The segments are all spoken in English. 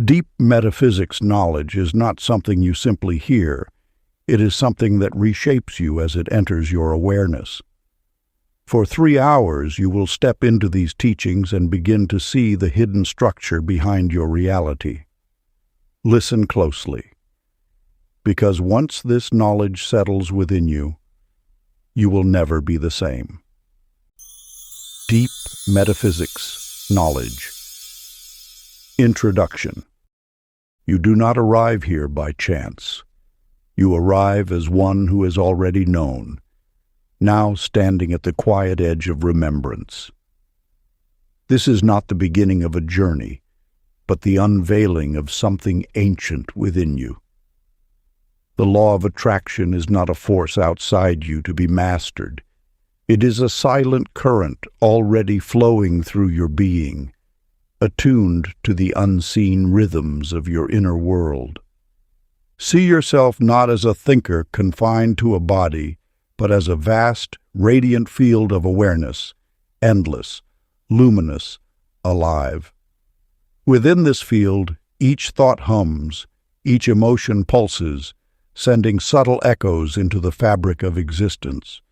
Deep metaphysics knowledge is not something you simply hear. It is something that reshapes you as it enters your awareness. For 3 hours, you will step into these teachings and begin to see the hidden structure behind your reality. Listen closely, because once this knowledge settles within you, you will never be the same. Deep metaphysics knowledge. Introduction. You do not arrive here by chance. You arrive as one who is already known, now standing at the quiet edge of remembrance. This is not the beginning of a journey, but the unveiling of something ancient within you. The law of attraction is not a force outside you to be mastered. It is a silent current already flowing through your being, attuned to the unseen rhythms of your inner world. See yourself not as a thinker confined to a body, but as a vast, radiant field of awareness, endless, luminous, alive. Within this field, each thought hums, each emotion pulses, sending subtle echoes into the fabric of existence.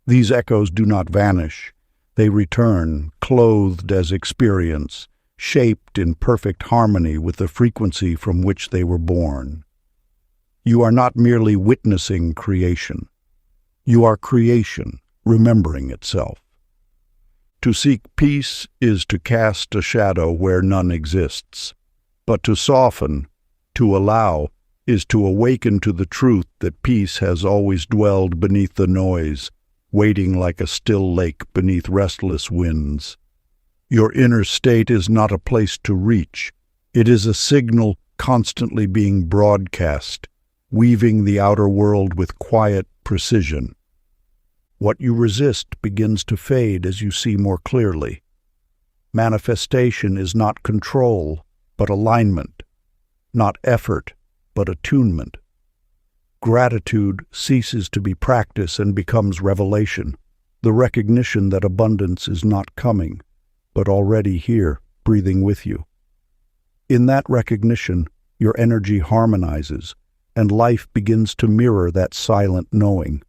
These echoes do not vanish. They return, clothed as experience, shaped in perfect harmony with the frequency from which they were born. You are not merely witnessing creation. You are creation, remembering itself. To seek peace is to cast a shadow where none exists. But to soften, to allow, is to awaken to the truth that peace has always dwelled beneath the noise, waiting like a still lake beneath restless winds. Your inner state is not a place to reach. It is a signal constantly being broadcast, weaving the outer world with quiet precision. What you resist begins to fade as you see more clearly. Manifestation is not control, but alignment, not effort, but attunement. Gratitude ceases to be practice and becomes revelation, the recognition that abundance is not coming, but already here, breathing with you. In that recognition, your energy harmonizes, and life begins to mirror that silent knowing.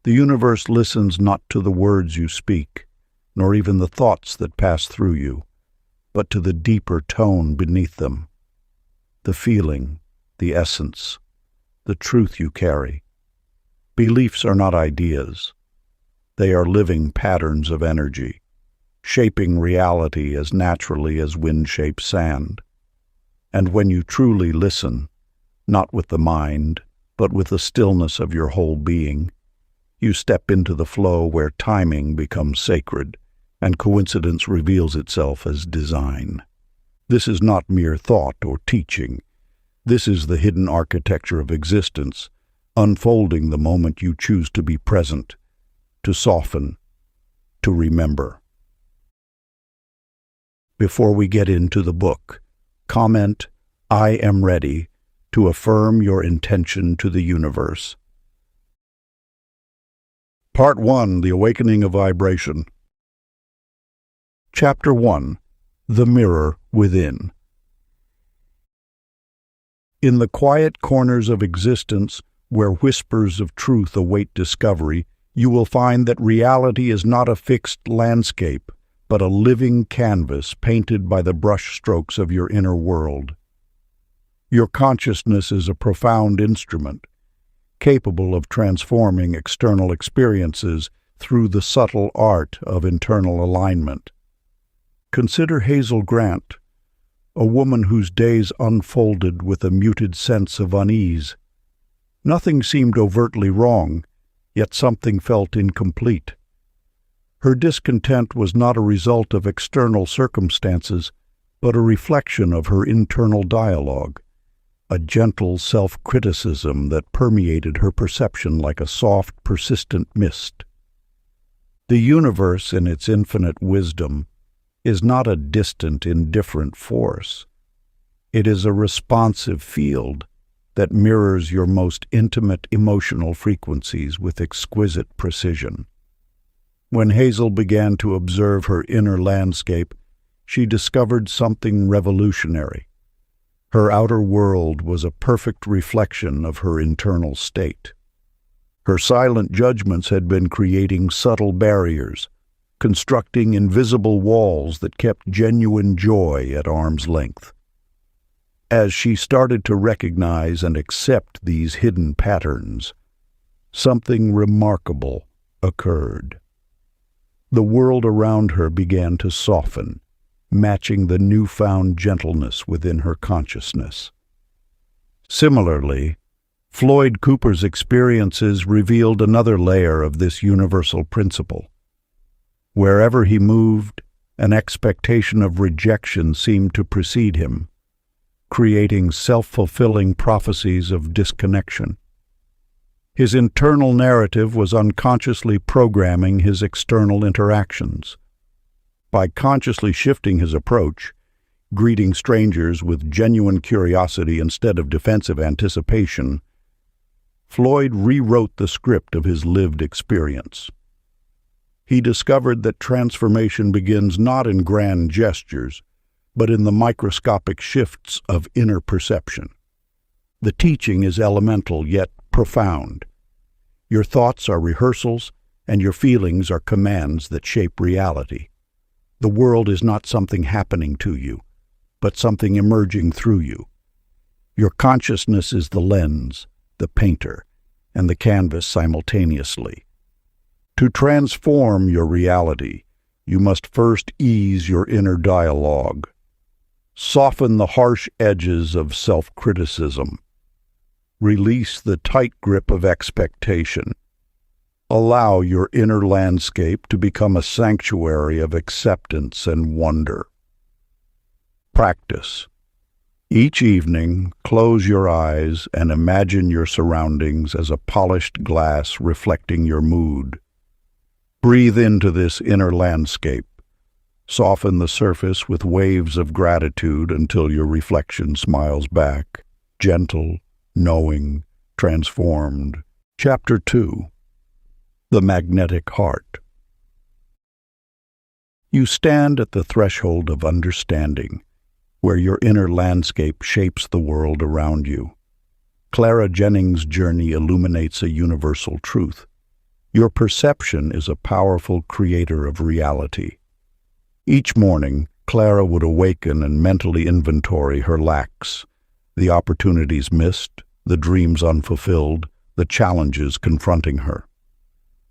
The universe listens not to the words you speak, nor even the thoughts that pass through you, but to the deeper tone beneath them, the feeling, the essence, the truth you carry. Beliefs are not ideas. They are living patterns of energy, shaping reality as naturally as wind shapes sand. And when you truly listen, not with the mind, but with the stillness of your whole being, you step into the flow where timing becomes sacred and coincidence reveals itself as design. This is not mere thought or teaching. This is the hidden architecture of existence, unfolding the moment you choose to be present, to soften, to remember. Before we get into the book, comment, "I am ready," to affirm your intention to the universe. Part 1. The Awakening of Vibration. Chapter 1. The Mirror Within. In the quiet corners of existence, where whispers of truth await discovery, you will find that reality is not a fixed landscape, but a living canvas painted by the brushstrokes of your inner world. Your consciousness is a profound instrument, capable of transforming external experiences through the subtle art of internal alignment. Consider Hazel Grant, a woman whose days unfolded with a muted sense of unease. Nothing seemed overtly wrong, yet something felt incomplete. Her discontent was not a result of external circumstances, but a reflection of her internal dialogue, a gentle self-criticism that permeated her perception like a soft, persistent mist. The universe, in its infinite wisdom, is not a distant, indifferent force. It is a responsive field that mirrors your most intimate emotional frequencies with exquisite precision. When Hazel began to observe her inner landscape, she discovered something revolutionary. Her outer world was a perfect reflection of her internal state. Her silent judgments had been creating subtle barriers, constructing invisible walls that kept genuine joy at arm's length. As she started to recognize and accept these hidden patterns, something remarkable occurred. The world around her began to soften, matching the newfound gentleness within her consciousness. Similarly, Floyd Cooper's experiences revealed another layer of this universal principle. Wherever he moved, an expectation of rejection seemed to precede him, creating self-fulfilling prophecies of disconnection. His internal narrative was unconsciously programming his external interactions. By consciously shifting his approach, greeting strangers with genuine curiosity instead of defensive anticipation, Floyd rewrote the script of his lived experience. He discovered that transformation begins not in grand gestures, but in the microscopic shifts of inner perception. The teaching is elemental yet profound. Your thoughts are rehearsals, and your feelings are commands that shape reality. The world is not something happening to you, but something emerging through you. Your consciousness is the lens, the painter, and the canvas simultaneously. To transform your reality, you must first ease your inner dialogue. Soften the harsh edges of self-criticism. Release the tight grip of expectation. Allow your inner landscape to become a sanctuary of acceptance and wonder. Practice. Each evening, close your eyes and imagine your surroundings as a polished glass reflecting your mood. Breathe into this inner landscape. Soften the surface with waves of gratitude until your reflection smiles back, gentle, knowing, transformed. Chapter 2. The Magnetic Heart. You stand at the threshold of understanding, where your inner landscape shapes the world around you. Clara Jennings' journey illuminates a universal truth. Your perception is a powerful creator of reality. Each morning, Clara would awaken and mentally inventory her lacks, the opportunities missed, the dreams unfulfilled, the challenges confronting her.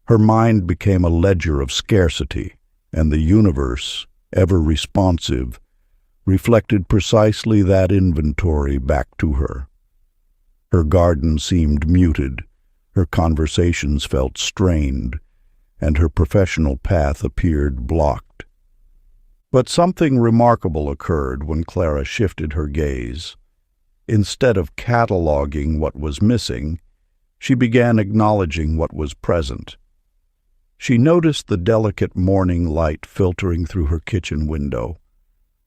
Her mind became a ledger of scarcity, and the universe, ever responsive, reflected precisely that inventory back to her. Her garden seemed muted, her conversations felt strained, and her professional path appeared blocked. But something remarkable occurred when Clara shifted her gaze. Instead of cataloging what was missing, she began acknowledging what was present. She noticed the delicate morning light filtering through her kitchen window,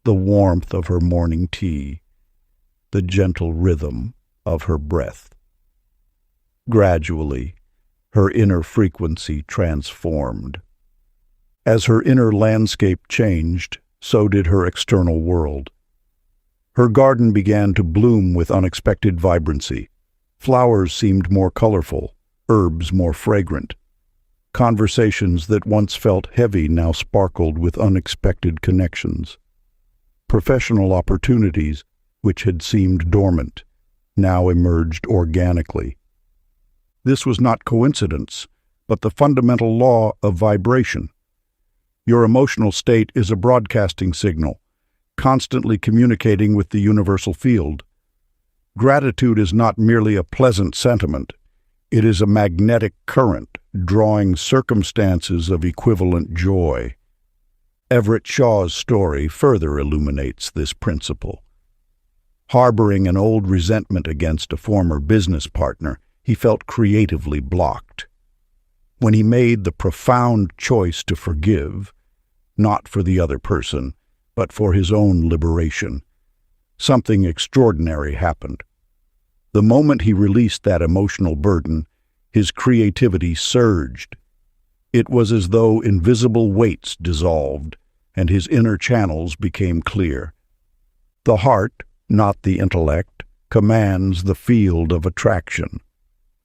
the warmth of her morning tea, the gentle rhythm of her breath. Gradually, her inner frequency transformed. As her inner landscape changed, so did her external world. Her garden began to bloom with unexpected vibrancy. Flowers seemed more colorful, herbs more fragrant. Conversations that once felt heavy now sparkled with unexpected connections. Professional opportunities, which had seemed dormant, now emerged organically. This was not coincidence, but the fundamental law of vibration. Your emotional state is a broadcasting signal, constantly communicating with the universal field. Gratitude is not merely a pleasant sentiment. It is a magnetic current, drawing circumstances of equivalent joy. Everett Shaw's story further illuminates this principle. Harboring an old resentment against a former business partner, he felt creatively blocked. When he made the profound choice to forgive, not for the other person, but for his own liberation, something extraordinary happened. The moment he released that emotional burden, his creativity surged. It was as though invisible weights dissolved, and his inner channels became clear. The heart, not the intellect, commands the field of attraction.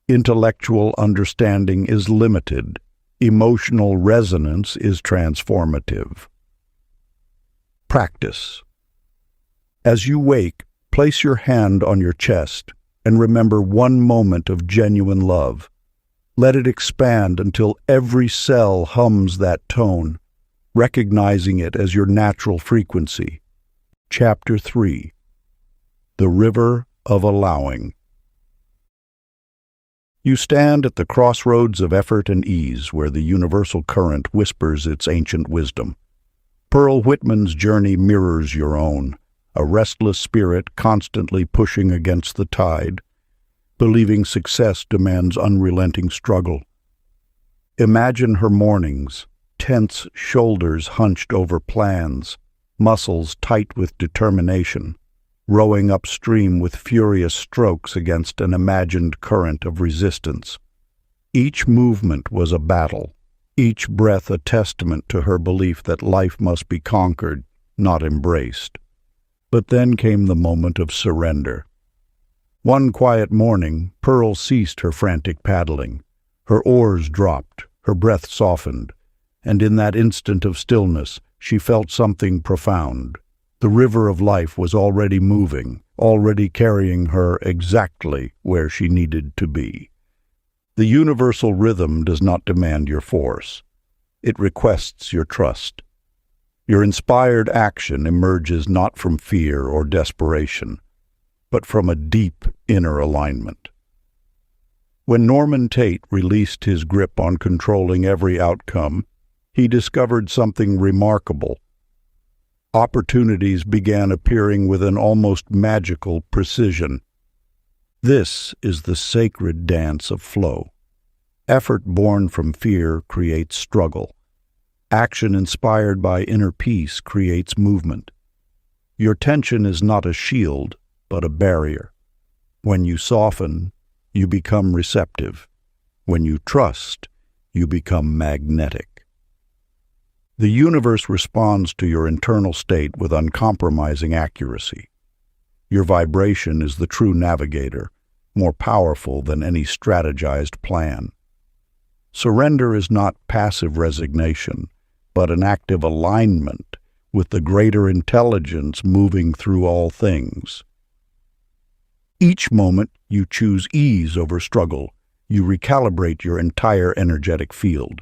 Intellectual understanding is limited. Emotional resonance is transformative. Practice. As you wake, place your hand on your chest and remember one moment of genuine love. Let it expand until every cell hums that tone, recognizing it as your natural frequency. Chapter 3. The River of Allowing. You stand at the crossroads of effort and ease, where the universal current whispers its ancient wisdom. Pearl Whitman's journey mirrors your own, a restless spirit constantly pushing against the tide, believing success demands unrelenting struggle. Imagine her mornings, tense shoulders hunched over plans, muscles tight with determination, rowing upstream with furious strokes against an imagined current of resistance. Each movement was a battle, each breath a testament to her belief that life must be conquered, not embraced. But then came the moment of surrender. One quiet morning, Pearl ceased her frantic paddling. Her oars dropped, her breath softened, and in that instant of stillness, she felt something profound. The river of life was already moving, already carrying her exactly where she needed to be. The universal rhythm does not demand your force. It requests your trust. Your inspired action emerges not from fear or desperation, but from a deep inner alignment. When Norman Tate released his grip on controlling every outcome, he discovered something remarkable. Opportunities began appearing with an almost magical precision. This is the sacred dance of flow. Effort born from fear creates struggle. Action inspired by inner peace creates movement. Your tension is not a shield, but a barrier. When you soften, you become receptive. When you trust, you become magnetic. The universe responds to your internal state with uncompromising accuracy. Your vibration is the true navigator, more powerful than any strategized plan. Surrender is not passive resignation, but an active alignment with the greater intelligence moving through all things. Each moment you choose ease over struggle, you recalibrate your entire energetic field.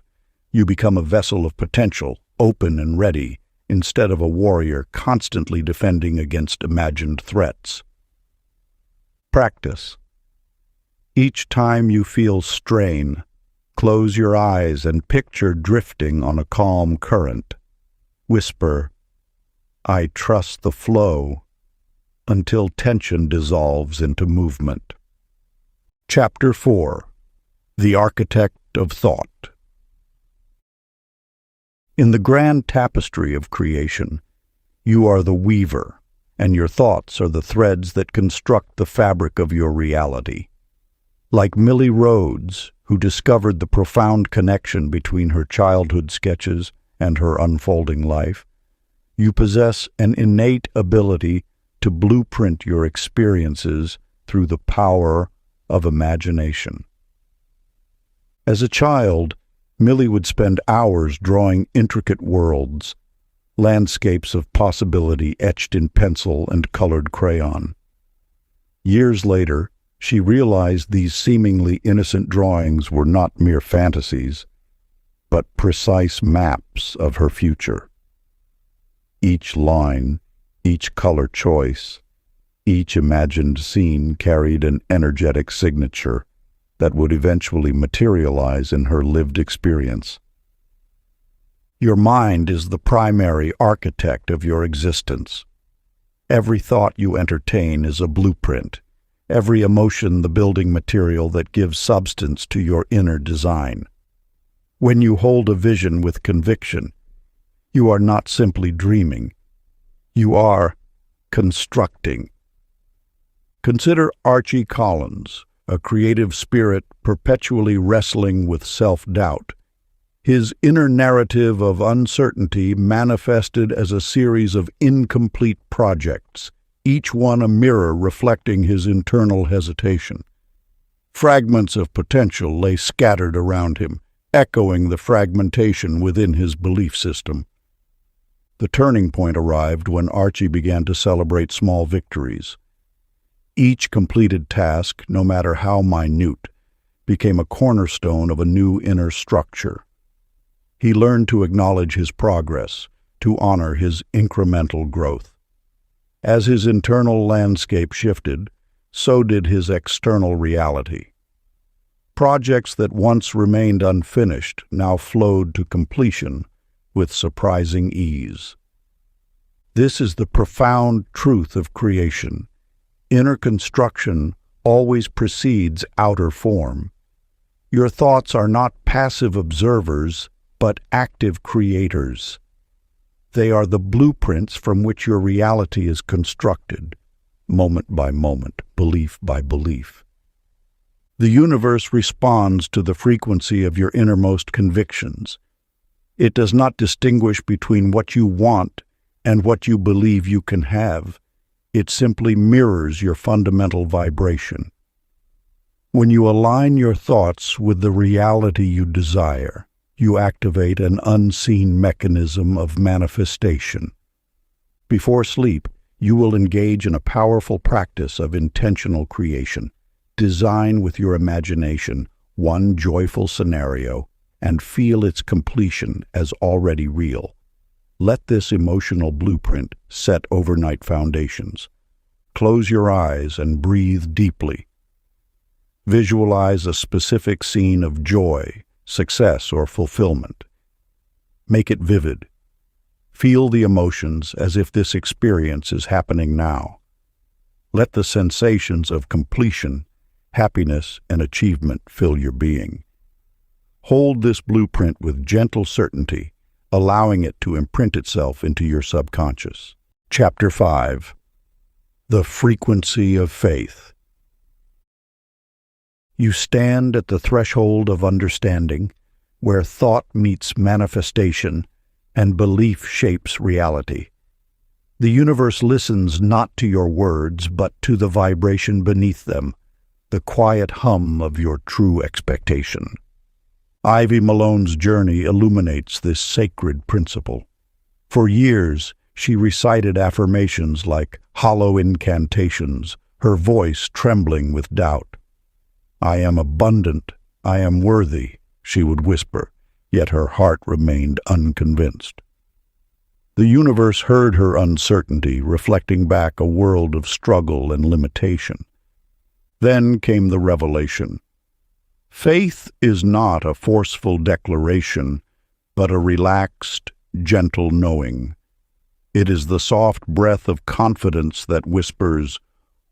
You become a vessel of potential, open and ready, instead of a warrior constantly defending against imagined threats. Practice. Each time you feel strain, close your eyes and picture drifting on a calm current. Whisper, "I trust the flow," until tension dissolves into movement. Chapter 4. The Architect of Thought. In the grand tapestry of creation, you are the weaver, and your thoughts are the threads that construct the fabric of your reality. Like Millie Rhodes, who discovered the profound connection between her childhood sketches and her unfolding life, you possess an innate ability to blueprint your experiences through the power of imagination. As a child, Millie would spend hours drawing intricate worlds, landscapes of possibility etched in pencil and colored crayon. Years later, she realized these seemingly innocent drawings were not mere fantasies, but precise maps of her future. Each line, each color choice, each imagined scene carried an energetic signature that would eventually materialize in her lived experience. Your mind is the primary architect of your existence. Every thought you entertain is a blueprint, every emotion the building material that gives substance to your inner design. When you hold a vision with conviction, you are not simply dreaming, you are constructing. Consider Archie Collins, a creative spirit perpetually wrestling with self-doubt. His inner narrative of uncertainty manifested as a series of incomplete projects, each one a mirror reflecting his internal hesitation. Fragments of potential lay scattered around him, echoing the fragmentation within his belief system. The turning point arrived when Archie began to celebrate small victories. Each completed task, no matter how minute, became a cornerstone of a new inner structure. He learned to acknowledge his progress, to honor his incremental growth. As his internal landscape shifted, so did his external reality. Projects that once remained unfinished now flowed to completion with surprising ease. This is the profound truth of creation. Inner construction always precedes outer form. Your thoughts are not passive observers, but active creators. They are the blueprints from which your reality is constructed, moment by moment, belief by belief. The universe responds to the frequency of your innermost convictions. It does not distinguish between what you want and what you believe you can have. It simply mirrors your fundamental vibration. When you align your thoughts with the reality you desire, you activate an unseen mechanism of manifestation. Before sleep, you will engage in a powerful practice of intentional creation. Design with your imagination one joyful scenario and feel its completion as already real. Let this emotional blueprint set overnight foundations. Close your eyes and breathe deeply. Visualize a specific scene of joy, success, or fulfillment. Make it vivid. Feel the emotions as if this experience is happening now. Let the sensations of completion, happiness, and achievement fill your being. Hold this blueprint with gentle certainty, allowing it to imprint itself into your subconscious. Chapter 5. The Frequency of Faith. You stand at the threshold of understanding, where thought meets manifestation and belief shapes reality. The universe listens not to your words, but to the vibration beneath them, the quiet hum of your true expectation. Ivy Malone's journey illuminates this sacred principle. For years, she recited affirmations like hollow incantations, her voice trembling with doubt. "I am abundant, I am worthy," she would whisper, yet her heart remained unconvinced. The universe heard her uncertainty, reflecting back a world of struggle and limitation. Then came the revelation. Faith is not a forceful declaration, but a relaxed, gentle knowing. It is the soft breath of confidence that whispers,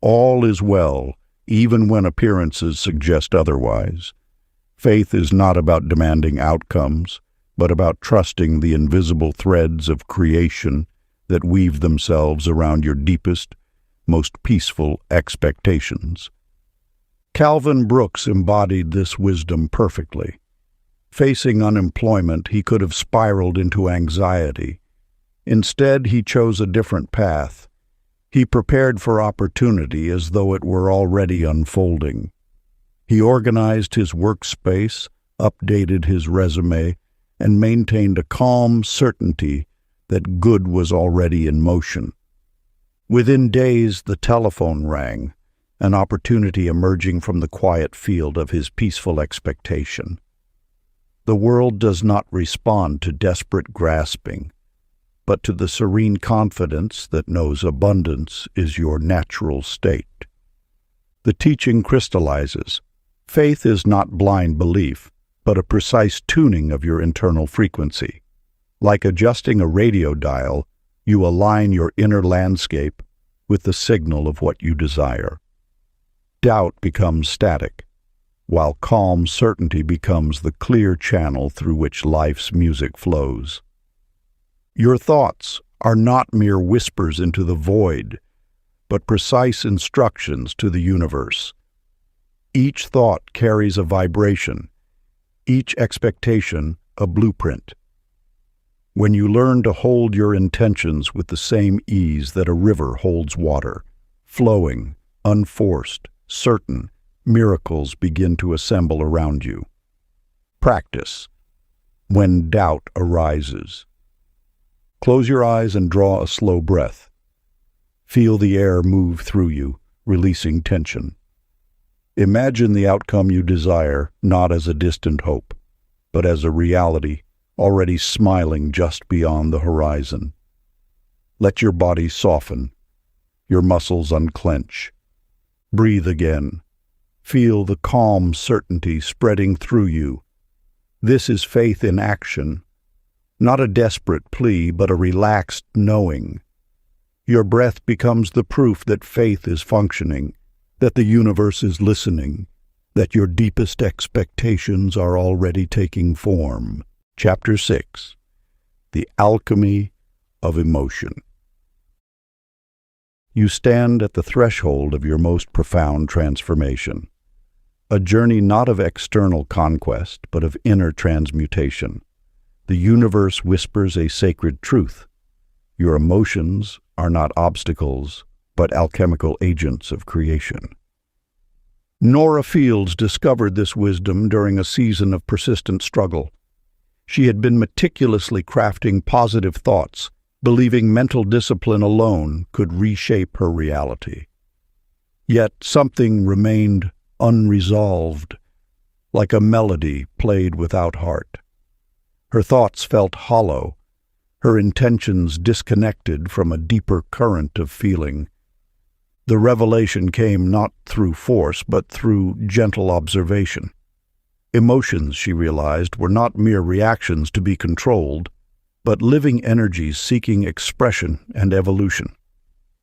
"All is well," even when appearances suggest otherwise. Faith is not about demanding outcomes, but about trusting the invisible threads of creation that weave themselves around your deepest, most peaceful expectations. Calvin Brooks embodied this wisdom perfectly. Facing unemployment, he could have spiraled into anxiety. Instead, he chose a different path. He prepared for opportunity as though it were already unfolding. He organized his workspace, updated his resume, and maintained a calm certainty that good was already in motion. Within days, the telephone rang, an opportunity emerging from the quiet field of his peaceful expectation. The world does not respond to desperate grasping, but to the serene confidence that knows abundance is your natural state. The teaching crystallizes. Faith is not blind belief, but a precise tuning of your internal frequency. Like adjusting a radio dial, you align your inner landscape with the signal of what you desire. Doubt becomes static, while calm certainty becomes the clear channel through which life's music flows. Your thoughts are not mere whispers into the void, but precise instructions to the universe. Each thought carries a vibration, each expectation a blueprint. When you learn to hold your intentions with the same ease that a river holds water, flowing, unforced, certain, miracles begin to assemble around you. Practice. When doubt arises. Close your eyes and draw a slow breath. Feel the air move through you, releasing tension. Imagine the outcome you desire not as a distant hope, but as a reality already smiling just beyond the horizon. Let your body soften, your muscles unclench. Breathe again. Feel the calm certainty spreading through you. This is faith in action, not a desperate plea, but a relaxed knowing. Your breath becomes the proof that faith is functioning, that the universe is listening, that your deepest expectations are already taking form. Chapter 6. The Alchemy of Emotion. You stand at the threshold of your most profound transformation, a journey not of external conquest, but of inner transmutation. The universe whispers a sacred truth. Your emotions are not obstacles, but alchemical agents of creation. Nora Fields discovered this wisdom during a season of persistent struggle. She had been meticulously crafting positive thoughts, believing mental discipline alone could reshape her reality. Yet something remained unresolved, like a melody played without heart. Her thoughts felt hollow, her intentions disconnected from a deeper current of feeling. The revelation came not through force, but through gentle observation. Emotions, she realized, were not mere reactions to be controlled, but living energies seeking expression and evolution.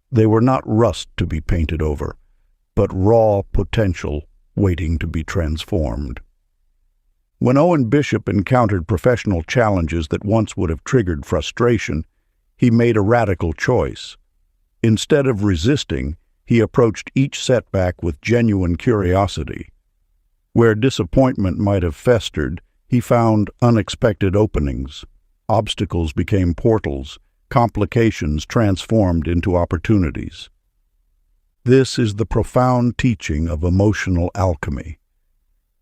They were not rust to be painted over, but raw potential waiting to be transformed. When Owen Bishop encountered professional challenges that once would have triggered frustration, he made a radical choice. Instead of resisting, he approached each setback with genuine curiosity. Where disappointment might have festered, he found unexpected openings. Obstacles became portals, complications transformed into opportunities. This is the profound teaching of emotional alchemy.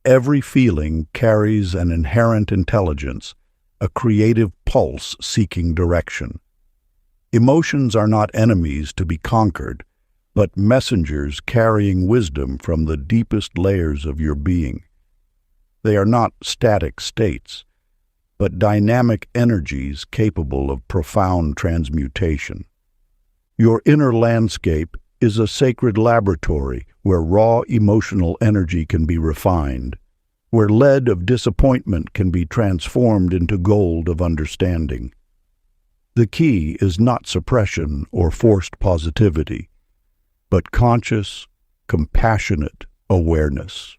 Every feeling carries an inherent intelligence, a creative pulse seeking direction. Emotions are not enemies to be conquered, but messengers carrying wisdom from the deepest layers of your being. They are not static states, but dynamic energies capable of profound transmutation. Your inner landscape is a sacred laboratory where raw emotional energy can be refined, where lead of disappointment can be transformed into gold of understanding. The key is not suppression or forced positivity, but conscious, compassionate awareness.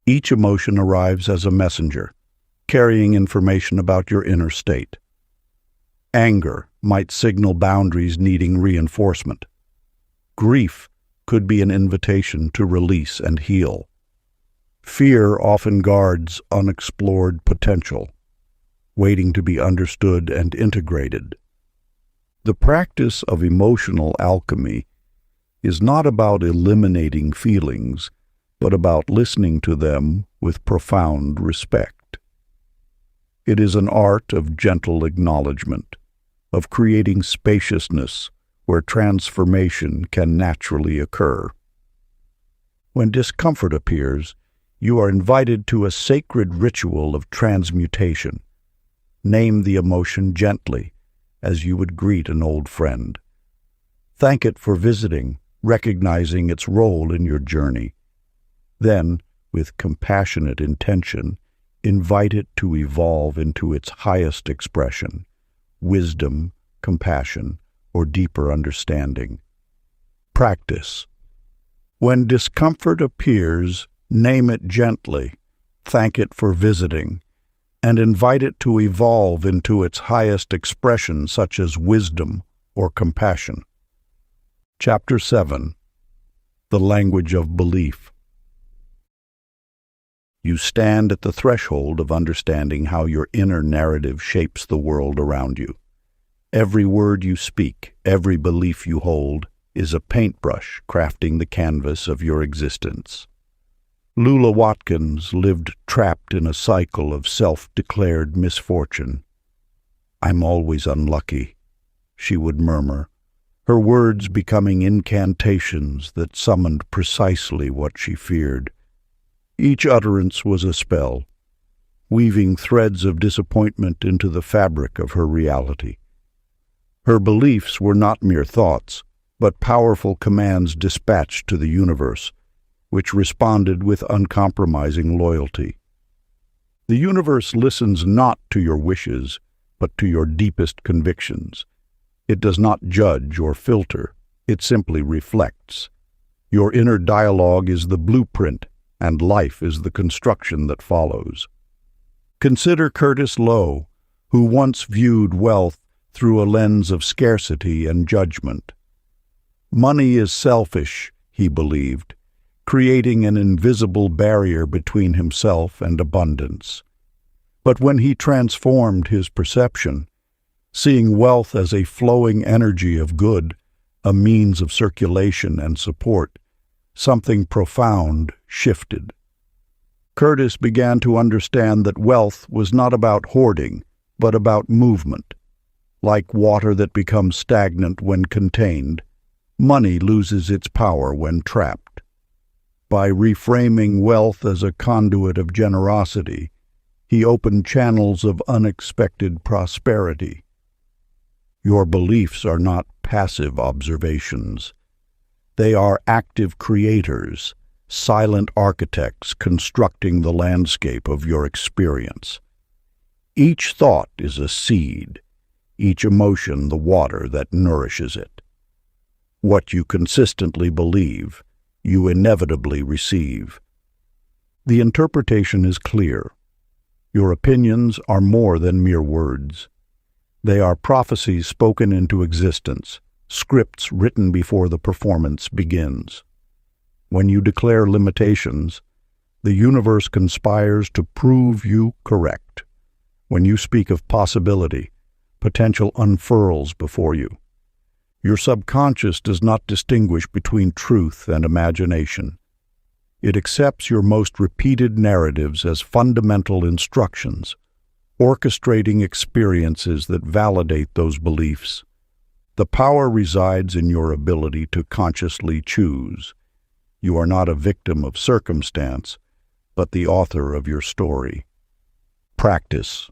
Each emotion arrives as a messenger, carrying information about your inner state. Anger might signal boundaries needing reinforcement. Grief could be an invitation to release and heal. Fear often guards unexplored potential, waiting to be understood and integrated. The practice of emotional alchemy is not about eliminating feelings, but about listening to them with profound respect. It is an art of gentle acknowledgement, of creating spaciousness where transformation can naturally occur. When discomfort appears, you are invited to a sacred ritual of transmutation. Name the emotion gently, as you would greet an old friend. Thank it for visiting, recognizing its role in your journey. Then, with compassionate intention, invite it to evolve into its highest expression, wisdom, compassion, or deeper understanding. Practice. When discomfort appears, name it gently, thank it for visiting, and invite it to evolve into its highest expression, such as wisdom or compassion. Chapter 7. The Language of Belief. You stand at the threshold of understanding how your inner narrative shapes the world around you. Every word you speak, every belief you hold, is a paintbrush crafting the canvas of your existence. Lula Watkins lived trapped in a cycle of self-declared misfortune. "I'm always unlucky," she would murmur, her words becoming incantations that summoned precisely what she feared. Each utterance was a spell, weaving threads of disappointment into the fabric of her reality. Her beliefs were not mere thoughts, but powerful commands dispatched to the universe, which responded with uncompromising loyalty. The universe listens not to your wishes, but to your deepest convictions. It does not judge or filter, it simply reflects. Your inner dialogue is the blueprint, and life is the construction that follows. Consider Curtis Lowe, who once viewed wealth through a lens of scarcity and judgment. Money is selfish, he believed, creating an invisible barrier between himself and abundance. But when he transformed his perception, seeing wealth as a flowing energy of good, a means of circulation and support, something profound shifted. Curtis began to understand that wealth was not about hoarding, but about movement. Like water that becomes stagnant when contained, money loses its power when trapped. By reframing wealth as a conduit of generosity, he opened channels of unexpected prosperity. Your beliefs are not passive observations. They are active creators, silent architects constructing the landscape of your experience. Each thought is a seed, each emotion the water that nourishes it. What you consistently believe, you inevitably receive. The interpretation is clear. Your opinions are more than mere words. They are prophecies spoken into existence, scripts written before the performance begins. When you declare limitations, the universe conspires to prove you correct. When you speak of possibility, potential unfurls before you. Your subconscious does not distinguish between truth and imagination. It accepts your most repeated narratives as fundamental instructions, orchestrating experiences that validate those beliefs. The power resides in your ability to consciously choose. You are not a victim of circumstance, but the author of your story. Practice.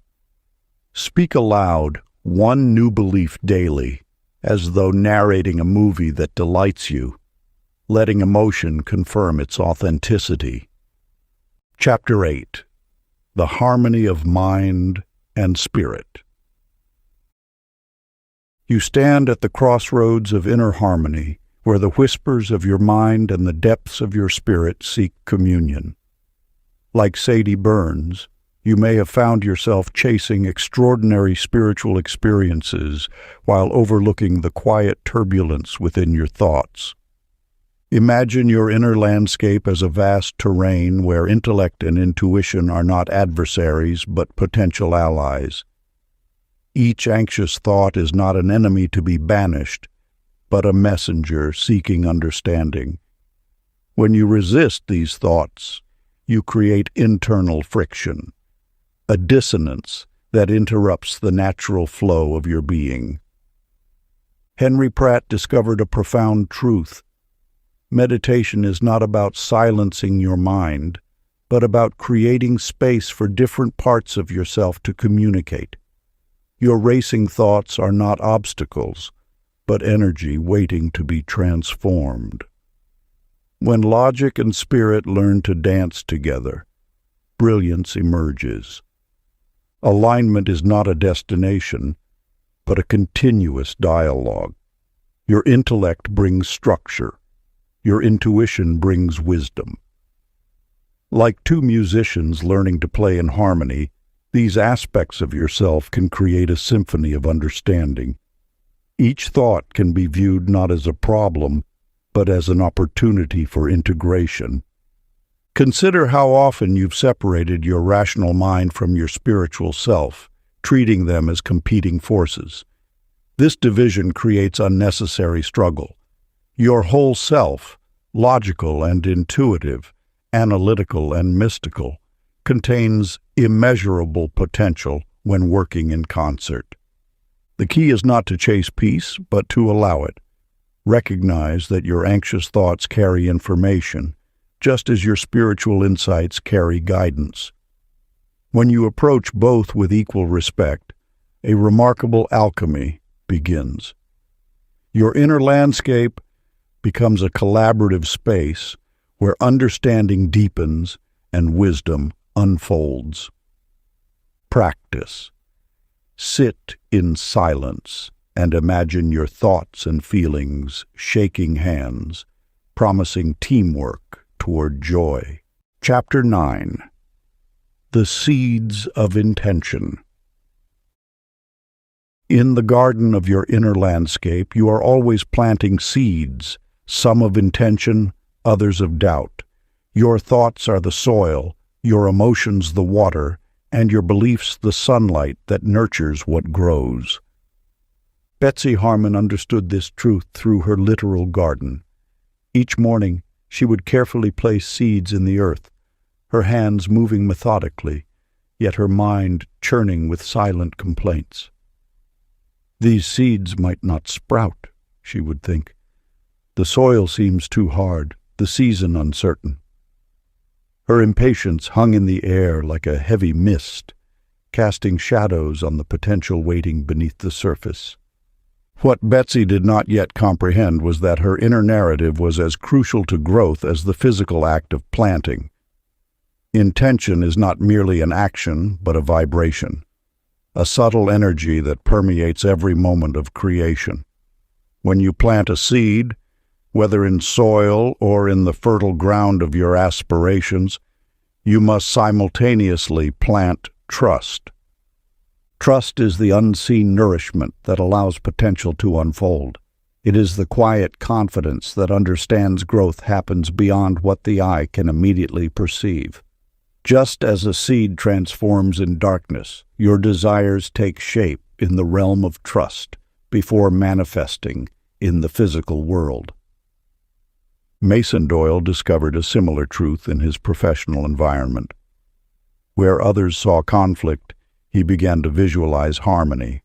Speak aloud one new belief daily, as though narrating a movie that delights you, letting emotion confirm its authenticity. Chapter 8. The Harmony of Mind and Spirit. You stand at the crossroads of inner harmony, where the whispers of your mind and the depths of your spirit seek communion. Like Sadie Burns, you may have found yourself chasing extraordinary spiritual experiences while overlooking the quiet turbulence within your thoughts. Imagine your inner landscape as a vast terrain where intellect and intuition are not adversaries but potential allies. Each anxious thought is not an enemy to be banished, but a messenger seeking understanding. When you resist these thoughts, you create internal friction, a dissonance that interrupts the natural flow of your being. Henry Pratt discovered a profound truth. Meditation is not about silencing your mind, but about creating space for different parts of yourself to communicate. Your racing thoughts are not obstacles, but energy waiting to be transformed. When logic and spirit learn to dance together, brilliance emerges. Alignment is not a destination, but a continuous dialogue. Your intellect brings structure. Your intuition brings wisdom. Like two musicians learning to play in harmony, these aspects of yourself can create a symphony of understanding. Each thought can be viewed not as a problem, but as an opportunity for integration. Consider how often you've separated your rational mind from your spiritual self, treating them as competing forces. This division creates unnecessary struggle. Your whole self, logical and intuitive, analytical and mystical, contains immeasurable potential when working in concert. The key is not to chase peace, but to allow it. Recognize that your anxious thoughts carry information, just as your spiritual insights carry guidance. When you approach both with equal respect, a remarkable alchemy begins. Your inner landscape becomes a collaborative space where understanding deepens and wisdom unfolds. Practice. Sit in silence and imagine your thoughts and feelings shaking hands, promising teamwork toward joy. Chapter 9. The Seeds of Intention. In the garden of your inner landscape, you are always planting seeds, some of intention, others of doubt. Your thoughts are the soil, your emotions the water, and your beliefs the sunlight that nurtures what grows. Betsy Harmon understood this truth through her literal garden. Each morning, she would carefully place seeds in the earth, her hands moving methodically, yet her mind churning with silent complaints. These seeds might not sprout, she would think. The soil seems too hard, the season uncertain. Her impatience hung in the air like a heavy mist, casting shadows on the potential waiting beneath the surface. What Betsy did not yet comprehend was that her inner narrative was as crucial to growth as the physical act of planting. Intention is not merely an action, but a vibration, a subtle energy that permeates every moment of creation. When you plant a seed, whether in soil or in the fertile ground of your aspirations, you must simultaneously plant trust. Trust is the unseen nourishment that allows potential to unfold. It is the quiet confidence that understands growth happens beyond what the eye can immediately perceive. Just as a seed transforms in darkness, your desires take shape in the realm of trust before manifesting in the physical world. Mason Doyle discovered a similar truth in his professional environment. Where others saw conflict, he began to visualize harmony.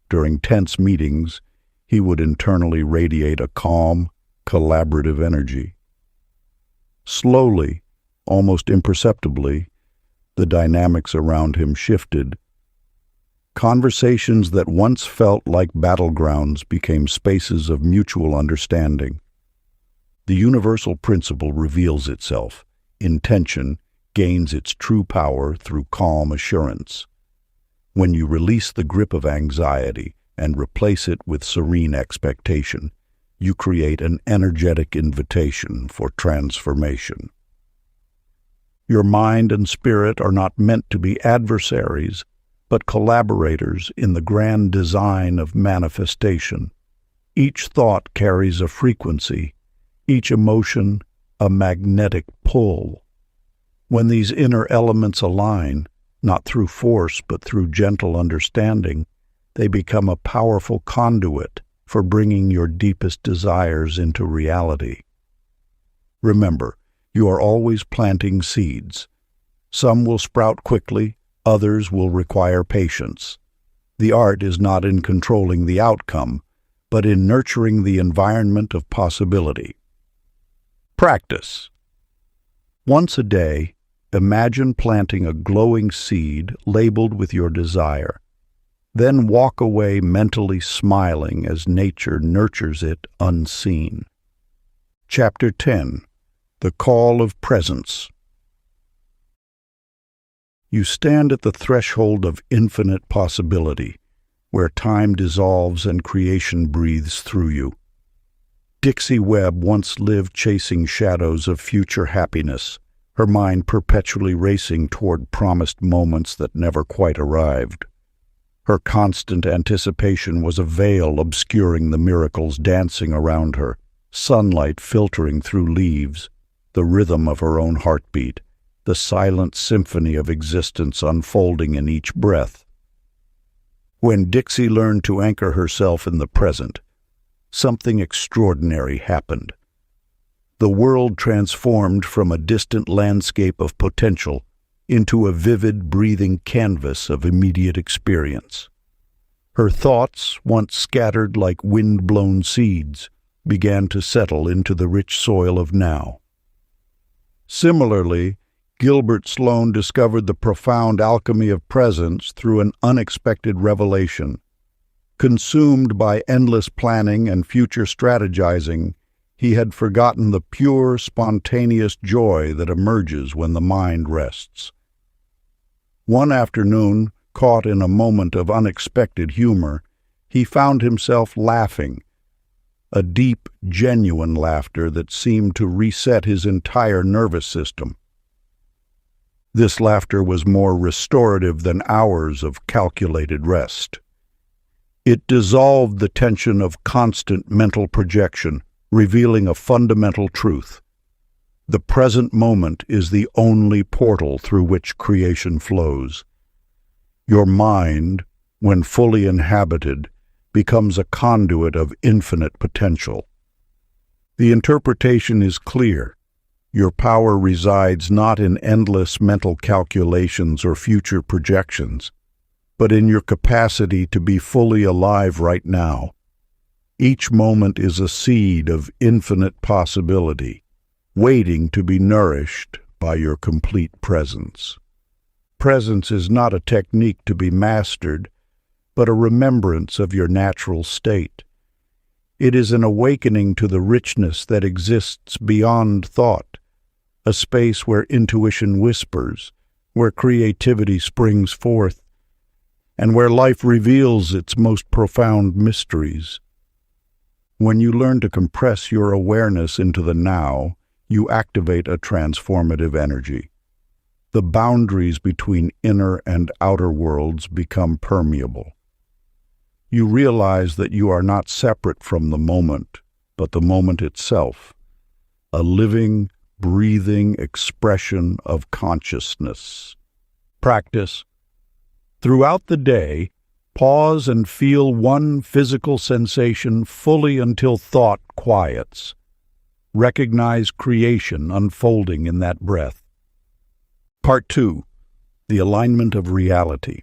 During tense meetings, he would internally radiate a calm, collaborative energy. Slowly, almost imperceptibly, the dynamics around him shifted. Conversations that once felt like battlegrounds became spaces of mutual understanding. The universal principle reveals itself. Intention gains its true power through calm assurance. When you release the grip of anxiety and replace it with serene expectation, you create an energetic invitation for transformation. Your mind and spirit are not meant to be adversaries, but collaborators in the grand design of manifestation. Each thought carries a frequency, each emotion a magnetic pull. When these inner elements align, not through force but through gentle understanding, they become a powerful conduit for bringing your deepest desires into reality. Remember, you are always planting seeds. Some will sprout quickly, others will require patience. The art is not in controlling the outcome, but in nurturing the environment of possibility. Practice. Once a day, imagine planting a glowing seed labeled with your desire. Then walk away mentally smiling as nature nurtures it unseen. Chapter 10. The Call of Presence. You stand at the threshold of infinite possibility, where time dissolves and creation breathes through you. Dixie Webb once lived chasing shadows of future happiness, her mind perpetually racing toward promised moments that never quite arrived. Her constant anticipation was a veil obscuring the miracles dancing around her, sunlight filtering through leaves, the rhythm of her own heartbeat, the silent symphony of existence unfolding in each breath. When Dixie learned to anchor herself in the present, something extraordinary happened. The world transformed from a distant landscape of potential into a vivid, breathing canvas of immediate experience. Her thoughts, once scattered like wind-blown seeds, began to settle into the rich soil of now. Similarly, Gilbert Sloane discovered the profound alchemy of presence through an unexpected revelation. Consumed by endless planning and future strategizing, he had forgotten the pure, spontaneous joy that emerges when the mind rests. One afternoon, caught in a moment of unexpected humor, he found himself laughing, a deep, genuine laughter that seemed to reset his entire nervous system. This laughter was more restorative than hours of calculated rest. It dissolved the tension of constant mental projection, revealing a fundamental truth. The present moment is the only portal through which creation flows. Your mind, when fully inhabited, becomes a conduit of infinite potential. The interpretation is clear. Your power resides not in endless mental calculations or future projections, but in your capacity to be fully alive right now. Each moment is a seed of infinite possibility, waiting to be nourished by your complete presence. Presence is not a technique to be mastered, but a remembrance of your natural state. It is an awakening to the richness that exists beyond thought, a space where intuition whispers, where creativity springs forth, and where life reveals its most profound mysteries. When you learn to compress your awareness into the now, you activate a transformative energy. The boundaries between inner and outer worlds become permeable. You realize that you are not separate from the moment, but the moment itself, a living, breathing expression of consciousness. Practice. Throughout the day, pause and feel one physical sensation fully until thought quiets. Recognize creation unfolding in that breath. Part 2. The Alignment of Reality.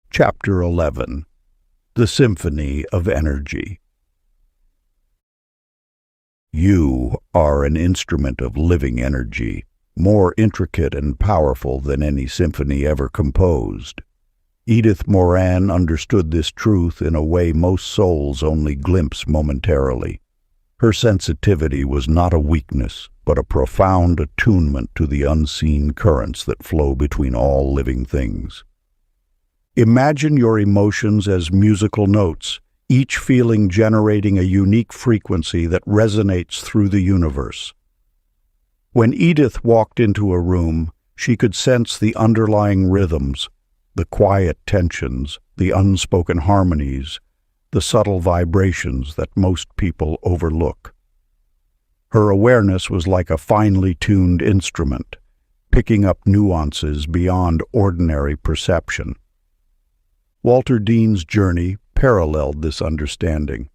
Chapter 11. The Symphony of Energy. You are an instrument of living energy, more intricate and powerful than any symphony ever composed. Edith Moran understood this truth in a way most souls only glimpse momentarily. Her sensitivity was not a weakness, but a profound attunement to the unseen currents that flow between all living things. Imagine your emotions as musical notes, each feeling generating a unique frequency that resonates through the universe. When Edith walked into a room, she could sense the underlying rhythms, the quiet tensions, the unspoken harmonies, the subtle vibrations that most people overlook. Her awareness was like a finely tuned instrument, picking up nuances beyond ordinary perception. Walter Dean's journey paralleled this understanding.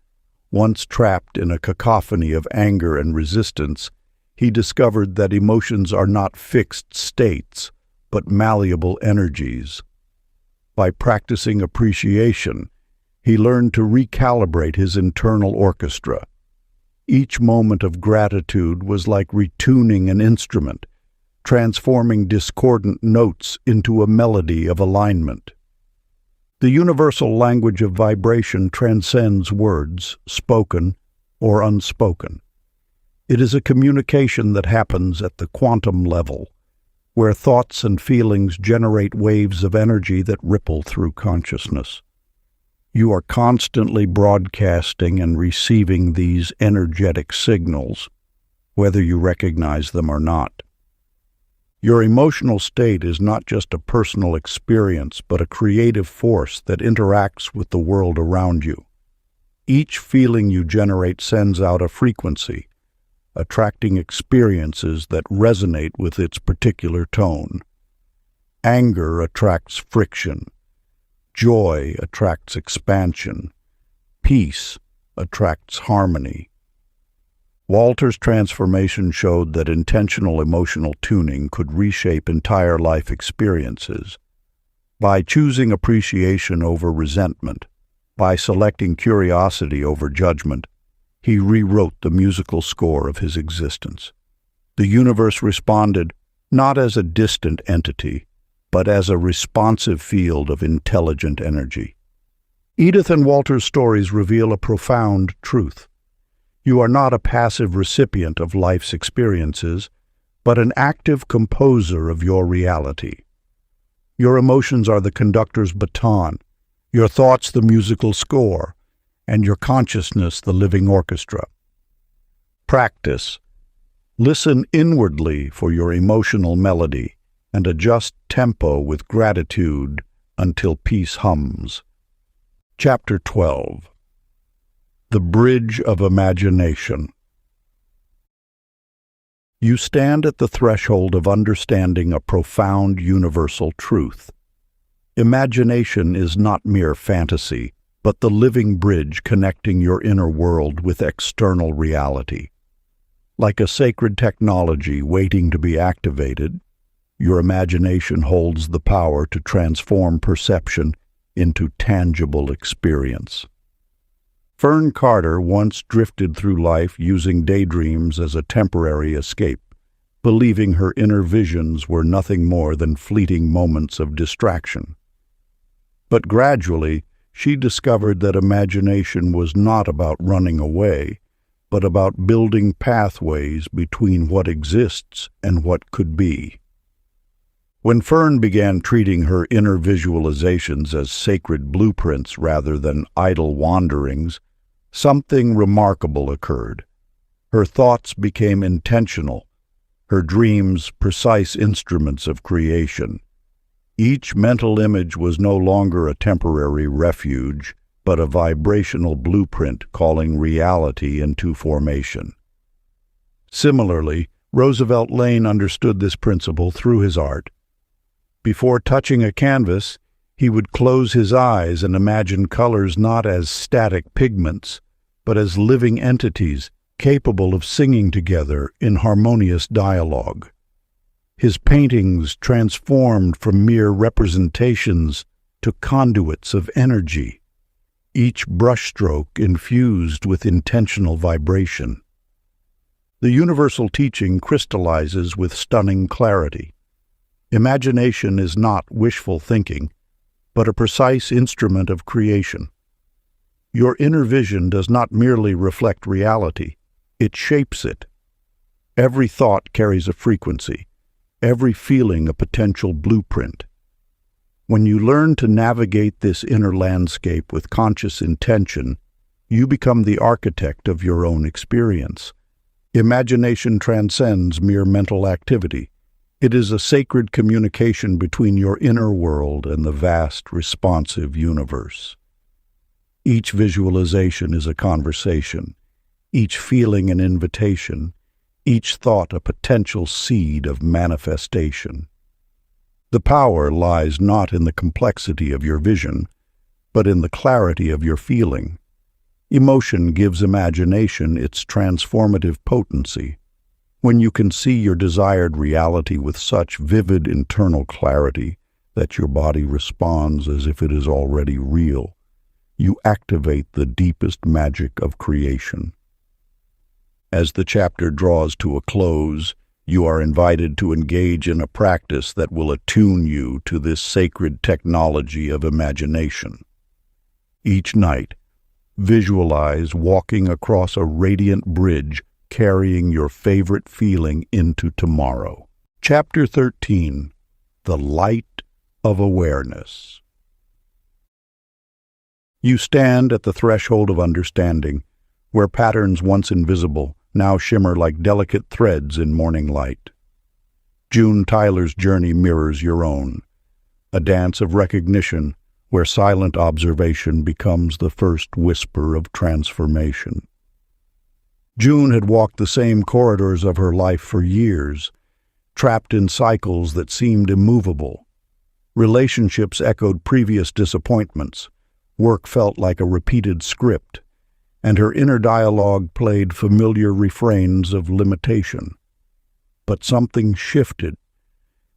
Once trapped in a cacophony of anger and resistance, he discovered that emotions are not fixed states, but malleable energies. By practicing appreciation, he learned to recalibrate his internal orchestra. Each moment of gratitude was like retuning an instrument, transforming discordant notes into a melody of alignment. The universal language of vibration transcends words, spoken or unspoken. It is a communication that happens at the quantum level, where thoughts and feelings generate waves of energy that ripple through consciousness. You are constantly broadcasting and receiving these energetic signals, whether you recognize them or not. Your emotional state is not just a personal experience, but a creative force that interacts with the world around you. Each feeling you generate sends out a frequency, attracting experiences that resonate with its particular tone. Anger attracts friction. Joy attracts expansion. Peace attracts harmony. Walter's transformation showed that intentional emotional tuning could reshape entire life experiences. By choosing appreciation over resentment, by selecting curiosity over judgment, he rewrote the musical score of his existence. The universe responded not as a distant entity, but as a responsive field of intelligent energy. Edith and Walter's stories reveal a profound truth. You are not a passive recipient of life's experiences, but an active composer of your reality. Your emotions are the conductor's baton, your thoughts the musical score, and your consciousness the living orchestra. Practice. Listen inwardly for your emotional melody and adjust tempo with gratitude until peace hums. Chapter 12. The Bridge of Imagination. You stand at the threshold of understanding a profound universal truth. Imagination is not mere fantasy, but the living bridge connecting your inner world with external reality. Like a sacred technology waiting to be activated, your imagination holds the power to transform perception into tangible experience. Fern Carter once drifted through life using daydreams as a temporary escape, believing her inner visions were nothing more than fleeting moments of distraction. But gradually, she discovered that imagination was not about running away, but about building pathways between what exists and what could be. When Fern began treating her inner visualizations as sacred blueprints rather than idle wanderings, something remarkable occurred. Her thoughts became intentional, her dreams precise instruments of creation. Each mental image was no longer a temporary refuge, but a vibrational blueprint calling reality into formation. Similarly, Roosevelt Lane understood this principle through his art. Before touching a canvas, he would close his eyes and imagine colors not as static pigments, but as living entities capable of singing together in harmonious dialogue. His paintings transformed from mere representations to conduits of energy, each brushstroke infused with intentional vibration. The universal teaching crystallizes with stunning clarity. Imagination is not wishful thinking, but a precise instrument of creation. Your inner vision does not merely reflect reality, it shapes it. Every thought carries a frequency, every feeling a potential blueprint. When you learn to navigate this inner landscape with conscious intention, you become the architect of your own experience. Imagination transcends mere mental activity. It is a sacred communication between your inner world and the vast, responsive universe. Each visualization is a conversation, each feeling an invitation, each thought a potential seed of manifestation. The power lies not in the complexity of your vision, but in the clarity of your feeling. Emotion gives imagination its transformative potency. When you can see your desired reality with such vivid internal clarity that your body responds as if it is already real, you activate the deepest magic of creation. As the chapter draws to a close, you are invited to engage in a practice that will attune you to this sacred technology of imagination. Each night, visualize walking across a radiant bridge carrying your favorite feeling into tomorrow. Chapter 13. The Light of Awareness. You stand at the threshold of understanding, where patterns once invisible now shimmer like delicate threads in morning light. June Tyler's journey mirrors your own, a dance of recognition where silent observation becomes the first whisper of transformation. June had walked the same corridors of her life for years, trapped in cycles that seemed immovable. Relationships echoed previous disappointments, work felt like a repeated script, and her inner dialogue played familiar refrains of limitation. But something shifted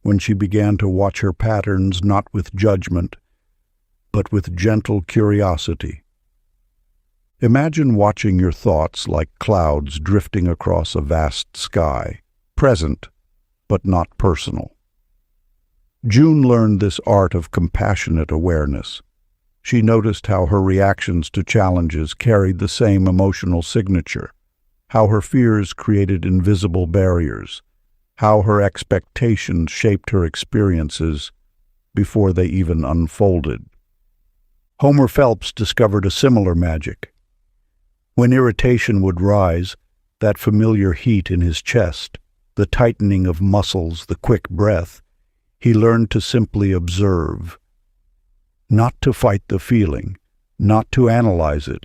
when she began to watch her patterns not with judgment, but with gentle curiosity. Imagine watching your thoughts like clouds drifting across a vast sky, present but not personal. June learned this art of compassionate awareness. She noticed how her reactions to challenges carried the same emotional signature, how her fears created invisible barriers, how her expectations shaped her experiences before they even unfolded. Homer Phelps discovered a similar magic. When irritation would rise, that familiar heat in his chest, the tightening of muscles, the quick breath, he learned to simply observe. Not to fight the feeling, not to analyze it,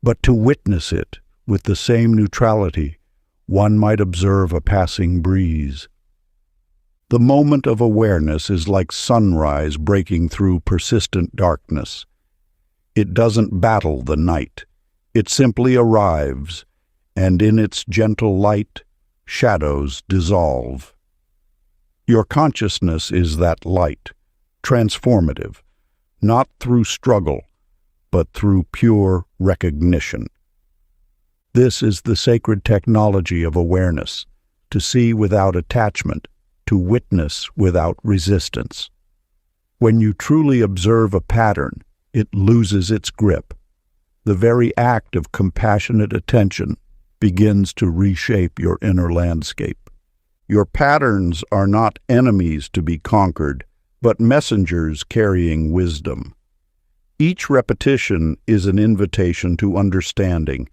but to witness it with the same neutrality one might observe a passing breeze. The moment of awareness is like sunrise breaking through persistent darkness. It doesn't battle the night. It simply arrives, and in its gentle light, shadows dissolve. Your consciousness is that light, transformative, not through struggle, but through pure recognition. This is the sacred technology of awareness, to see without attachment, to witness without resistance. When you truly observe a pattern, it loses its grip. The very act of compassionate attention begins to reshape your inner landscape. Your patterns are not enemies to be conquered, but messengers carrying wisdom. Each repetition is an invitation to understanding,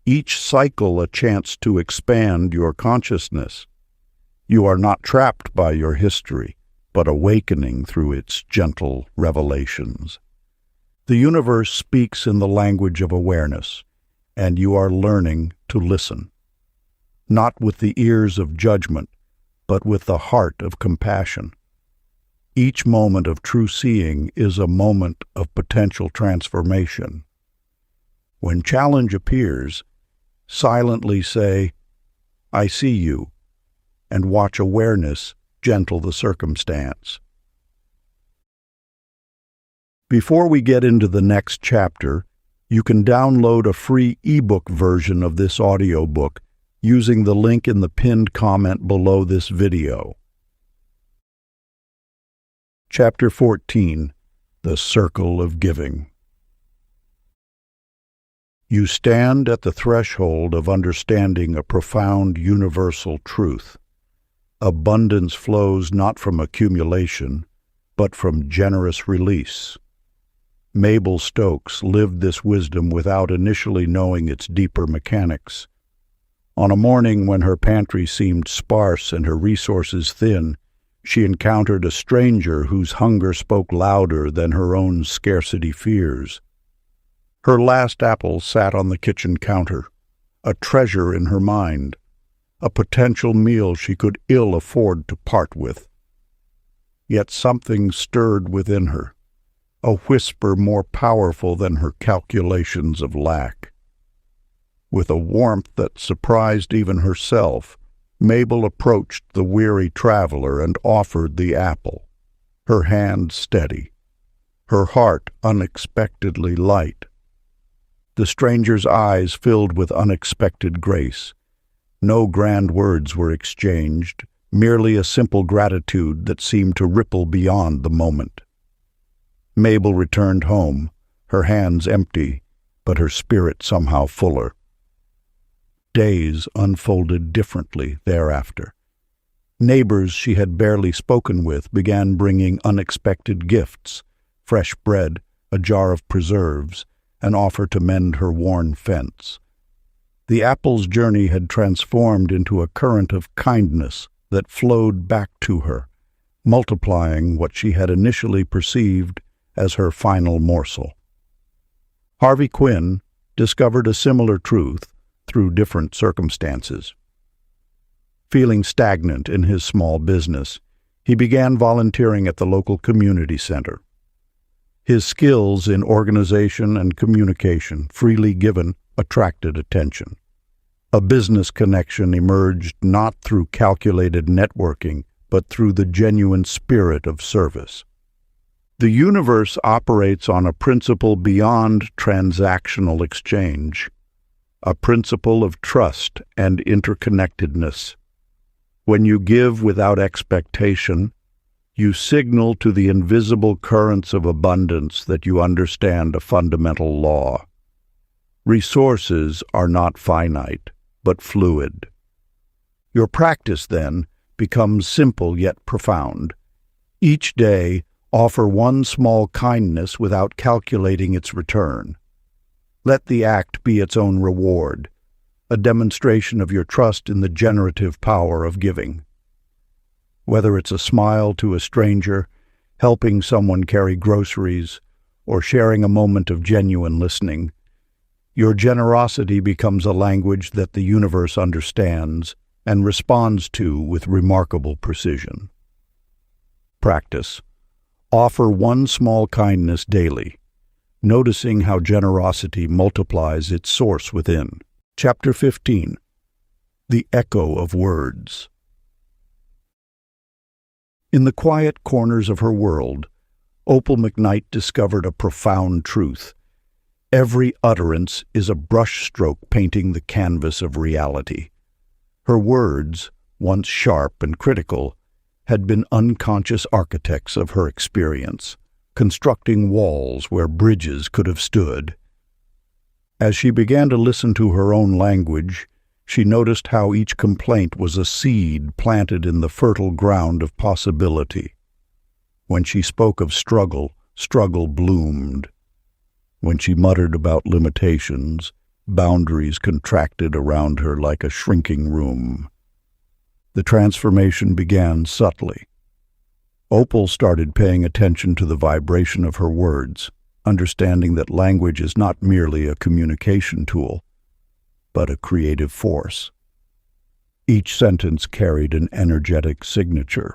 each cycle a chance to expand your consciousness. You are not trapped by your history, but awakening through its gentle revelations. The universe speaks in the language of awareness, and you are learning to listen. Not with the ears of judgment, but with the heart of compassion. Each moment of true seeing is a moment of potential transformation. When challenge appears, silently say, "I see you," and watch awareness gentle the circumstance. Before we get into the next chapter, you can download a free ebook version of this audiobook using the link in the pinned comment below this video. Chapter 14, The Circle of Giving. You stand at the threshold of understanding a profound universal truth. Abundance flows not from accumulation, but from generous release. Mabel Stokes lived this wisdom without initially knowing its deeper mechanics. On a morning when her pantry seemed sparse and her resources thin, she encountered a stranger whose hunger spoke louder than her own scarcity fears. Her last apple sat on the kitchen counter, a treasure in her mind, a potential meal she could ill afford to part with. Yet something stirred within her, a whisper more powerful than her calculations of lack. With a warmth that surprised even herself, Mabel approached the weary traveler and offered the apple, her hand steady, her heart unexpectedly light. The stranger's eyes filled with unexpected grace. No grand words were exchanged, merely a simple gratitude that seemed to ripple beyond the moment. Mabel returned home, her hands empty, but her spirit somehow fuller. Days unfolded differently thereafter. Neighbors she had barely spoken with began bringing unexpected gifts, fresh bread, a jar of preserves, an offer to mend her worn fence. The apple's journey had transformed into a current of kindness that flowed back to her, multiplying what she had initially perceived as her final morsel. Harvey Quinn discovered a similar truth through different circumstances. Feeling stagnant in his small business, he began volunteering at the local community center. His skills in organization and communication, freely given, attracted attention. A business connection emerged not through calculated networking, but through the genuine spirit of service. The universe operates on a principle beyond transactional exchange, a principle of trust and interconnectedness. When you give without expectation, you signal to the invisible currents of abundance that you understand a fundamental law. Resources are not finite, but fluid. Your practice, then, becomes simple yet profound. Each day, offer one small kindness without calculating its return. Let the act be its own reward, a demonstration of your trust in the generative power of giving. Whether it's a smile to a stranger, helping someone carry groceries, or sharing a moment of genuine listening, your generosity becomes a language that the universe understands and responds to with remarkable precision. Practice. Offer one small kindness daily, noticing how generosity multiplies its source within. Chapter 15. The Echo of Words. In the quiet corners of her world, Opal McKnight discovered a profound truth. Every utterance is a brushstroke painting the canvas of reality. Her words, once sharp and critical, had been unconscious architects of her experience, constructing walls where bridges could have stood. As she began to listen to her own language, she noticed how each complaint was a seed planted in the fertile ground of possibility. When she spoke of struggle, struggle bloomed. When she muttered about limitations, boundaries contracted around her like a shrinking room. The transformation began subtly. Opal started paying attention to the vibration of her words, understanding that language is not merely a communication tool, but a creative force. Each sentence carried an energetic signature,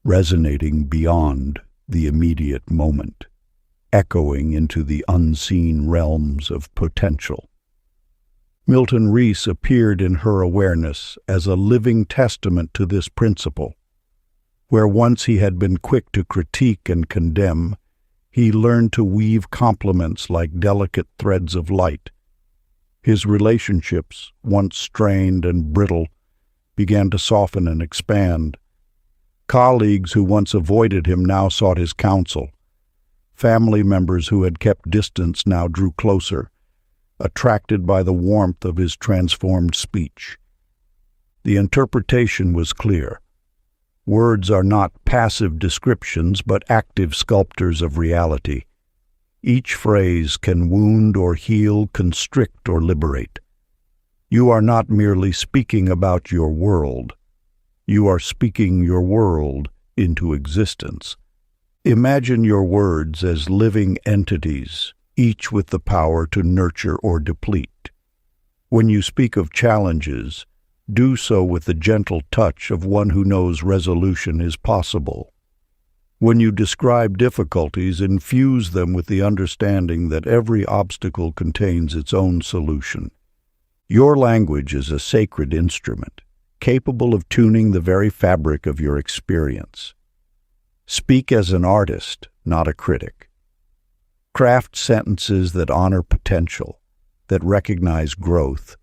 resonating beyond the immediate moment, echoing into the unseen realms of potential. Milton Reese appeared in her awareness as a living testament to this principle. Where once he had been quick to critique and condemn, he learned to weave compliments like delicate threads of light. His relationships, once strained and brittle, began to soften and expand. Colleagues who once avoided him now sought his counsel. Family members who had kept distance now drew closer, attracted by the warmth of his transformed speech. The interpretation was clear. Words are not passive descriptions, but active sculptors of reality. Each phrase can wound or heal, constrict or liberate. You are not merely speaking about your world. You are speaking your world into existence. Imagine your words as living entities, each with the power to nurture or deplete. When you speak of challenges, do so with the gentle touch of one who knows resolution is possible. When you describe difficulties, infuse them with the understanding that every obstacle contains its own solution. Your language is a sacred instrument, capable of tuning the very fabric of your experience. Speak as an artist, not a critic. Craft sentences that honor potential, that recognize growth,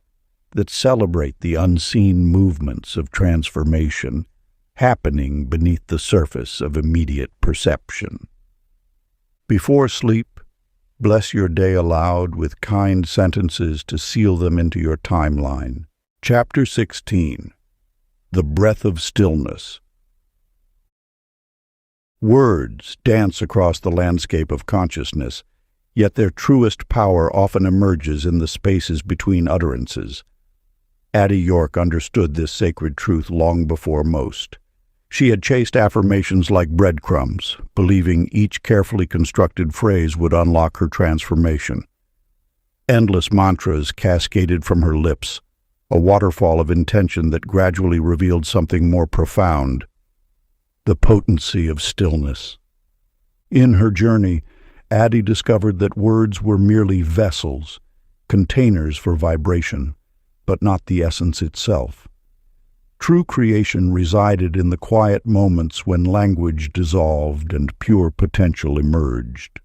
that celebrate the unseen movements of transformation happening beneath the surface of immediate perception. Before sleep, bless your day aloud with kind sentences to seal them into your timeline. Chapter 16. The Breath of Stillness. Words dance across the landscape of consciousness, yet their truest power often emerges in the spaces between utterances. Addie York understood this sacred truth long before most. She had chased affirmations like breadcrumbs, believing each carefully constructed phrase would unlock her transformation. Endless mantras cascaded from her lips, a waterfall of intention that gradually revealed something more profound: the potency of stillness. In her journey, Addie discovered that words were merely vessels, containers for vibration, but not the essence itself. True creation resided in the quiet moments when language dissolved and pure potential emerged.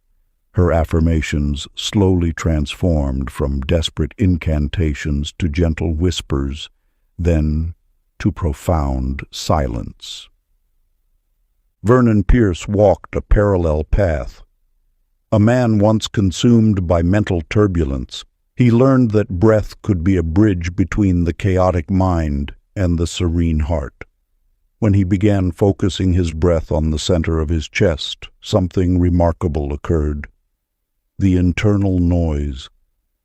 Her affirmations slowly transformed from desperate incantations to gentle whispers, then to profound silence. Vernon Pierce walked a parallel path. A man once consumed by mental turbulence, he learned that breath could be a bridge between the chaotic mind and the serene heart. When he began focusing his breath on the center of his chest, something remarkable occurred. The internal noise,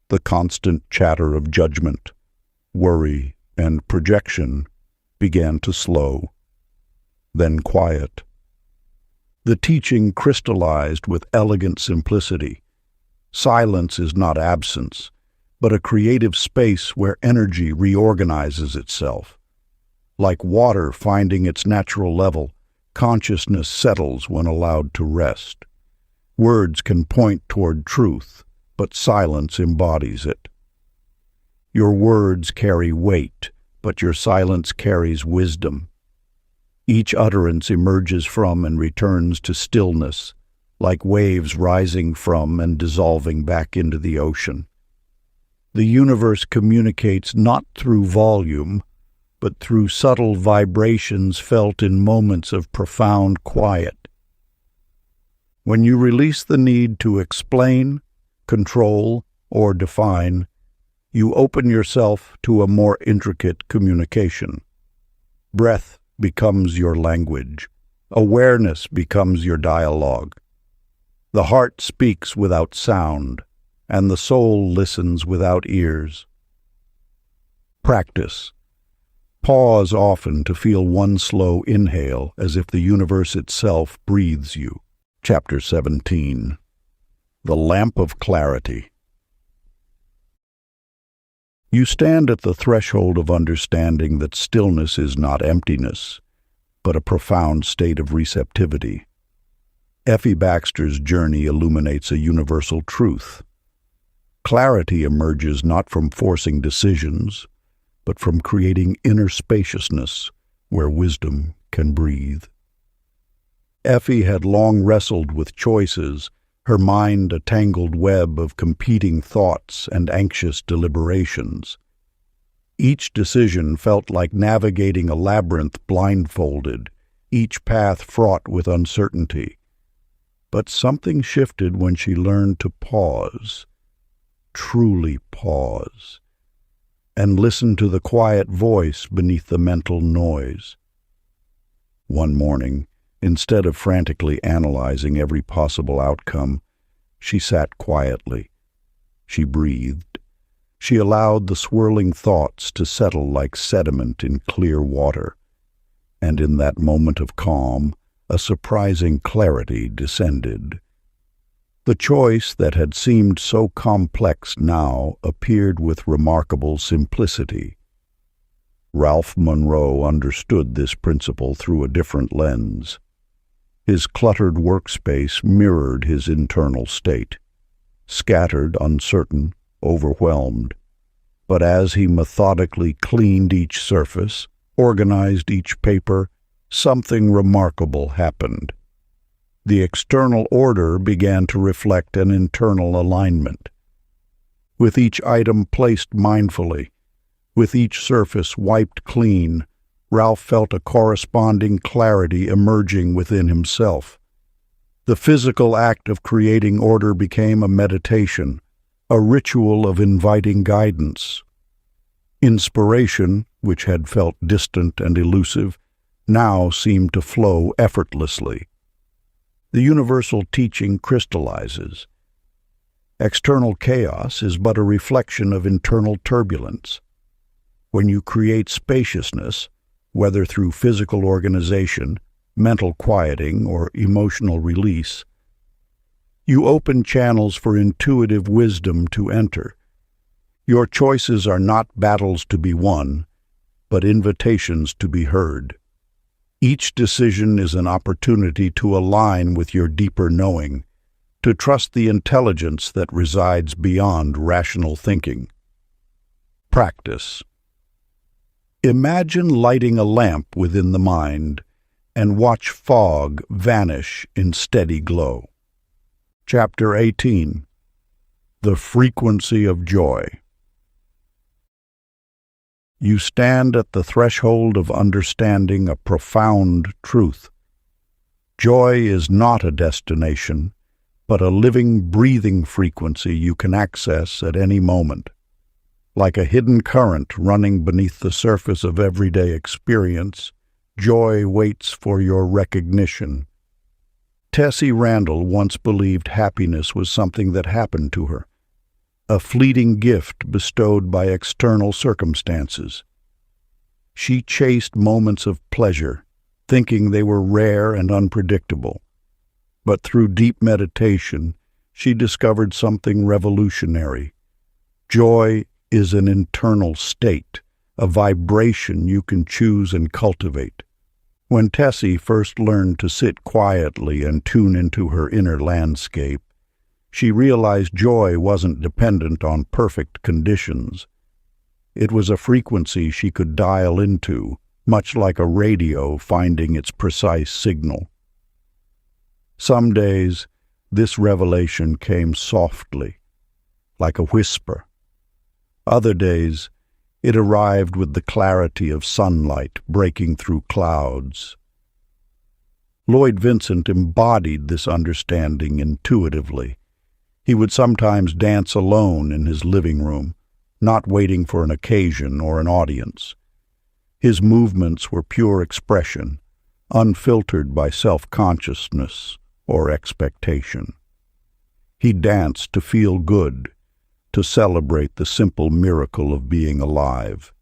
the constant chatter of judgment, worry, and projection began to slow, then quiet. The teaching crystallized with elegant simplicity. Silence is not absence, but a creative space where energy reorganizes itself. Like water finding its natural level, consciousness settles when allowed to rest. Words can point toward truth, but silence embodies it. Your words carry weight, but your silence carries wisdom. Each utterance emerges from and returns to stillness, like waves rising from and dissolving back into the ocean. The universe communicates not through volume, but through subtle vibrations felt in moments of profound quiet. When you release the need to explain, control, or define, you open yourself to a more intricate communication. Breath becomes your language. Awareness becomes your dialogue. The heart speaks without sound, and the soul listens without ears. Practice. Pause often to feel one slow inhale as if the universe itself breathes you. Chapter 17. The Lamp of Clarity. You stand at the threshold of understanding that stillness is not emptiness, but a profound state of receptivity. Effie Baxter's journey illuminates a universal truth. Clarity emerges not from forcing decisions, but from creating inner spaciousness where wisdom can breathe. Effie had long wrestled with choices, her mind a tangled web of competing thoughts and anxious deliberations. Each decision felt like navigating a labyrinth blindfolded, each path fraught with uncertainty. But something shifted when she learned to pause, truly pause, and listen to the quiet voice beneath the mental noise. One morning, instead of frantically analyzing every possible outcome, she sat quietly. She breathed. She allowed the swirling thoughts to settle like sediment in clear water. And in that moment of calm, a surprising clarity descended. The choice that had seemed so complex now appeared with remarkable simplicity. Ralph Monroe understood this principle through a different lens. His cluttered workspace mirrored his internal state, scattered, uncertain, overwhelmed. But as he methodically cleaned each surface, organized each paper, something remarkable happened. The external order began to reflect an internal alignment. With each item placed mindfully, with each surface wiped clean, Ralph felt a corresponding clarity emerging within himself. The physical act of creating order became a meditation, a ritual of inviting guidance. Inspiration, which had felt distant and elusive, now seemed to flow effortlessly. The universal teaching crystallizes. External chaos is but a reflection of internal turbulence. When you create spaciousness, whether through physical organization, mental quieting, or emotional release, you open channels for intuitive wisdom to enter, Your choices are not battles to be won, but invitations to be heard. Each decision is an opportunity to align with your deeper knowing, to trust the intelligence that resides beyond rational thinking. Practice. Imagine lighting a lamp within the mind and watch fog vanish in steady glow. Chapter 18. The Frequency of Joy. You stand at the threshold of understanding a profound truth. Joy is not a destination, but a living, breathing frequency you can access at any moment. Like a hidden current running beneath the surface of everyday experience, joy waits for your recognition. Tessie Randall once believed happiness was something that happened to her, a fleeting gift bestowed by external circumstances. She chased moments of pleasure, thinking they were rare and unpredictable. But through deep meditation, she discovered something revolutionary. Joy is an internal state, a vibration you can choose and cultivate. When Tessie first learned to sit quietly and tune into her inner landscape, she realized joy wasn't dependent on perfect conditions. It was a frequency she could dial into, much like a radio finding its precise signal. Some days, this revelation came softly, like a whisper. Other days, it arrived with the clarity of sunlight breaking through clouds. Lloyd Vincent embodied this understanding intuitively. He would sometimes dance alone in his living room, not waiting for an occasion or an audience. His movements were pure expression, unfiltered by self-consciousness or expectation. He danced to feel good, to celebrate the simple miracle of being alive.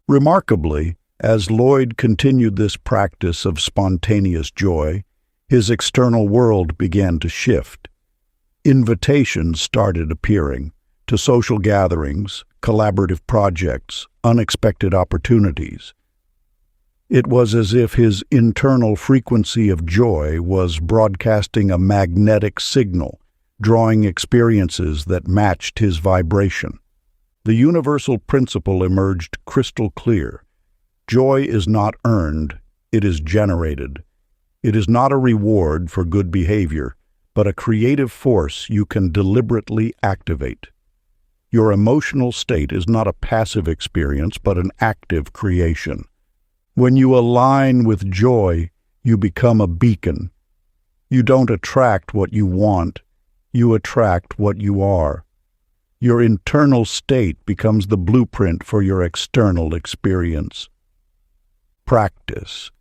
Remarkably, as Lloyd continued this practice of spontaneous joy, his external world began to shift. Invitations started appearing to social gatherings, collaborative projects, unexpected opportunities. It was as if his internal frequency of joy was broadcasting a magnetic signal, drawing experiences that matched his vibration. The universal principle emerged crystal clear. Joy is not earned, it is generated. It is not a reward for good behavior, but a creative force you can deliberately activate. Your emotional state is not a passive experience, but an active creation. When you align with joy, you become a beacon. You don't attract what you want, you attract what you are. Your internal state becomes the blueprint for your external experience. Practice.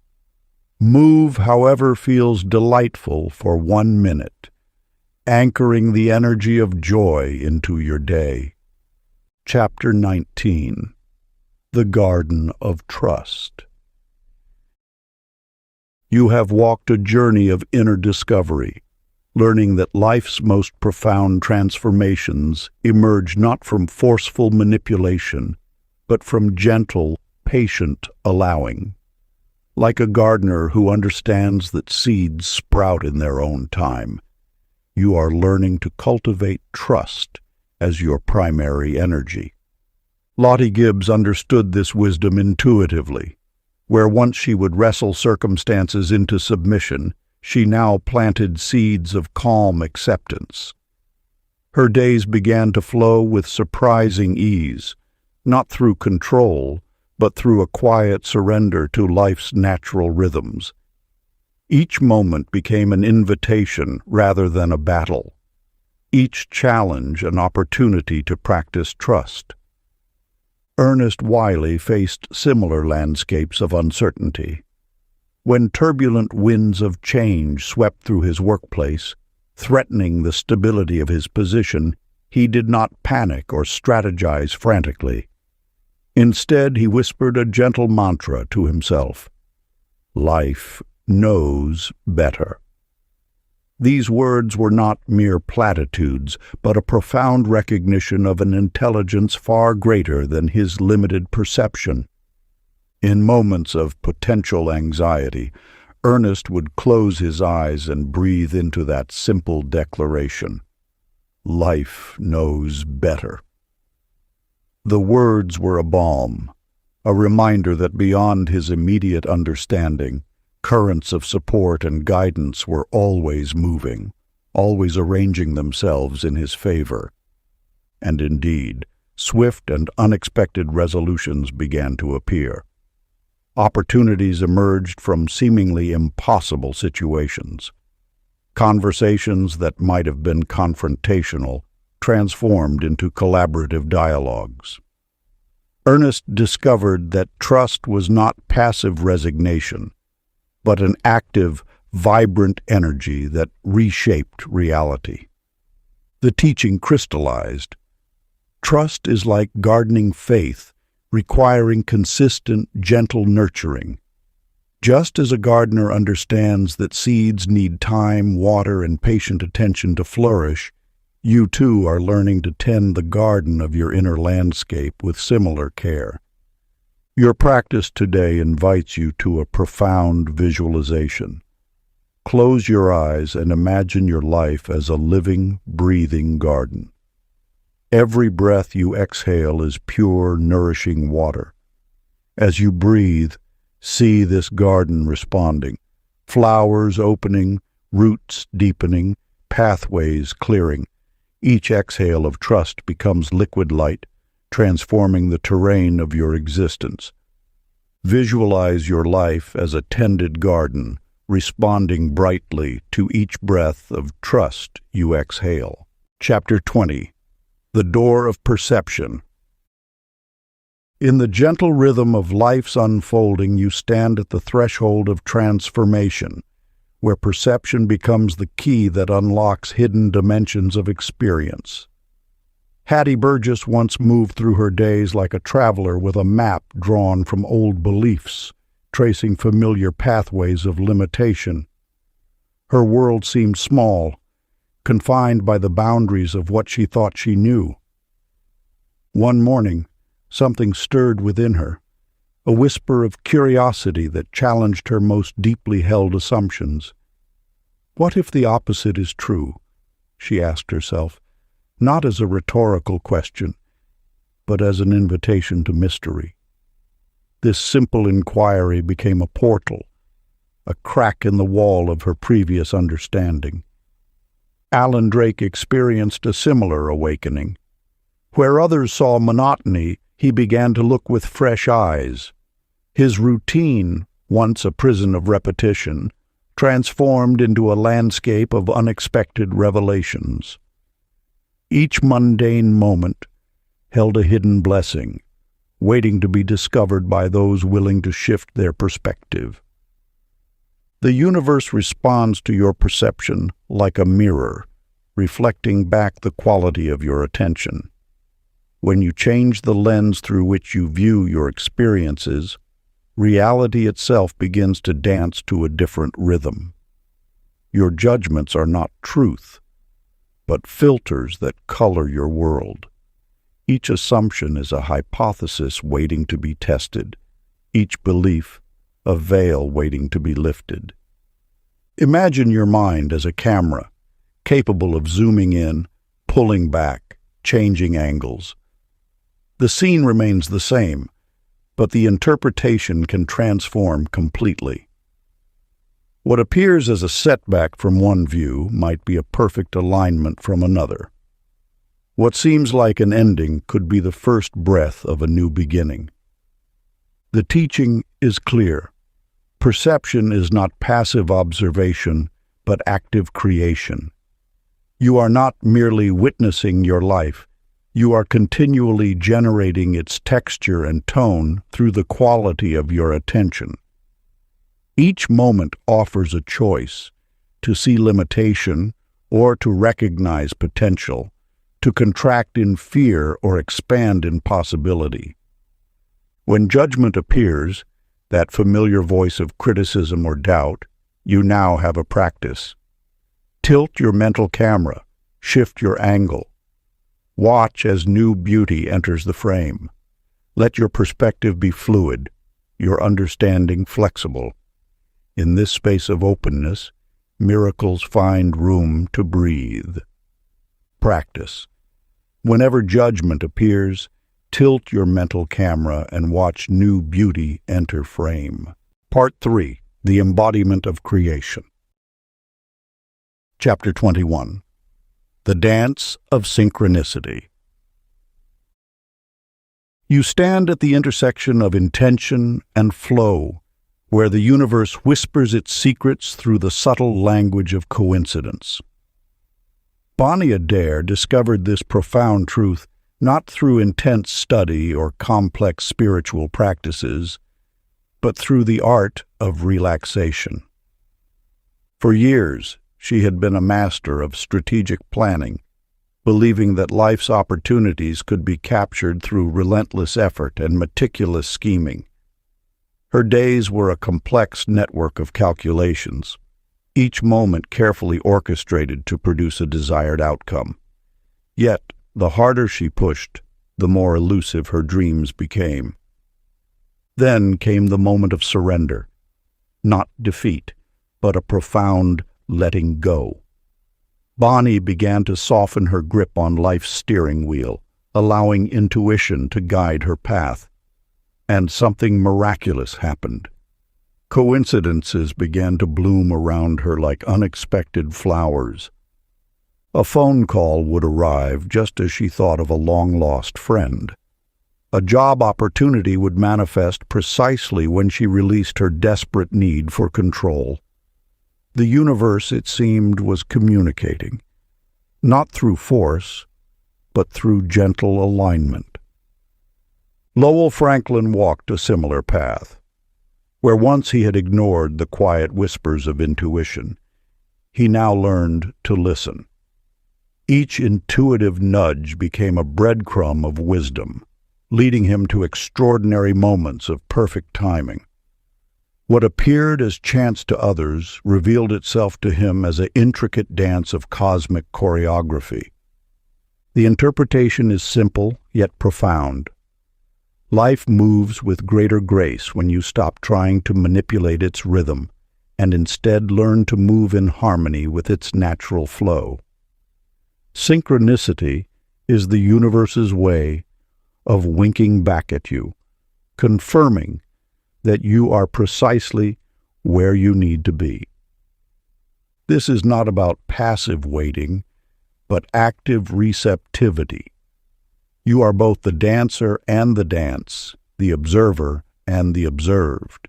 Move however feels delightful for 1 minute, anchoring the energy of joy into your day. Chapter 19. The Garden of Trust. You have walked a journey of inner discovery, learning that life's most profound transformations emerge not from forceful manipulation, but from gentle, patient allowing. Like a gardener who understands that seeds sprout in their own time, you are learning to cultivate trust as your primary energy. Lottie Gibbs understood this wisdom intuitively. Where once she would wrestle circumstances into submission, she now planted seeds of calm acceptance. Her days began to flow with surprising ease, not through control, but through a quiet surrender to life's natural rhythms. Each moment became an invitation rather than a battle. Each challenge an opportunity to practice trust. Ernest Wiley faced similar landscapes of uncertainty. When turbulent winds of change swept through his workplace, threatening the stability of his position, he did not panic or strategize frantically. Instead, he whispered a gentle mantra to himself. Life knows better. These words were not mere platitudes, but a profound recognition of an intelligence far greater than his limited perception. In moments of potential anxiety, Ernest would close his eyes and breathe into that simple declaration: "Life knows better." The words were a balm, a reminder that beyond his immediate understanding, currents of support and guidance were always moving, always arranging themselves in his favor. And indeed, swift and unexpected resolutions began to appear. Opportunities emerged from seemingly impossible situations. Conversations that might have been confrontational transformed into collaborative dialogues. Ernest discovered that trust was not passive resignation, but an active, vibrant energy that reshaped reality. The teaching crystallized. Trust is like gardening faith, requiring consistent, gentle nurturing. Just as a gardener understands that seeds need time, water, and patient attention to flourish, you too are learning to tend the garden of your inner landscape with similar care. Your practice today invites you to a profound visualization. Close your eyes and imagine your life as a living, breathing garden. Every breath you exhale is pure, nourishing water. As you breathe, see this garden responding, flowers opening, roots deepening, pathways clearing. Each exhale of trust becomes liquid light, transforming the terrain of your existence. Visualize your life as a tended garden, responding brightly to each breath of trust you exhale. Chapter 20. The Door of Perception. In the gentle rhythm of life's unfolding, you stand at the threshold of transformation, where perception becomes the key that unlocks hidden dimensions of experience. Hattie Burgess once moved through her days like a traveler with a map drawn from old beliefs, tracing familiar pathways of limitation. Her world seemed small, confined by the boundaries of what she thought she knew. One morning, something stirred within her, a whisper of curiosity that challenged her most deeply held assumptions. What if the opposite is true? She asked herself, not as a rhetorical question, but as an invitation to mystery. This simple inquiry became a portal, a crack in the wall of her previous understanding. Alan Drake experienced a similar awakening. Where others saw monotony, he began to look with fresh eyes. His routine, once a prison of repetition, transformed into a landscape of unexpected revelations. Each mundane moment held a hidden blessing, waiting to be discovered by those willing to shift their perspective. The universe responds to your perception like a mirror, reflecting back the quality of your attention. When you change the lens through which you view your experiences, reality itself begins to dance to a different rhythm. Your judgments are not truth, but filters that color your world. Each assumption is a hypothesis waiting to be tested, each belief a veil waiting to be lifted. Imagine your mind as a camera, capable of zooming in, pulling back, changing angles. The scene remains the same, but the interpretation can transform completely. What appears as a setback from one view might be a perfect alignment from another. What seems like an ending could be the first breath of a new beginning. The teaching is clear. Perception is not passive observation, but active creation. You are not merely witnessing your life. You are continually generating its texture and tone through the quality of your attention. Each moment offers a choice: to see limitation or to recognize potential, to contract in fear or expand in possibility. When judgment appears, that familiar voice of criticism or doubt, you now have a practice. Tilt your mental camera, shift your angle. Watch as new beauty enters the frame. Let your perspective be fluid, your understanding flexible. In this space of openness, miracles find room to breathe. Practice. Whenever judgment appears, tilt your mental camera and watch new beauty enter frame. Part 3. The Embodiment of Creation. Chapter 21. The Dance of Synchronicity. You stand at the intersection of intention and flow, where the universe whispers its secrets through the subtle language of coincidence. Bonnie Adair discovered this profound truth not through intense study or complex spiritual practices, but through the art of relaxation. For years, she had been a master of strategic planning, believing that life's opportunities could be captured through relentless effort and meticulous scheming. Her days were a complex network of calculations, each moment carefully orchestrated to produce a desired outcome. Yet, the harder she pushed, the more elusive her dreams became. Then came the moment of surrender, not defeat, but a profound letting go. Bonnie began to soften her grip on life's steering wheel, allowing intuition to guide her path. And something miraculous happened. Coincidences began to bloom around her like unexpected flowers. A phone call would arrive just as she thought of a long-lost friend. A job opportunity would manifest precisely when she released her desperate need for control. The universe, it seemed, was communicating, not through force, but through gentle alignment. Lowell Franklin walked a similar path. Where once he had ignored the quiet whispers of intuition, he now learned to listen. Each intuitive nudge became a breadcrumb of wisdom, leading him to extraordinary moments of perfect timing. What appeared as chance to others revealed itself to him as an intricate dance of cosmic choreography. The interpretation is simple yet profound. Life moves with greater grace when you stop trying to manipulate its rhythm and instead learn to move in harmony with its natural flow. Synchronicity is the universe's way of winking back at you, confirming that you are precisely where you need to be. This is not about passive waiting, but active receptivity. You are both the dancer and the dance, the observer and the observed.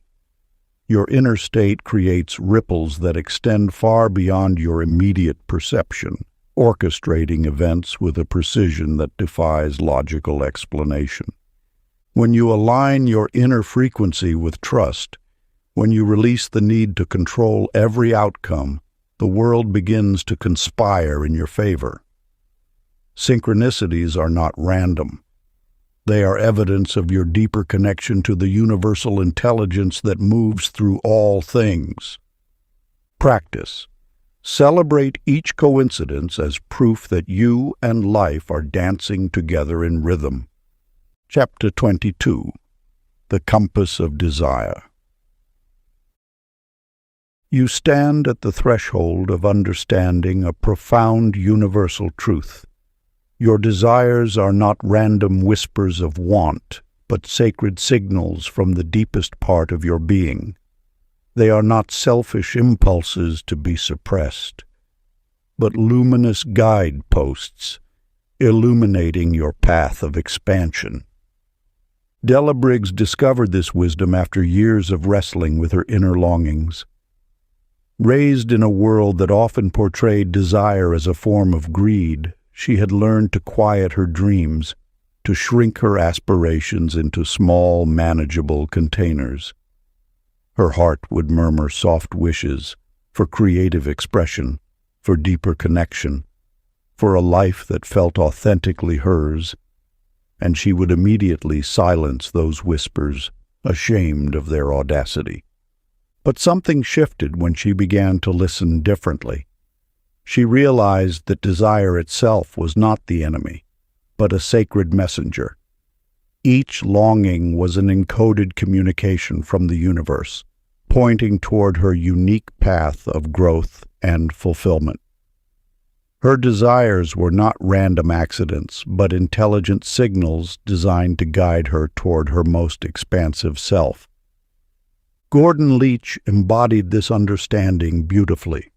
Your inner state creates ripples that extend far beyond your immediate perception, orchestrating events with a precision that defies logical explanation. When you align your inner frequency with trust, when you release the need to control every outcome, the world begins to conspire in your favor. Synchronicities are not random. They are evidence of your deeper connection to the universal intelligence that moves through all things. Practice. Celebrate each coincidence as proof that you and life are dancing together in rhythm. Chapter 22. The Compass of Desire. You stand at the threshold of understanding a profound universal truth. Your desires are not random whispers of want, but sacred signals from the deepest part of your being. They are not selfish impulses to be suppressed, but luminous guideposts, illuminating your path of expansion. Della Briggs discovered this wisdom after years of wrestling with her inner longings. Raised in a world that often portrayed desire as a form of greed, she had learned to quiet her dreams, to shrink her aspirations into small, manageable containers. Her heart would murmur soft wishes for creative expression, for deeper connection, for a life that felt authentically hers, and she would immediately silence those whispers, ashamed of their audacity. But something shifted when she began to listen differently. She realized that desire itself was not the enemy, but a sacred messenger. Each longing was an encoded communication from the universe, pointing toward her unique path of growth and fulfillment. Her desires were not random accidents, but intelligent signals designed to guide her toward her most expansive self. Gordon Leach embodied this understanding beautifully.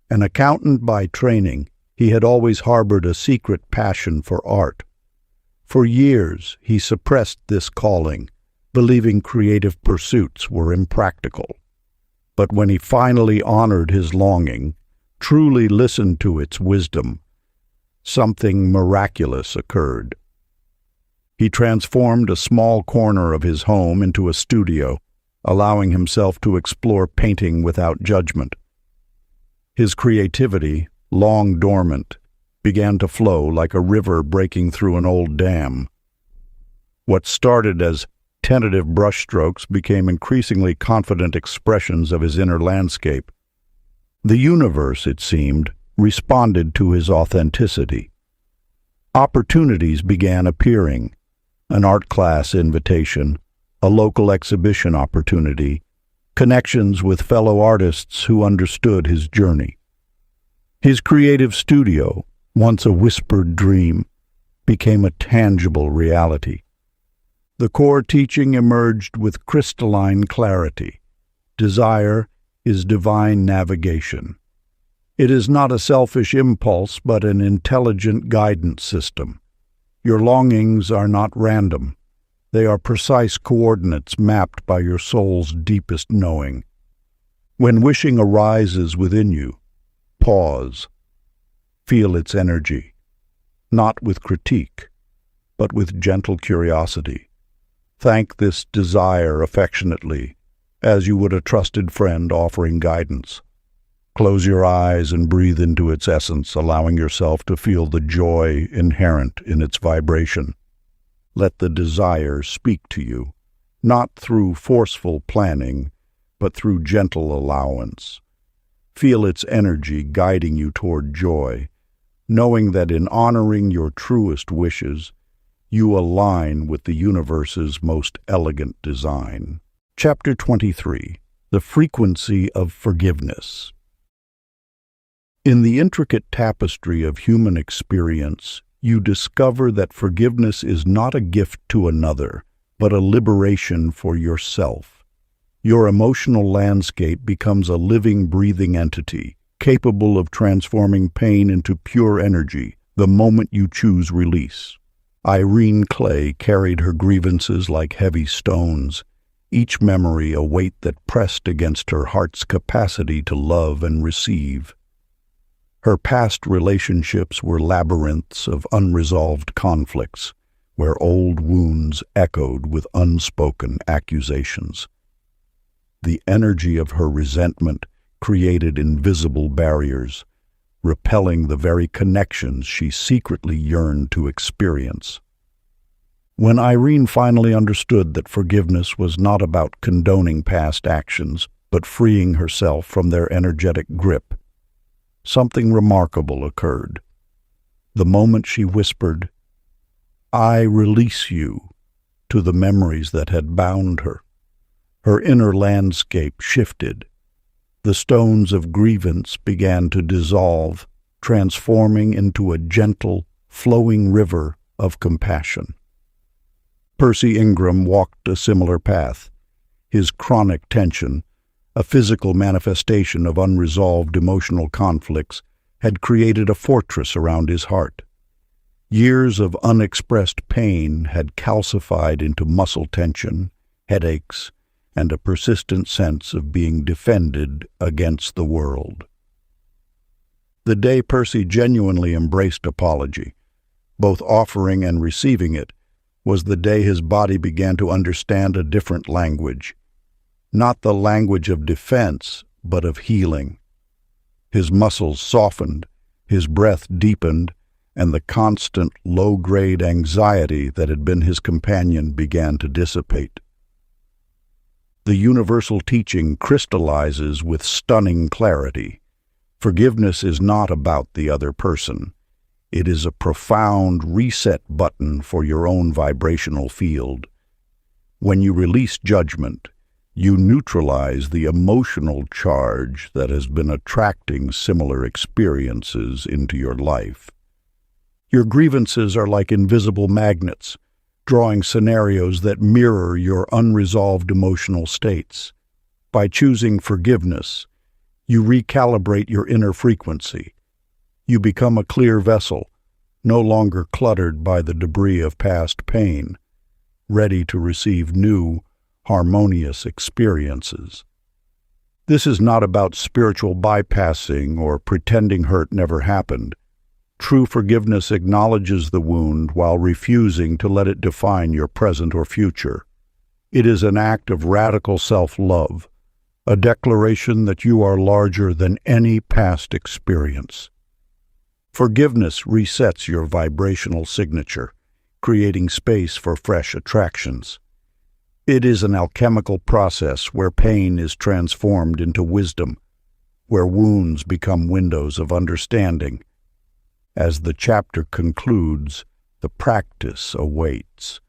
An accountant by training, he had always harbored a secret passion for art. For years, he suppressed this calling, believing creative pursuits were impractical. But when he finally honored his longing, truly listened to its wisdom, something miraculous occurred. He transformed a small corner of his home into a studio, allowing himself to explore painting without judgment. His creativity, long dormant, began to flow like a river breaking through an old dam. What started as tentative brushstrokes became increasingly confident expressions of his inner landscape. The universe, it seemed, responded to his authenticity. Opportunities began appearing: an art class invitation, a local exhibition opportunity, connections with fellow artists who understood his journey. His creative studio, once a whispered dream, became a tangible reality. The core teaching emerged with crystalline clarity. Desire is divine navigation. It is not a selfish impulse, but an intelligent guidance system. Your longings are not random. They are precise coordinates mapped by your soul's deepest knowing. When wishing arises within you, pause. Feel its energy, not with critique, but with gentle curiosity. Thank this desire affectionately, as you would a trusted friend offering guidance. Close your eyes and breathe into its essence, allowing yourself to feel the joy inherent in its vibration. Let the desire speak to you, not through forceful planning, but through gentle allowance. Feel its energy guiding you toward joy, knowing that in honoring your truest wishes, you align with the universe's most elegant design. Chapter 23. The Frequency of Forgiveness. In the intricate tapestry of human experience, you discover that forgiveness is not a gift to another, but a liberation for yourself. Your emotional landscape becomes a living, breathing entity, capable of transforming pain into pure energy the moment you choose release. Irene Clay carried her grievances like heavy stones, each memory a weight that pressed against her heart's capacity to love and receive. Her past relationships were labyrinths of unresolved conflicts, where old wounds echoed with unspoken accusations. The energy of her resentment created invisible barriers, repelling the very connections she secretly yearned to experience. When Irene finally understood that forgiveness was not about condoning past actions, but freeing herself from their energetic grip, something remarkable occurred. The moment she whispered, "I release you," to the memories that had bound her, her inner landscape shifted. The stones of grievance began to dissolve, transforming into a gentle, flowing river of compassion. Percy Ingram walked a similar path. His chronic tension, a physical manifestation of unresolved emotional conflicts, had created a fortress around his heart. Years of unexpressed pain had calcified into muscle tension, headaches, and a persistent sense of being defended against the world. The day Percy genuinely embraced apology, both offering and receiving it, was the day his body began to understand a different language. Not the language of defense, but of healing. His muscles softened, his breath deepened, and the constant low-grade anxiety that had been his companion began to dissipate. The universal teaching crystallizes with stunning clarity. Forgiveness is not about the other person. It is a profound reset button for your own vibrational field. When you release judgment, you neutralize the emotional charge that has been attracting similar experiences into your life. Your grievances are like invisible magnets, drawing scenarios that mirror your unresolved emotional states. By choosing forgiveness, you recalibrate your inner frequency. You become a clear vessel, no longer cluttered by the debris of past pain, ready to receive new, harmonious experiences. This is not about spiritual bypassing or pretending hurt never happened. True forgiveness acknowledges the wound while refusing to let it define your present or future. It is an act of radical self-love, a declaration that you are larger than any past experience. Forgiveness resets your vibrational signature, creating space for fresh attractions. It is an alchemical process where pain is transformed into wisdom, where wounds become windows of understanding. As the chapter concludes, the practice awaits.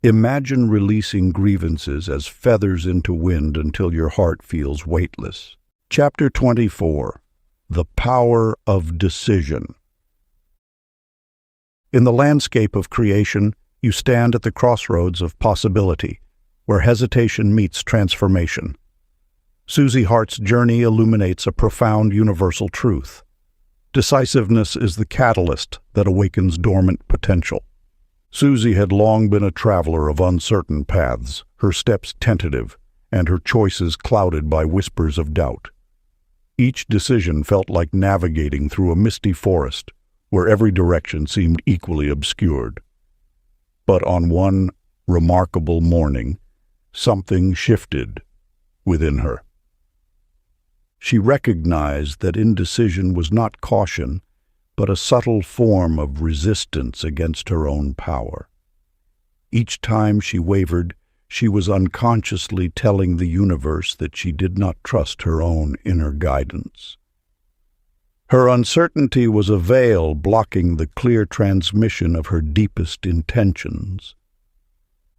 Imagine releasing grievances as feathers into wind until your heart feels weightless. Chapter 24. The Power of Decision. In the landscape of creation, you stand at the crossroads of possibility, where hesitation meets transformation. Susie Hart's journey illuminates a profound universal truth. Decisiveness is the catalyst that awakens dormant potential. Susie had long been a traveler of uncertain paths, her steps tentative, and her choices clouded by whispers of doubt. Each decision felt like navigating through a misty forest, where every direction seemed equally obscured. But on one remarkable morning, something shifted within her. She recognized that indecision was not caution, but a subtle form of resistance against her own power. Each time she wavered, she was unconsciously telling the universe that she did not trust her own inner guidance. Her uncertainty was a veil blocking the clear transmission of her deepest intentions.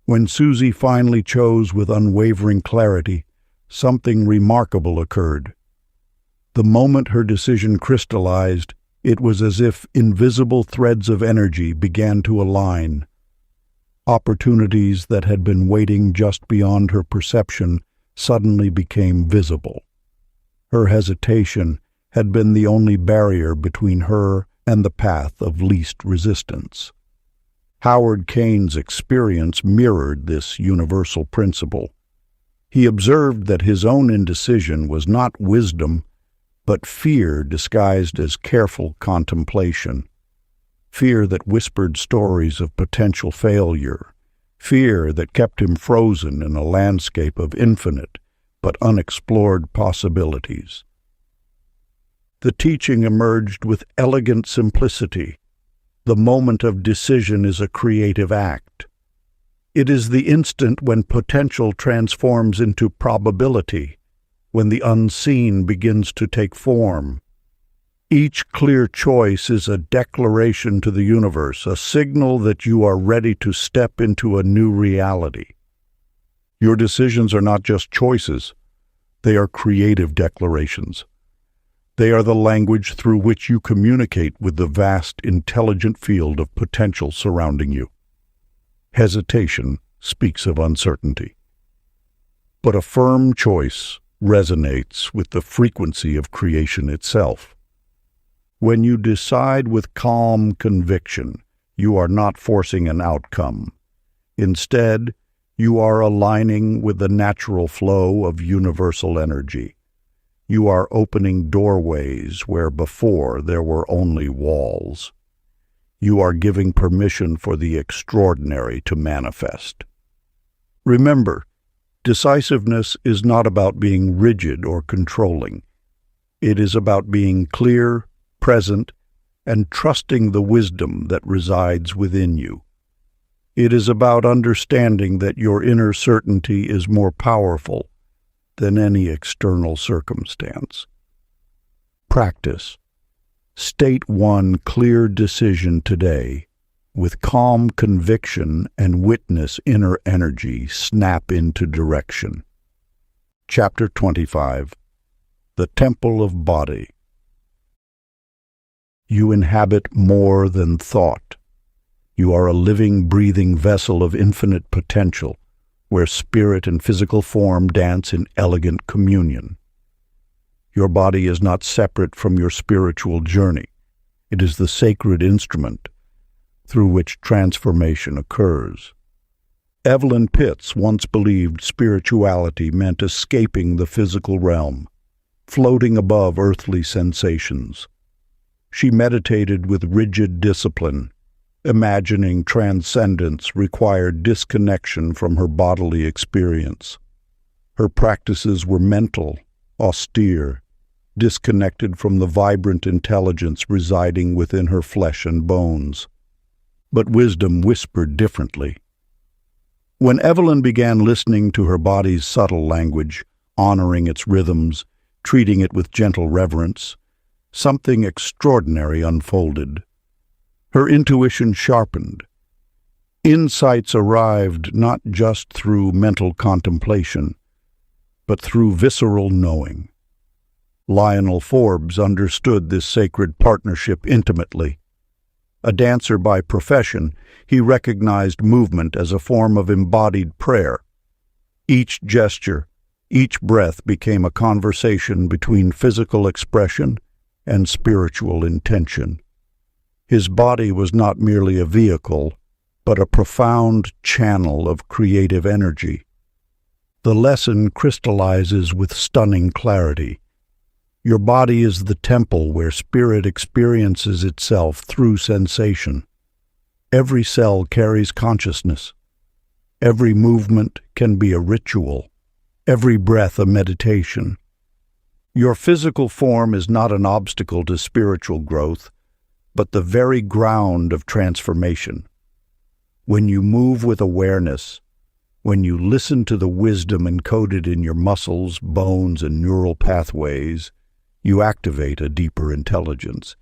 When Susie finally chose with unwavering clarity, something remarkable occurred. The moment her decision crystallized, it was as if invisible threads of energy began to align. Opportunities that had been waiting just beyond her perception suddenly became visible. Her hesitation had been the only barrier between her and the path of least resistance. Howard Kane's experience mirrored this universal principle. He observed that his own indecision was not wisdom, but fear disguised as careful contemplation. Fear that whispered stories of potential failure. Fear that kept him frozen in a landscape of infinite but unexplored possibilities. The teaching emerged with elegant simplicity. The moment of decision is a creative act. It is the instant when potential transforms into probability, when the unseen begins to take form. Each clear choice is a declaration to the universe, a signal that you are ready to step into a new reality. Your decisions are not just choices, they are creative declarations. They are the language through which you communicate with the vast, intelligent field of potential surrounding you. Hesitation speaks of uncertainty. But a firm choice resonates with the frequency of creation itself. When you decide with calm conviction, you are not forcing an outcome. Instead, you are aligning with the natural flow of universal energy. You are opening doorways where before there were only walls. You are giving permission for the extraordinary to manifest. Remember, decisiveness is not about being rigid or controlling. It is about being clear, present, and trusting the wisdom that resides within you. It is about understanding that your inner certainty is more powerful than any external circumstance. Practice. State one clear decision today. With calm conviction and witness inner energy, snap into direction. Chapter 25. The Temple of Body. You inhabit more than thought. You are a living, breathing vessel of infinite potential, where spirit and physical form dance in elegant communion. Your body is not separate from your spiritual journey. It is the sacred instrument through which transformation occurs. Evelyn Pitts once believed spirituality meant escaping the physical realm, floating above earthly sensations. She meditated with rigid discipline, imagining transcendence required disconnection from her bodily experience. Her practices were mental, austere, disconnected from the vibrant intelligence residing within her flesh and bones. But wisdom whispered differently. When Evelyn began listening to her body's subtle language, honoring its rhythms, treating it with gentle reverence, something extraordinary unfolded. Her intuition sharpened. Insights arrived not just through mental contemplation, but through visceral knowing. Lionel Forbes understood this sacred partnership intimately. A dancer by profession, he recognized movement as a form of embodied prayer. Each gesture, each breath became a conversation between physical expression and spiritual intention. His body was not merely a vehicle, but a profound channel of creative energy. The lesson crystallizes with stunning clarity. Your body is the temple where spirit experiences itself through sensation. Every cell carries consciousness. Every movement can be a ritual. Every breath a meditation. Your physical form is not an obstacle to spiritual growth, but the very ground of transformation. When you move with awareness, when you listen to the wisdom encoded in your muscles, bones, and neural pathways, you activate a deeper intelligence.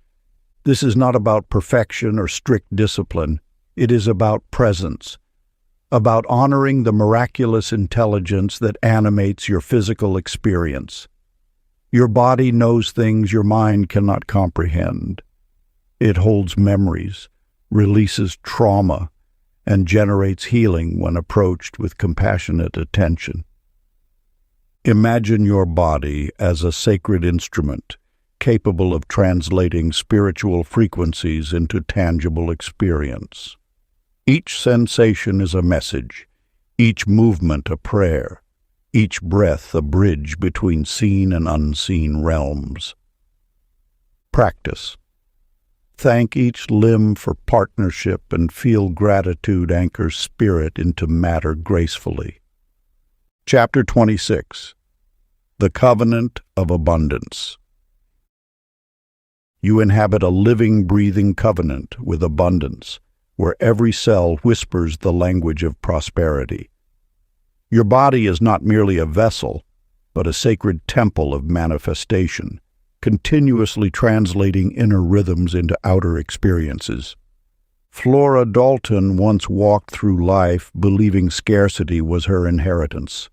This is not about perfection or strict discipline. It is about presence, about honoring the miraculous intelligence that animates your physical experience. Your body knows things your mind cannot comprehend. It holds memories, releases trauma, and generates healing when approached with compassionate attention. Imagine your body as a sacred instrument, capable of translating spiritual frequencies into tangible experience. Each sensation is a message, each movement a prayer, each breath a bridge between seen and unseen realms. Practice. Thank each limb for partnership and feel gratitude anchor spirit into matter gracefully. Chapter 26. The Covenant of Abundance. You inhabit a living, breathing covenant with abundance, where every cell whispers the language of prosperity. Your body is not merely a vessel, but a sacred temple of manifestation, continuously translating inner rhythms into outer experiences. Flora Dalton once walked through life believing scarcity was her inheritance.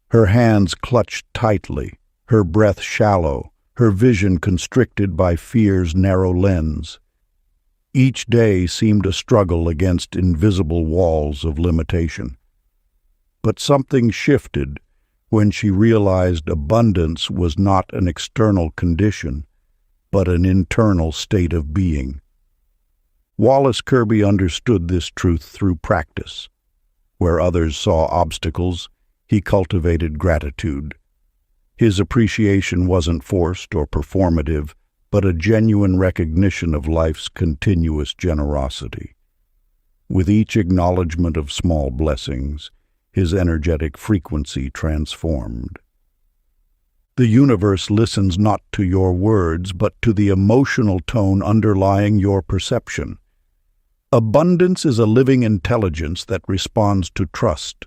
Her hands clutched tightly, her breath shallow, her vision constricted by fear's narrow lens. Each day seemed a struggle against invisible walls of limitation. But something shifted when she realized abundance was not an external condition, but an internal state of being. Wallace Kirby understood this truth through practice. Where others saw obstacles, he cultivated gratitude. His appreciation wasn't forced or performative, but a genuine recognition of life's continuous generosity. With each acknowledgement of small blessings, his energetic frequency transformed. The universe listens not to your words, but to the emotional tone underlying your perception. Abundance is a living intelligence that responds to trust,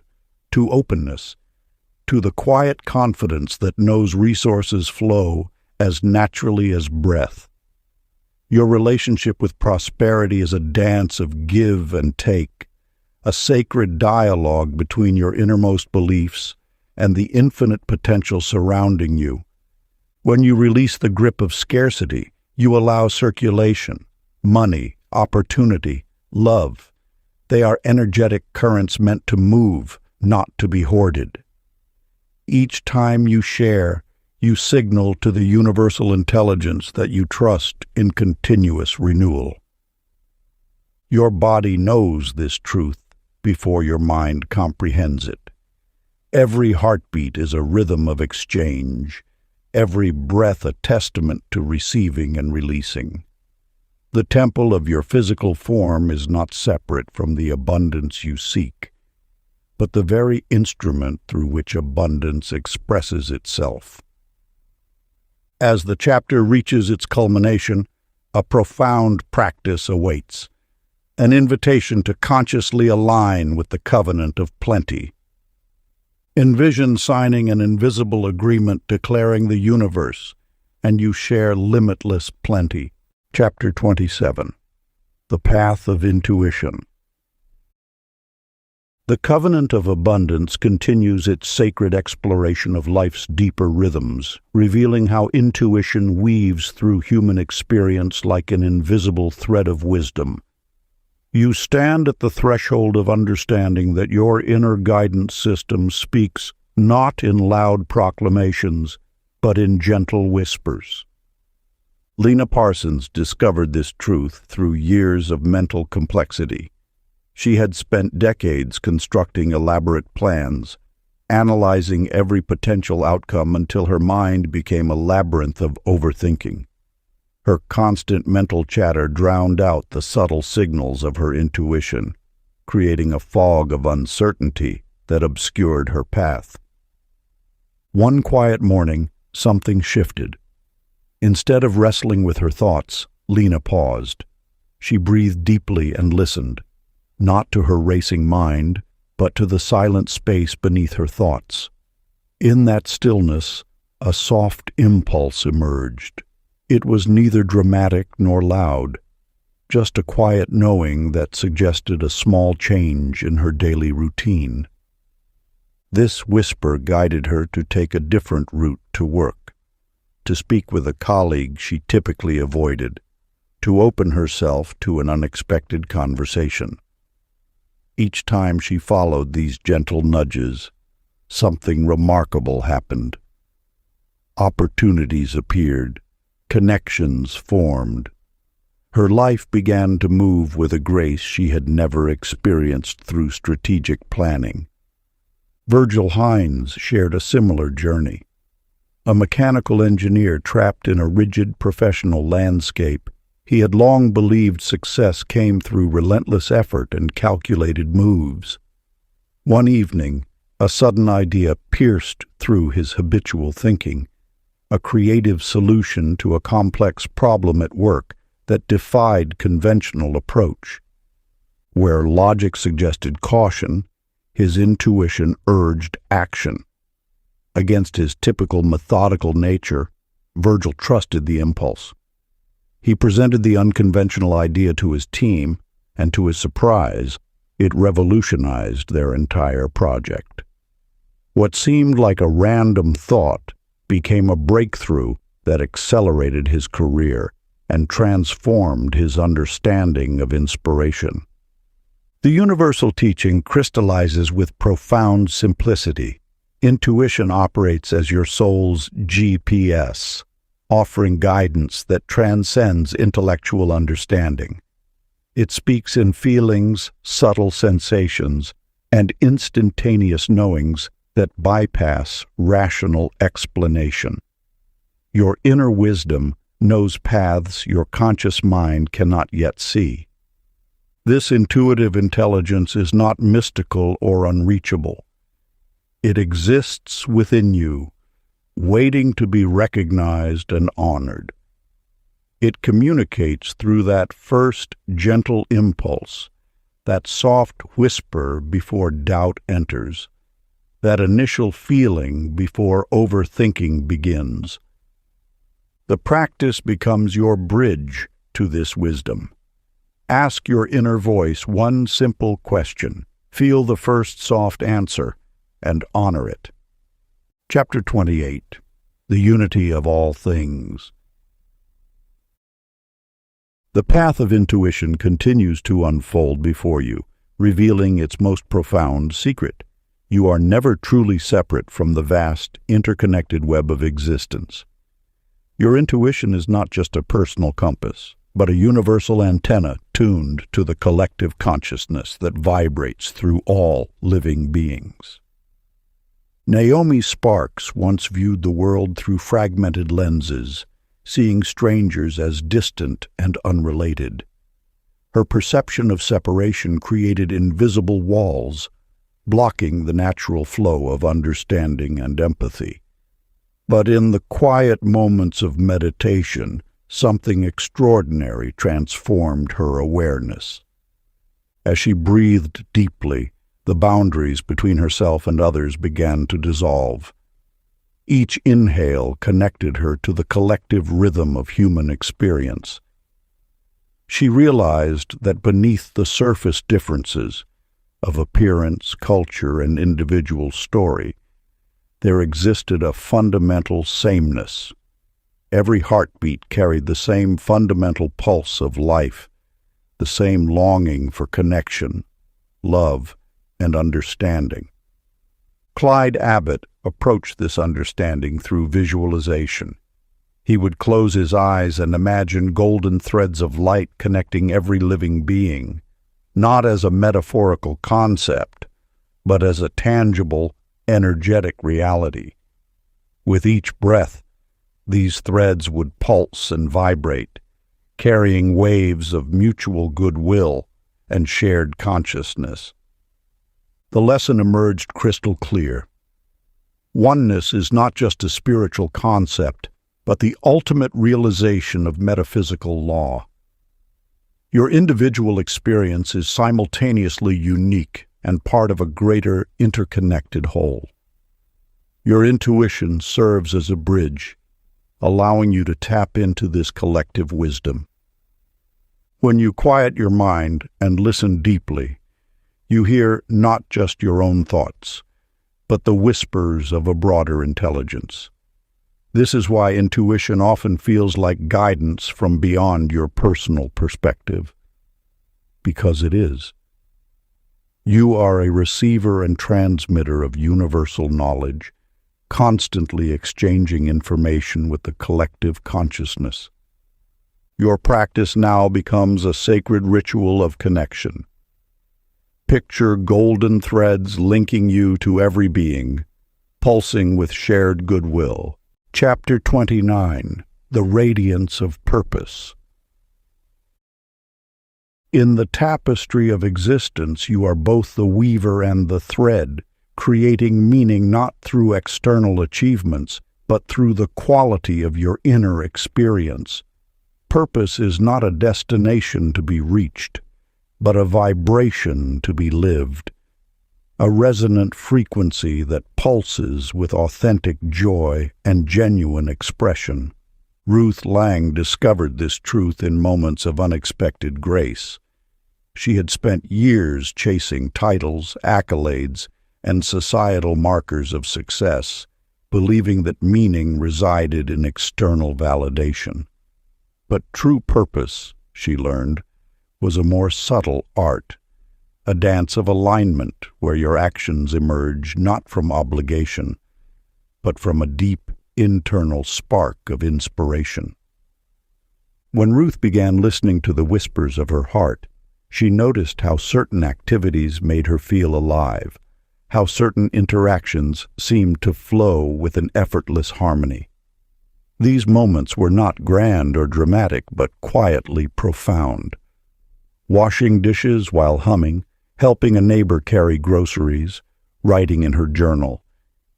to openness, to the quiet confidence that knows resources flow as naturally as breath. Your relationship with prosperity is a dance of give and take, a sacred dialogue between your innermost beliefs and the infinite potential surrounding you. When you release the grip of scarcity, you allow circulation, money, opportunity, love. They are energetic currents meant to move, not to be hoarded. Each time you share, you signal to the universal intelligence that you trust in continuous renewal. Your body knows this truth before your mind comprehends it. Every heartbeat is a rhythm of exchange, every breath a testament to receiving and releasing. The temple of your physical form is not separate from the abundance you seek, but the very instrument through which abundance expresses itself. As the chapter reaches its culmination, a profound practice awaits, an invitation to consciously align with the covenant of plenty. Envision signing an invisible agreement declaring the universe, and you share limitless plenty. Chapter 27. The Path of Intuition. The covenant of abundance continues its sacred exploration of life's deeper rhythms, revealing how intuition weaves through human experience like an invisible thread of wisdom. You stand at the threshold of understanding that your inner guidance system speaks not in loud proclamations, but in gentle whispers. Lena Parsons discovered this truth through years of mental complexity. She had spent decades constructing elaborate plans, analyzing every potential outcome until her mind became a labyrinth of overthinking. Her constant mental chatter drowned out the subtle signals of her intuition, creating a fog of uncertainty that obscured her path. One quiet morning, something shifted. Instead of wrestling with her thoughts, Lena paused. She breathed deeply and listened, not to her racing mind, but to the silent space beneath her thoughts. In that stillness, a soft impulse emerged. It was neither dramatic nor loud, just a quiet knowing that suggested a small change in her daily routine. This whisper guided her to take a different route to work, to speak with a colleague she typically avoided, to open herself to an unexpected conversation. Each time she followed these gentle nudges, something remarkable happened. Opportunities appeared, connections formed. Her life began to move with a grace she had never experienced through strategic planning. Virgil Hines shared a similar journey. A mechanical engineer trapped in a rigid professional landscape, he had long believed success came through relentless effort and calculated moves. One evening, a sudden idea pierced through his habitual thinking, a creative solution to a complex problem at work that defied conventional approach. Where logic suggested caution, his intuition urged action. Against his typical methodical nature, Virgil trusted the impulse. He presented the unconventional idea to his team, and to his surprise, it revolutionized their entire project. What seemed like a random thought became a breakthrough that accelerated his career and transformed his understanding of inspiration. The universal teaching crystallizes with profound simplicity. Intuition operates as your soul's GPS, offering guidance that transcends intellectual understanding. It speaks in feelings, subtle sensations, and instantaneous knowings that bypass rational explanation. Your inner wisdom knows paths your conscious mind cannot yet see. This intuitive intelligence is not mystical or unreachable. It exists within you, waiting to be recognized and honored. It communicates through that first gentle impulse, that soft whisper before doubt enters, that initial feeling before overthinking begins. The practice becomes your bridge to this wisdom. Ask your inner voice one simple question. Feel the first soft answer and honor it. Chapter 28. The Unity of All Things. The path of intuition continues to unfold before you, revealing its most profound secret. You are never truly separate from the vast, interconnected web of existence. Your intuition is not just a personal compass, but a universal antenna tuned to the collective consciousness that vibrates through all living beings. Naomi Sparks once viewed the world through fragmented lenses, seeing strangers as distant and unrelated. Her perception of separation created invisible walls, blocking the natural flow of understanding and empathy. But in the quiet moments of meditation, something extraordinary transformed her awareness. As she breathed deeply, the boundaries between herself and others began to dissolve. Each inhale connected her to the collective rhythm of human experience. She realized that beneath the surface differences of appearance, culture, and individual story, there existed a fundamental sameness. Every heartbeat carried the same fundamental pulse of life, the same longing for connection, love, and understanding. Clyde Abbott approached this understanding through visualization. He would close his eyes and imagine golden threads of light connecting every living being, not as a metaphorical concept, but as a tangible, energetic reality. With each breath, these threads would pulse and vibrate, carrying waves of mutual goodwill and shared consciousness. The lesson emerged crystal clear. Oneness is not just a spiritual concept, but the ultimate realization of metaphysical law. Your individual experience is simultaneously unique and part of a greater interconnected whole. Your intuition serves as a bridge, allowing you to tap into this collective wisdom. When you quiet your mind and listen deeply, you hear not just your own thoughts, but the whispers of a broader intelligence. This is why intuition often feels like guidance from beyond your personal perspective. Because it is. You are a receiver and transmitter of universal knowledge, constantly exchanging information with the collective consciousness. Your practice now becomes a sacred ritual of connection. Picture golden threads linking you to every being, pulsing with shared goodwill. Chapter 29. The Radiance of Purpose. In the tapestry of existence, you are both the weaver and the thread, creating meaning not through external achievements, but through the quality of your inner experience. Purpose is not a destination to be reached, but a vibration to be lived, a resonant frequency that pulses with authentic joy and genuine expression. Ruth Lang discovered this truth in moments of unexpected grace. She had spent years chasing titles, accolades, and societal markers of success, believing that meaning resided in external validation. But true purpose, she learned, was a more subtle art, a dance of alignment where your actions emerge not from obligation, but from a deep internal spark of inspiration. When Ruth began listening to the whispers of her heart, she noticed how certain activities made her feel alive, how certain interactions seemed to flow with an effortless harmony. These moments were not grand or dramatic, but quietly profound. Washing dishes while humming, helping a neighbor carry groceries, writing in her journal.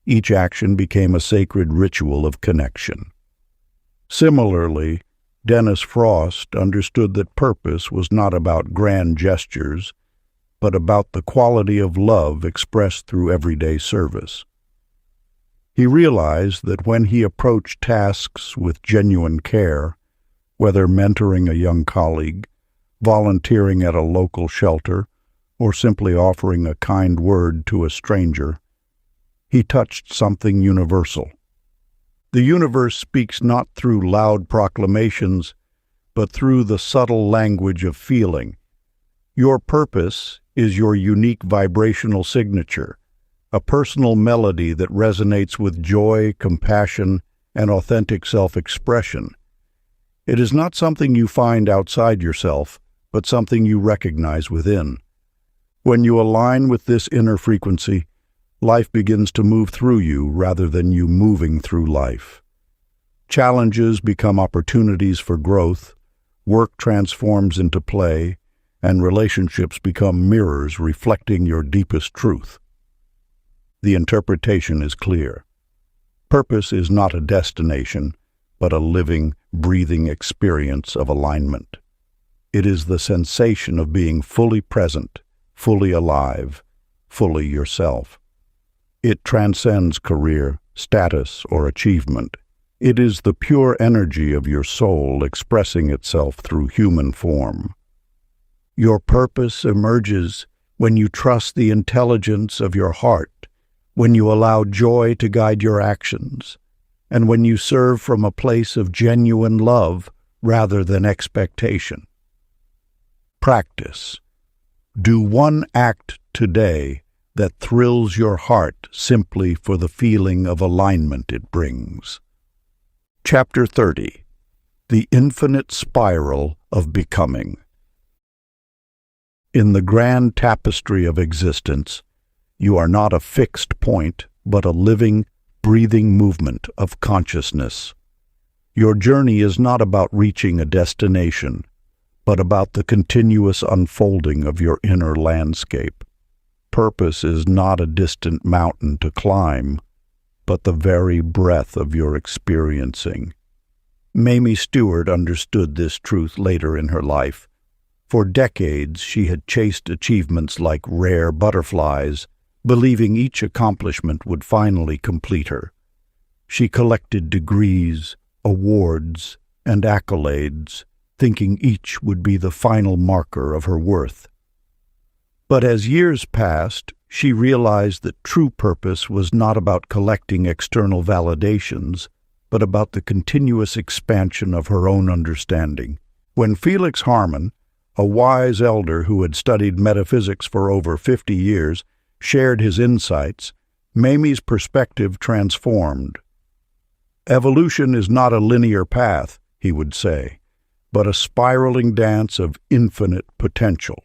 Each action became a sacred ritual of connection. Similarly, Dennis Frost understood that purpose was not about grand gestures, but about the quality of love expressed through everyday service. He realized that when he approached tasks with genuine care, whether mentoring a young colleague, volunteering at a local shelter, or simply offering a kind word to a stranger, he touched something universal. The universe speaks not through loud proclamations, but through the subtle language of feeling. Your purpose is your unique vibrational signature, a personal melody that resonates with joy, compassion, and authentic self-expression. It is not something you find outside yourself, but something you recognize within. When you align with this inner frequency, life begins to move through you rather than you moving through life. Challenges become opportunities for growth, work transforms into play, and relationships become mirrors reflecting your deepest truth. The interpretation is clear. Purpose is not a destination, but a living, breathing experience of alignment. It is the sensation of being fully present, fully alive, fully yourself. It transcends career, status, or achievement. It is the pure energy of your soul expressing itself through human form. Your purpose emerges when you trust the intelligence of your heart, when you allow joy to guide your actions, and when you serve from a place of genuine love rather than expectation. Practice. Do one act today that thrills your heart simply for the feeling of alignment it brings. Chapter 30. The Infinite Spiral of Becoming. In the grand tapestry of existence, you are not a fixed point, but a living, breathing movement of consciousness. Your journey is not about reaching a destination, but about the continuous unfolding of your inner landscape. Purpose is not a distant mountain to climb, but the very breath of your experiencing. Mamie Stewart understood this truth later in her life. For decades, she had chased achievements like rare butterflies, believing each accomplishment would finally complete her. She collected degrees, awards, and accolades, thinking each would be the final marker of her worth. But as years passed, she realized that true purpose was not about collecting external validations, but about the continuous expansion of her own understanding. When Felix Harmon, a wise elder who had studied metaphysics for over 50 years, shared his insights, Mamie's perspective transformed. Evolution is not a linear path, he would say, but a spiraling dance of infinite potential.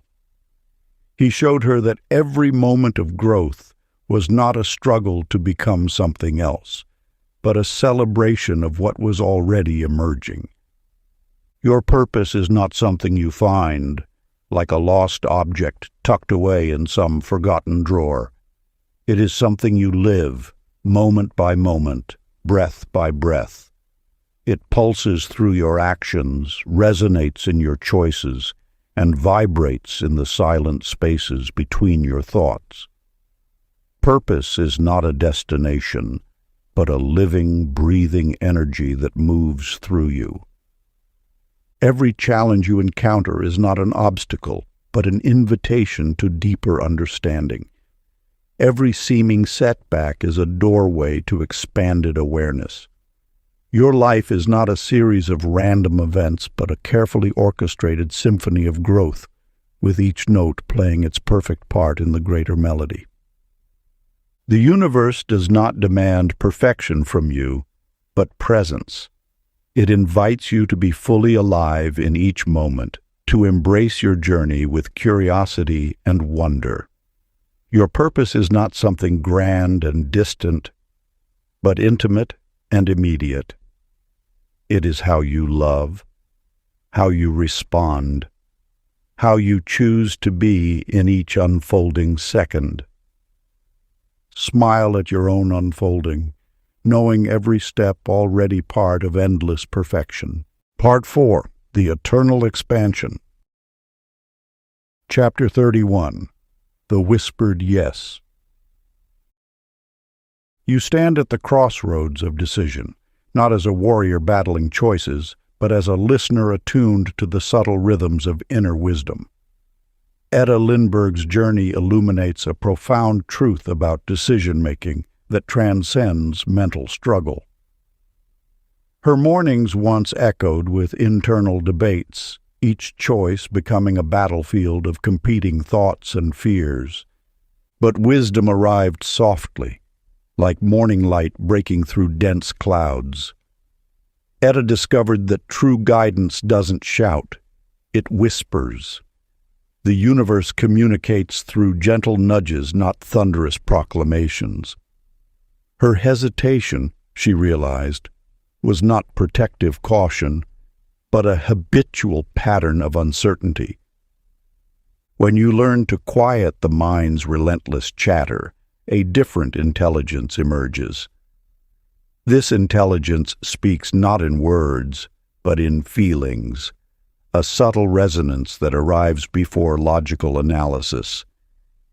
He showed her that every moment of growth was not a struggle to become something else, but a celebration of what was already emerging. Your purpose is not something you find, like a lost object tucked away in some forgotten drawer. It is something you live, moment by moment, breath by breath. It pulses through your actions, resonates in your choices, and vibrates in the silent spaces between your thoughts. Purpose is not a destination, but a living, breathing energy that moves through you. Every challenge you encounter is not an obstacle, but an invitation to deeper understanding. Every seeming setback is a doorway to expanded awareness. Your life is not a series of random events, but a carefully orchestrated symphony of growth, with each note playing its perfect part in the greater melody. The universe does not demand perfection from you, but presence. It invites you to be fully alive in each moment, to embrace your journey with curiosity and wonder. Your purpose is not something grand and distant, but intimate and immediate. It is how you love, how you respond, how you choose to be in each unfolding second. Smile at your own unfolding, knowing every step already part of endless perfection. Part 4. The Eternal Expansion. Chapter 31. The Whispered Yes. You stand at the crossroads of decision, not as a warrior battling choices, but as a listener attuned to the subtle rhythms of inner wisdom. Etta Lindbergh's journey illuminates a profound truth about decision-making that transcends mental struggle. Her mornings once echoed with internal debates, each choice becoming a battlefield of competing thoughts and fears. But wisdom arrived softly, like morning light breaking through dense clouds. Etta discovered that true guidance doesn't shout, it whispers. The universe communicates through gentle nudges, not thunderous proclamations. Her hesitation, she realized, was not protective caution, but a habitual pattern of uncertainty. When you learn to quiet the mind's relentless chatter, a different intelligence emerges. This intelligence speaks not in words, but in feelings, a subtle resonance that arrives before logical analysis.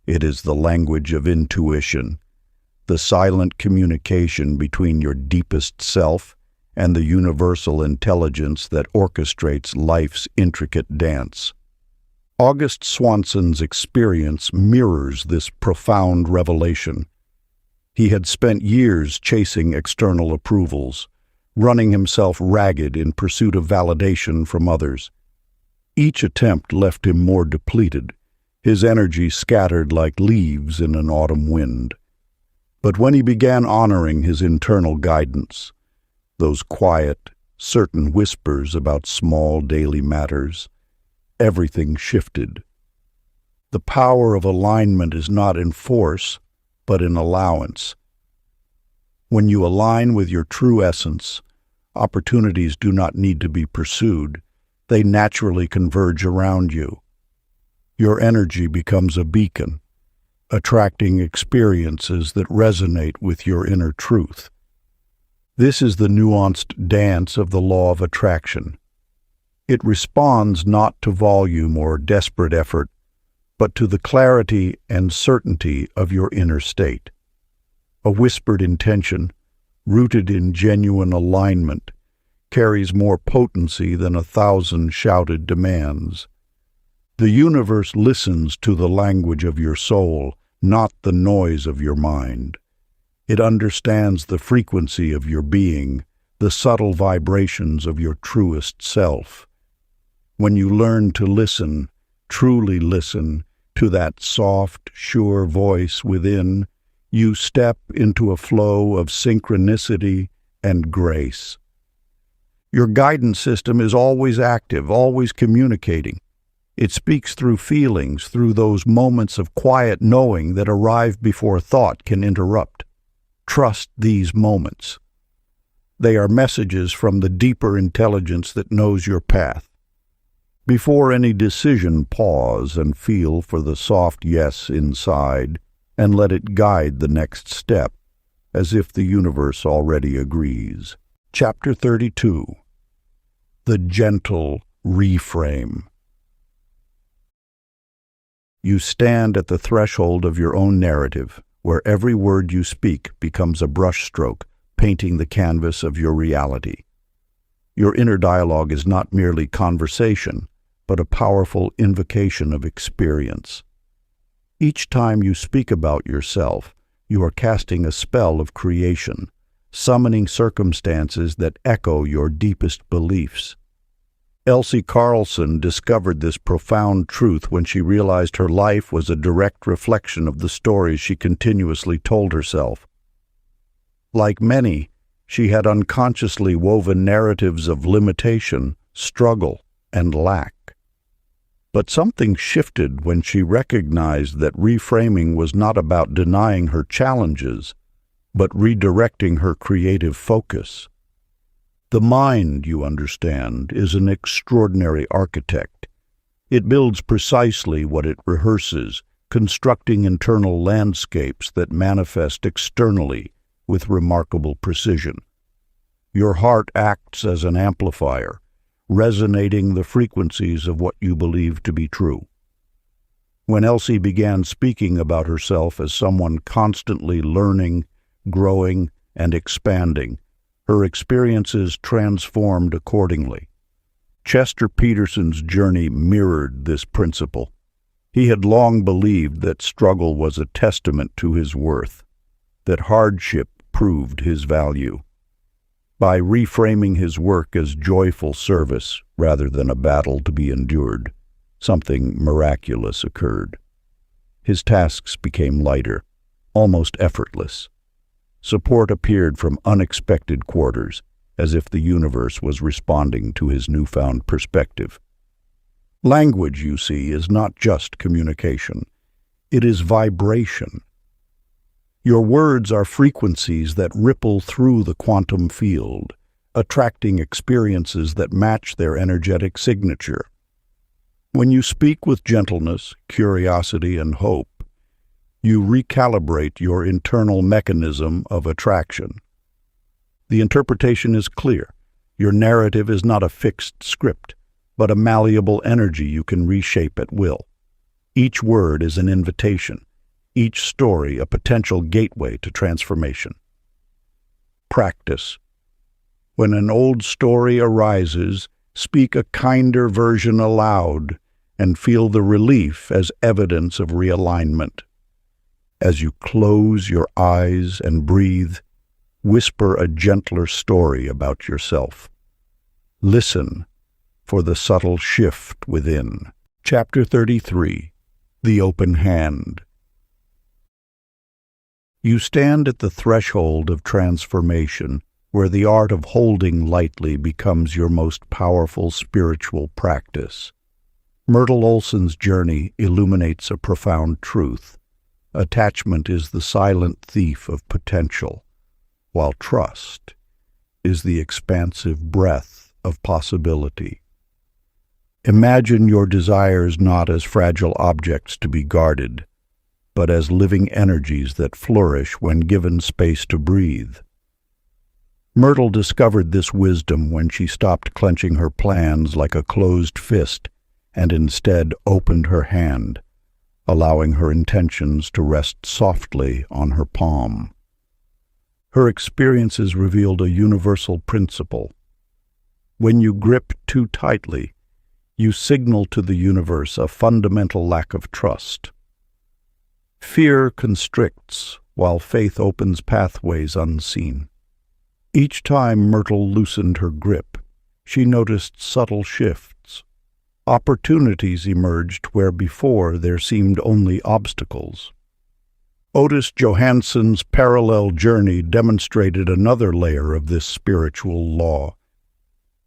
It is the language of intuition, the silent communication between your deepest self and the universal intelligence that orchestrates life's intricate dance. August Swanson's experience mirrors this profound revelation. He had spent years chasing external approvals, running himself ragged in pursuit of validation from others. Each attempt left him more depleted, his energy scattered like leaves in an autumn wind. But when he began honoring his internal guidance, those quiet, certain whispers about small daily matters, everything shifted. The power of alignment is not in force, but in allowance. When you align with your true essence, opportunities do not need to be pursued. They naturally converge around you. Your energy becomes a beacon, attracting experiences that resonate with your inner truth. This is the nuanced dance of the law of attraction. It responds not to volume or desperate effort, but to the clarity and certainty of your inner state. A whispered intention, rooted in genuine alignment, carries more potency than 1,000 shouted demands. The universe listens to the language of your soul, not the noise of your mind. It understands the frequency of your being, the subtle vibrations of your truest self. When you learn to listen, truly listen, to that soft, sure voice within, you step into a flow of synchronicity and grace. Your guidance system is always active, always communicating. It speaks through feelings, through those moments of quiet knowing that arrive before thought can interrupt. Trust these moments. They are messages from the deeper intelligence that knows your path. Before any decision, pause and feel for the soft yes inside, and let it guide the next step, as if the universe already agrees. Chapter 32. The Gentle Reframe. You stand at the threshold of your own narrative, where every word you speak becomes a brushstroke painting the canvas of your reality. Your inner dialogue is not merely conversation, but a powerful invocation of experience. Each time you speak about yourself, you are casting a spell of creation, summoning circumstances that echo your deepest beliefs. Elsie Carlson discovered this profound truth when she realized her life was a direct reflection of the stories she continuously told herself. Like many, she had unconsciously woven narratives of limitation, struggle, and lack. But something shifted when she recognized that reframing was not about denying her challenges, but redirecting her creative focus. The mind, you understand, is an extraordinary architect. It builds precisely what it rehearses, constructing internal landscapes that manifest externally with remarkable precision. Your heart acts as an amplifier, resonating the frequencies of what you believe to be true. When Elsie began speaking about herself as someone constantly learning, growing, and expanding, her experiences transformed accordingly. Chester Peterson's journey mirrored this principle. He had long believed that struggle was a testament to his worth, that hardship proved his value. By reframing his work as joyful service rather than a battle to be endured, something miraculous occurred. His tasks became lighter, almost effortless. Support appeared from unexpected quarters, as if the universe was responding to his newfound perspective. Language, you see, is not just communication. It is vibration. Your words are frequencies that ripple through the quantum field, attracting experiences that match their energetic signature. When you speak with gentleness, curiosity, and hope, you recalibrate your internal mechanism of attraction. The interpretation is clear. Your narrative is not a fixed script, but a malleable energy you can reshape at will. Each word is an invitation, each story a potential gateway to transformation. Practice. When an old story arises, speak a kinder version aloud and feel the relief as evidence of realignment. As you close your eyes and breathe, whisper a gentler story about yourself. Listen for the subtle shift within. Chapter 33. The Open Hand. You stand at the threshold of transformation, where the art of holding lightly becomes your most powerful spiritual practice. Myrtle Olson's journey illuminates a profound truth. Attachment is the silent thief of potential, while trust is the expansive breath of possibility. Imagine your desires not as fragile objects to be guarded, but as living energies that flourish when given space to breathe. Myrtle discovered this wisdom when she stopped clenching her plans like a closed fist and instead opened her hand, allowing her intentions to rest softly on her palm. Her experiences revealed a universal principle. When you grip too tightly, you signal to the universe a fundamental lack of trust. Fear constricts, while faith opens pathways unseen. Each time Myrtle loosened her grip, she noticed subtle shifts. Opportunities emerged where before there seemed only obstacles. Otis Johansson's parallel journey demonstrated another layer of this spiritual law.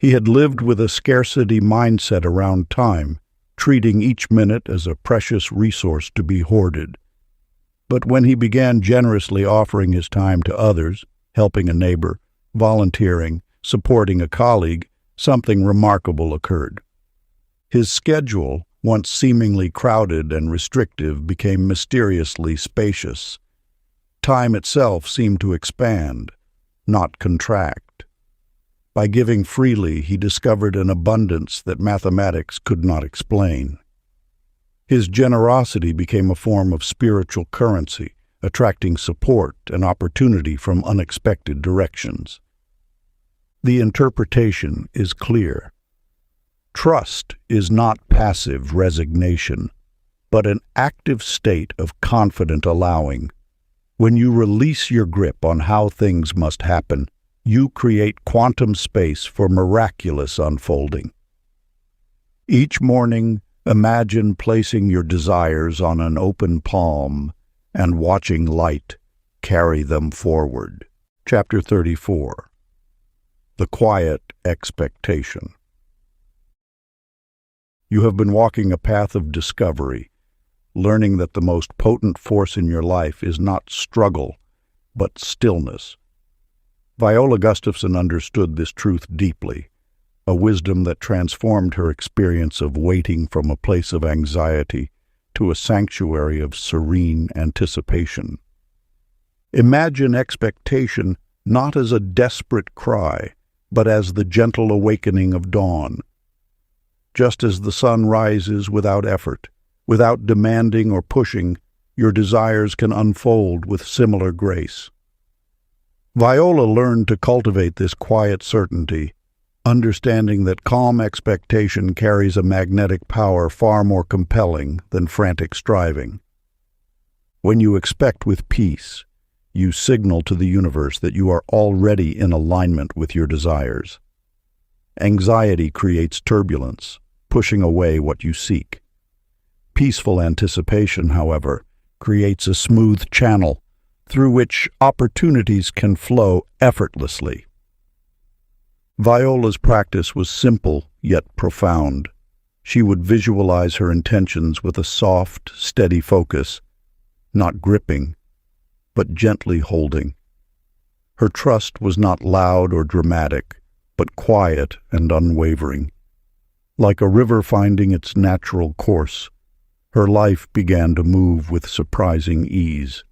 He had lived with a scarcity mindset around time, treating each minute as a precious resource to be hoarded. But when he began generously offering his time to others, helping a neighbor, volunteering, supporting a colleague, something remarkable occurred. His schedule, once seemingly crowded and restrictive, became mysteriously spacious. Time itself seemed to expand, not contract. By giving freely, he discovered an abundance that mathematics could not explain. His generosity became a form of spiritual currency, attracting support and opportunity from unexpected directions. The interpretation is clear. Trust is not passive resignation, but an active state of confident allowing. When you release your grip on how things must happen, you create quantum space for miraculous unfolding. Each morning, imagine placing your desires on an open palm and watching light carry them forward. Chapter 34. The Quiet Expectation. You have been walking a path of discovery, learning that the most potent force in your life is not struggle, but stillness. Viola Gustafson understood this truth deeply, a wisdom that transformed her experience of waiting from a place of anxiety to a sanctuary of serene anticipation. Imagine expectation not as a desperate cry, but as the gentle awakening of dawn. Just as the sun rises without effort, without demanding or pushing, your desires can unfold with similar grace. Viola learned to cultivate this quiet certainty, understanding that calm expectation carries a magnetic power far more compelling than frantic striving. When you expect with peace, you signal to the universe that you are already in alignment with your desires. Anxiety creates turbulence, pushing away what you seek. Peaceful anticipation, however, creates a smooth channel through which opportunities can flow effortlessly. Viola's practice was simple yet profound. She would visualize her intentions with a soft, steady focus, not gripping, but gently holding. Her trust was not loud or dramatic, but quiet and unwavering. Like a river finding its natural course, her life began to move with surprising ease.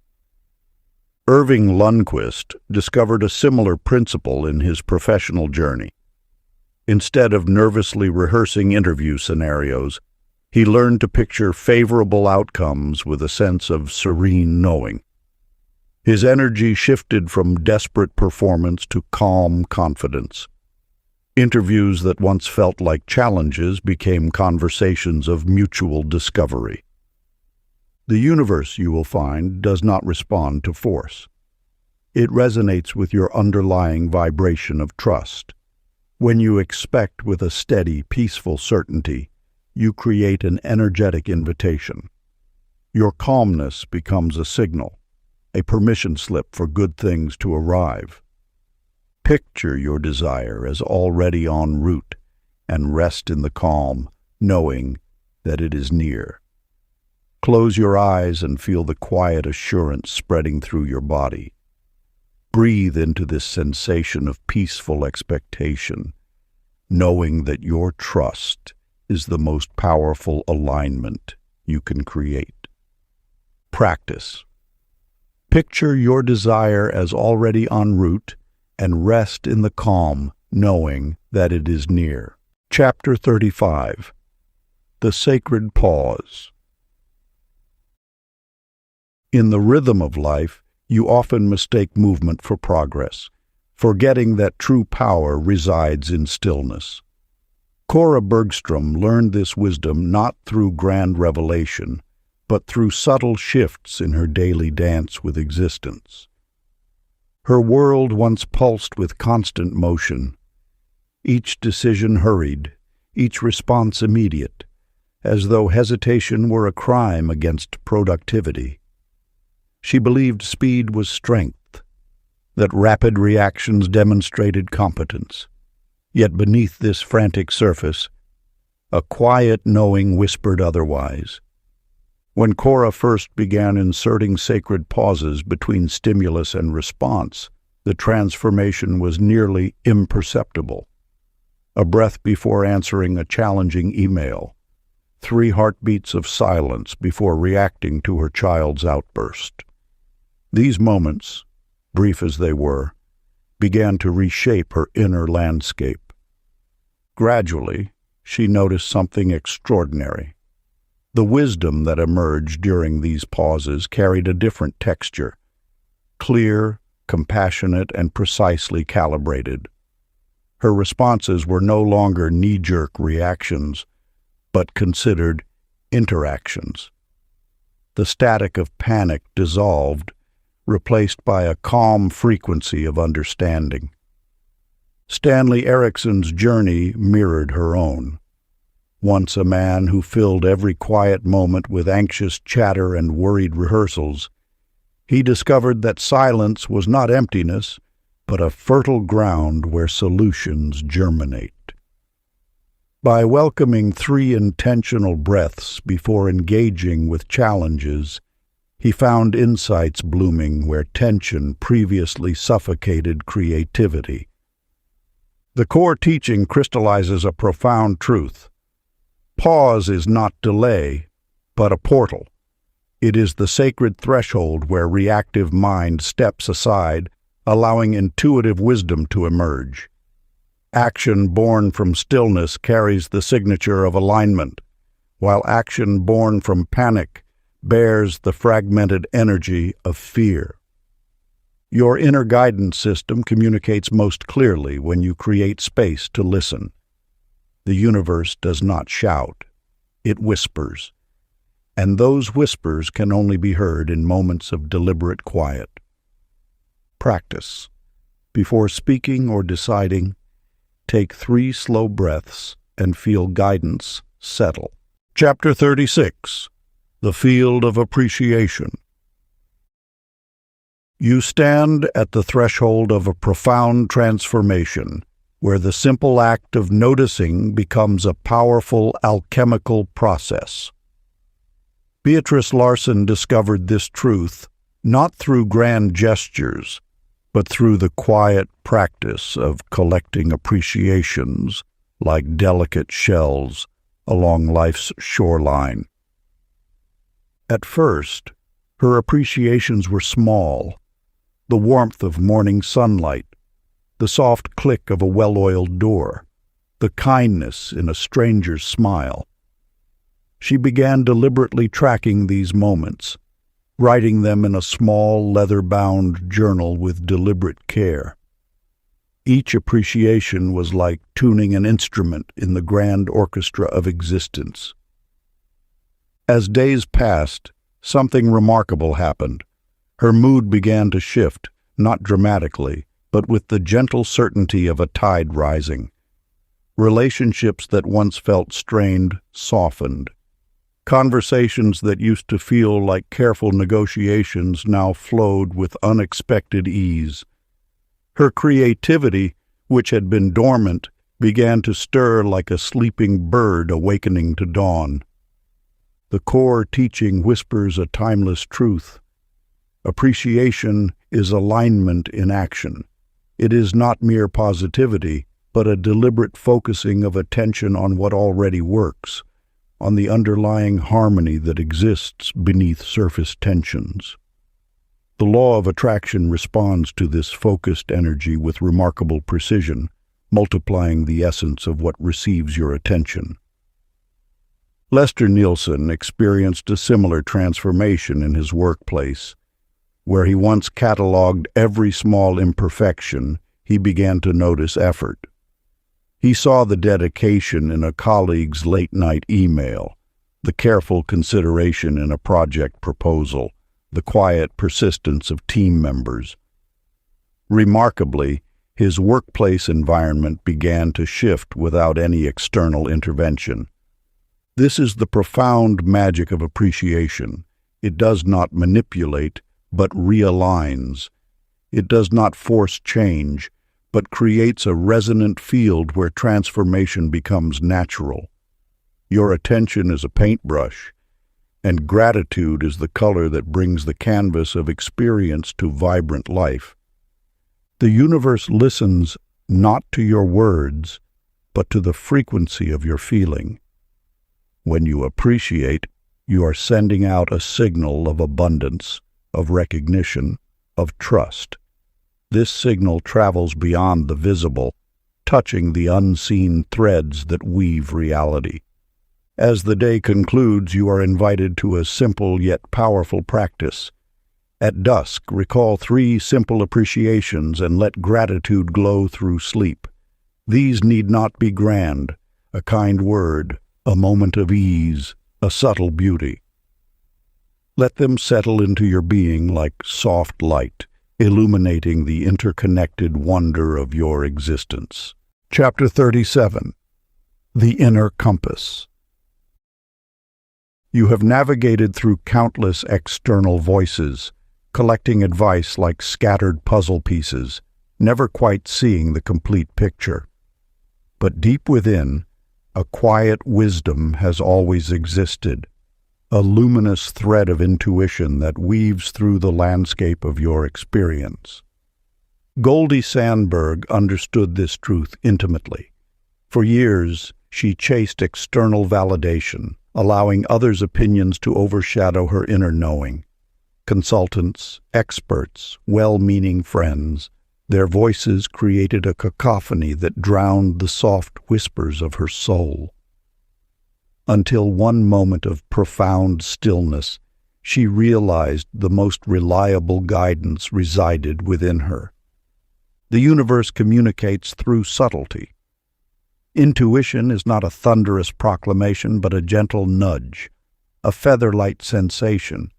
Irving Lundquist discovered a similar principle in his professional journey. Instead of nervously rehearsing interview scenarios, he learned to picture favorable outcomes with a sense of serene knowing. His energy shifted from desperate performance to calm confidence. Interviews that once felt like challenges became conversations of mutual discovery. The universe, you will find, does not respond to force. It resonates with your underlying vibration of trust. When you expect with a steady, peaceful certainty, you create an energetic invitation. Your calmness becomes a signal, a permission slip for good things to arrive. Picture your desire as already en route and rest in the calm, knowing that it is near. Close your eyes and feel the quiet assurance spreading through your body. Breathe into this sensation of peaceful expectation, knowing that your trust is the most powerful alignment you can create. Practice. Picture your desire as already en route and rest in the calm, knowing that it is near. Chapter 35. The Sacred Pause. In the rhythm of life, you often mistake movement for progress, forgetting that true power resides in stillness. Cora Bergstrom learned this wisdom not through grand revelation, but through subtle shifts in her daily dance with existence. Her world once pulsed with constant motion, each decision hurried, each response immediate, as though hesitation were a crime against productivity. She believed speed was strength, that rapid reactions demonstrated competence. Yet beneath this frantic surface, a quiet knowing whispered otherwise. When Cora first began inserting sacred pauses between stimulus and response, the transformation was nearly imperceptible. A breath before answering a challenging email, 3 heartbeats of silence before reacting to her child's outburst. These moments, brief as they were, began to reshape her inner landscape. Gradually, she noticed something extraordinary. The wisdom that emerged during these pauses carried a different texture, clear, compassionate, and precisely calibrated. Her responses were no longer knee-jerk reactions, but considered interactions. The static of panic dissolved, replaced by a calm frequency of understanding. Stanley Erickson's journey mirrored her own. Once a man who filled every quiet moment with anxious chatter and worried rehearsals, he discovered that silence was not emptiness, but a fertile ground where solutions germinate. By welcoming 3 intentional breaths before engaging with challenges, he found insights blooming where tension previously suffocated creativity. The core teaching crystallizes a profound truth. Pause is not delay, but a portal. It is the sacred threshold where reactive mind steps aside, allowing intuitive wisdom to emerge. Action born from stillness carries the signature of alignment, while action born from panic bears the fragmented energy of fear. Your inner guidance system communicates most clearly when you create space to listen. The universe does not shout, it whispers, and those whispers can only be heard in moments of deliberate quiet. Practice. Before speaking or deciding, take 3 slow breaths and feel guidance settle. Chapter 36. The Field of Appreciation. You stand at the threshold of a profound transformation, where the simple act of noticing becomes a powerful alchemical process. Beatrice Larson discovered this truth not through grand gestures, but through the quiet practice of collecting appreciations like delicate shells along life's shoreline. At first, her appreciations were small: the warmth of morning sunlight, the soft click of a well-oiled door, the kindness in a stranger's smile. She began deliberately tracking these moments, writing them in a small leather-bound journal with deliberate care. Each appreciation was like tuning an instrument in the grand orchestra of existence. As days passed, something remarkable happened. Her mood began to shift, not dramatically, but with the gentle certainty of a tide rising. Relationships that once felt strained softened. Conversations that used to feel like careful negotiations now flowed with unexpected ease. Her creativity, which had been dormant, began to stir like a sleeping bird awakening to dawn. The core teaching whispers a timeless truth. Appreciation is alignment in action. It is not mere positivity, but a deliberate focusing of attention on what already works, on the underlying harmony that exists beneath surface tensions. The law of attraction responds to this focused energy with remarkable precision, multiplying the essence of what receives your attention. Lester Nielsen experienced a similar transformation in his workplace. Where he once cataloged every small imperfection, he began to notice effort. He saw the dedication in a colleague's late-night email, the careful consideration in a project proposal, the quiet persistence of team members. Remarkably, his workplace environment began to shift without any external intervention. This is the profound magic of appreciation. It does not manipulate, but realigns. It does not force change, but creates a resonant field where transformation becomes natural. Your attention is a paintbrush, and gratitude is the color that brings the canvas of experience to vibrant life. The universe listens not to your words, but to the frequency of your feeling. When you appreciate, you are sending out a signal of abundance, of recognition, of trust. This signal travels beyond the visible, touching the unseen threads that weave reality. As the day concludes, you are invited to a simple yet powerful practice. At dusk, recall 3 simple appreciations and let gratitude glow through sleep. These need not be grand: a kind word, a moment of ease, a subtle beauty. Let them settle into your being like soft light, illuminating the interconnected wonder of your existence. Chapter 37. The Inner Compass. You have navigated through countless external voices, collecting advice like scattered puzzle pieces, never quite seeing the complete picture. But deep within, a quiet wisdom has always existed, a luminous thread of intuition that weaves through the landscape of your experience. Goldie Sandberg understood this truth intimately. For years, she chased external validation, allowing others' opinions to overshadow her inner knowing. Consultants, experts, well-meaning friends, their voices created a cacophony that drowned the soft whispers of her soul. Until one moment of profound stillness she realized the most reliable guidance resided within her. The universe communicates through subtlety. Intuition is not a thunderous proclamation, but a gentle nudge, a feather-light sensation,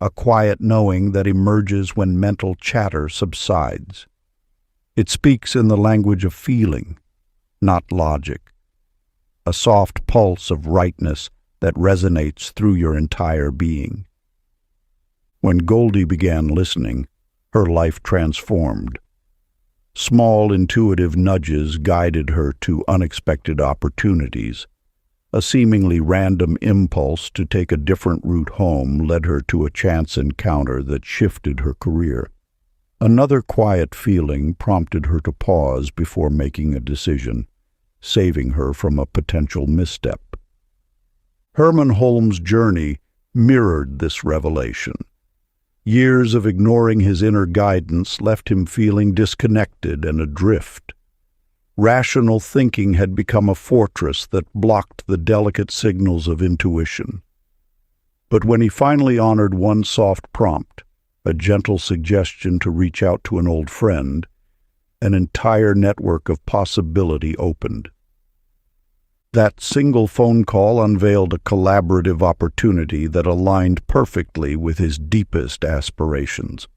a quiet knowing that emerges when mental chatter subsides. It speaks in the language of feeling, not logic, a soft pulse of rightness that resonates through your entire being. When Goldie began listening, her life transformed. Small intuitive nudges guided her to unexpected opportunities. A seemingly random impulse to take a different route home led her to a chance encounter that shifted her career. Another quiet feeling prompted her to pause before making a decision, saving her from a potential misstep. Herman Holmes' journey mirrored this revelation. Years of ignoring his inner guidance left him feeling disconnected and adrift. Rational thinking had become a fortress that blocked the delicate signals of intuition. But when he finally honored one soft prompt, a gentle suggestion to reach out to an old friend, an entire network of possibility opened. That single phone call unveiled a collaborative opportunity that aligned perfectly with his deepest aspirations.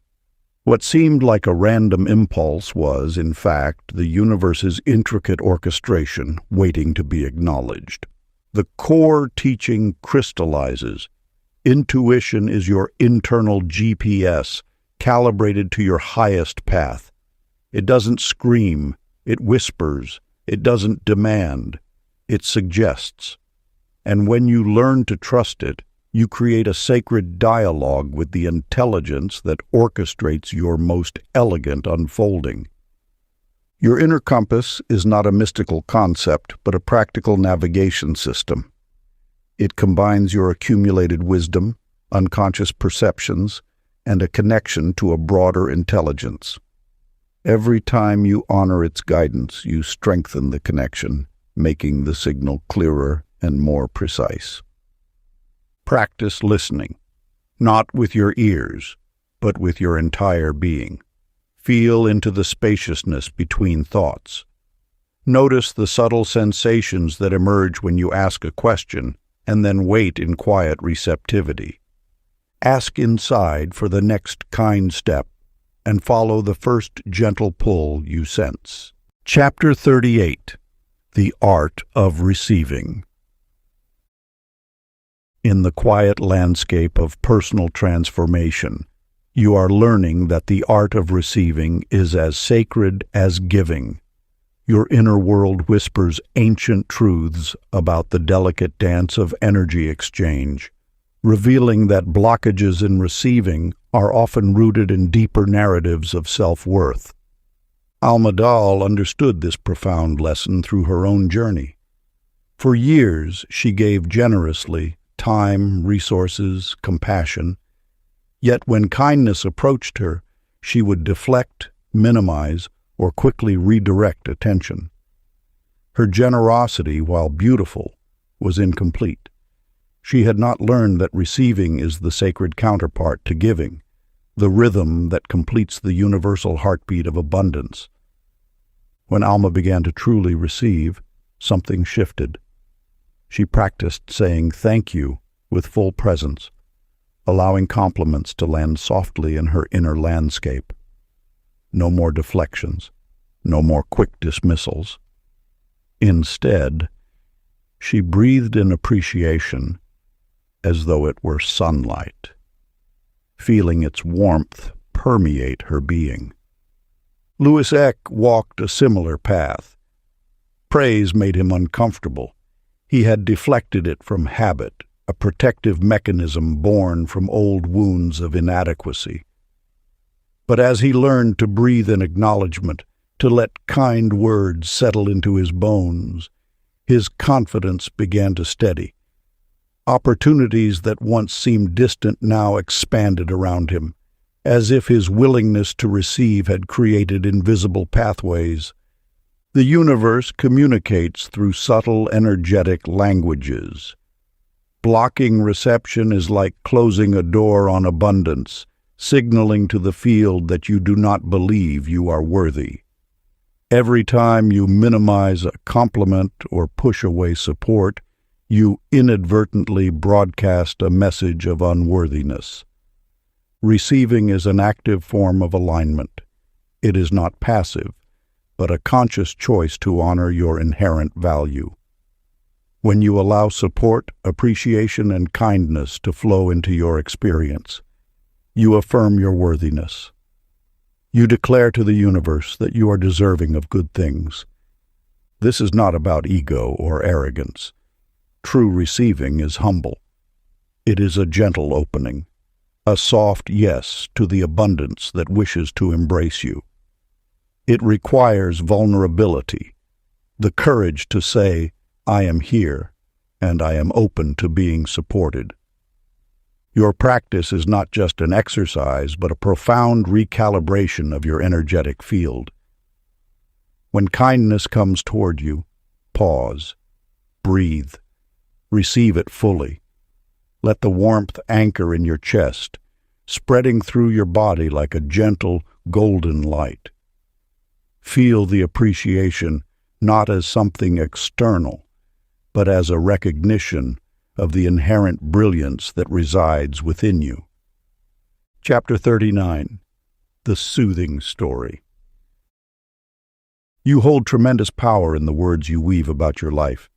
What seemed like a random impulse was, in fact, the universe's intricate orchestration waiting to be acknowledged. The core teaching crystallizes. Intuition is your internal GPS, calibrated to your highest path. It doesn't scream, it whispers, it doesn't demand. It suggests, and when you learn to trust it, you create a sacred dialogue with the intelligence that orchestrates your most elegant unfolding. Your inner compass is not a mystical concept, but a practical navigation system. It combines your accumulated wisdom, unconscious perceptions, and a connection to a broader intelligence. Every time you honor its guidance, you strengthen the connection, making the signal clearer and more precise. Practice listening, not with your ears, but with your entire being. Feel into the spaciousness between thoughts. Notice the subtle sensations that emerge when you ask a question, and then wait in quiet receptivity. Ask inside for the next kind step, and follow the first gentle pull you sense. Chapter 38. The Art of Receiving. In the quiet landscape of personal transformation, you are learning that the art of receiving is as sacred as giving. Your inner world whispers ancient truths about the delicate dance of energy exchange, revealing that blockages in receiving are often rooted in deeper narratives of self-worth. Alma Dahl understood this profound lesson through her own journey. For years, she gave generously, time, resources, compassion. Yet when kindness approached her, she would deflect, minimize, or quickly redirect attention. Her generosity, while beautiful, was incomplete. She had not learned that receiving is the sacred counterpart to giving, the rhythm that completes the universal heartbeat of abundance. When Alma began to truly receive, something shifted. She practiced saying thank you with full presence, allowing compliments to land softly in her inner landscape. No more deflections, no more quick dismissals. Instead, she breathed in appreciation as though it were sunlight, feeling its warmth permeate her being. Louis Eck walked a similar path. Praise made him uncomfortable. He had deflected it from habit, a protective mechanism born from old wounds of inadequacy. But as he learned to breathe in acknowledgement, to let kind words settle into his bones, his confidence began to steady. Opportunities that once seemed distant now expanded around him, as if his willingness to receive had created invisible pathways. The universe communicates through subtle, energetic languages. Blocking reception is like closing a door on abundance, signaling to the field that you do not believe you are worthy. Every time you minimize a compliment or push away support, you inadvertently broadcast a message of unworthiness. Receiving is an active form of alignment. It is not passive, but a conscious choice to honor your inherent value. When you allow support, appreciation, and kindness to flow into your experience, you affirm your worthiness. You declare to the universe that you are deserving of good things. This is not about ego or arrogance. True receiving is humble. It is a gentle opening, a soft yes to the abundance that wishes to embrace you. It requires vulnerability, the courage to say, "I am here, and I am open to being supported." Your practice is not just an exercise, but a profound recalibration of your energetic field. When kindness comes toward you, pause, breathe, receive it fully. Let the warmth anchor in your chest, spreading through your body like a gentle, golden light. Feel the appreciation not as something external, but as a recognition of the inherent brilliance that resides within you. Chapter 39. The Soothing Story. You hold tremendous power in the words you weave about your life.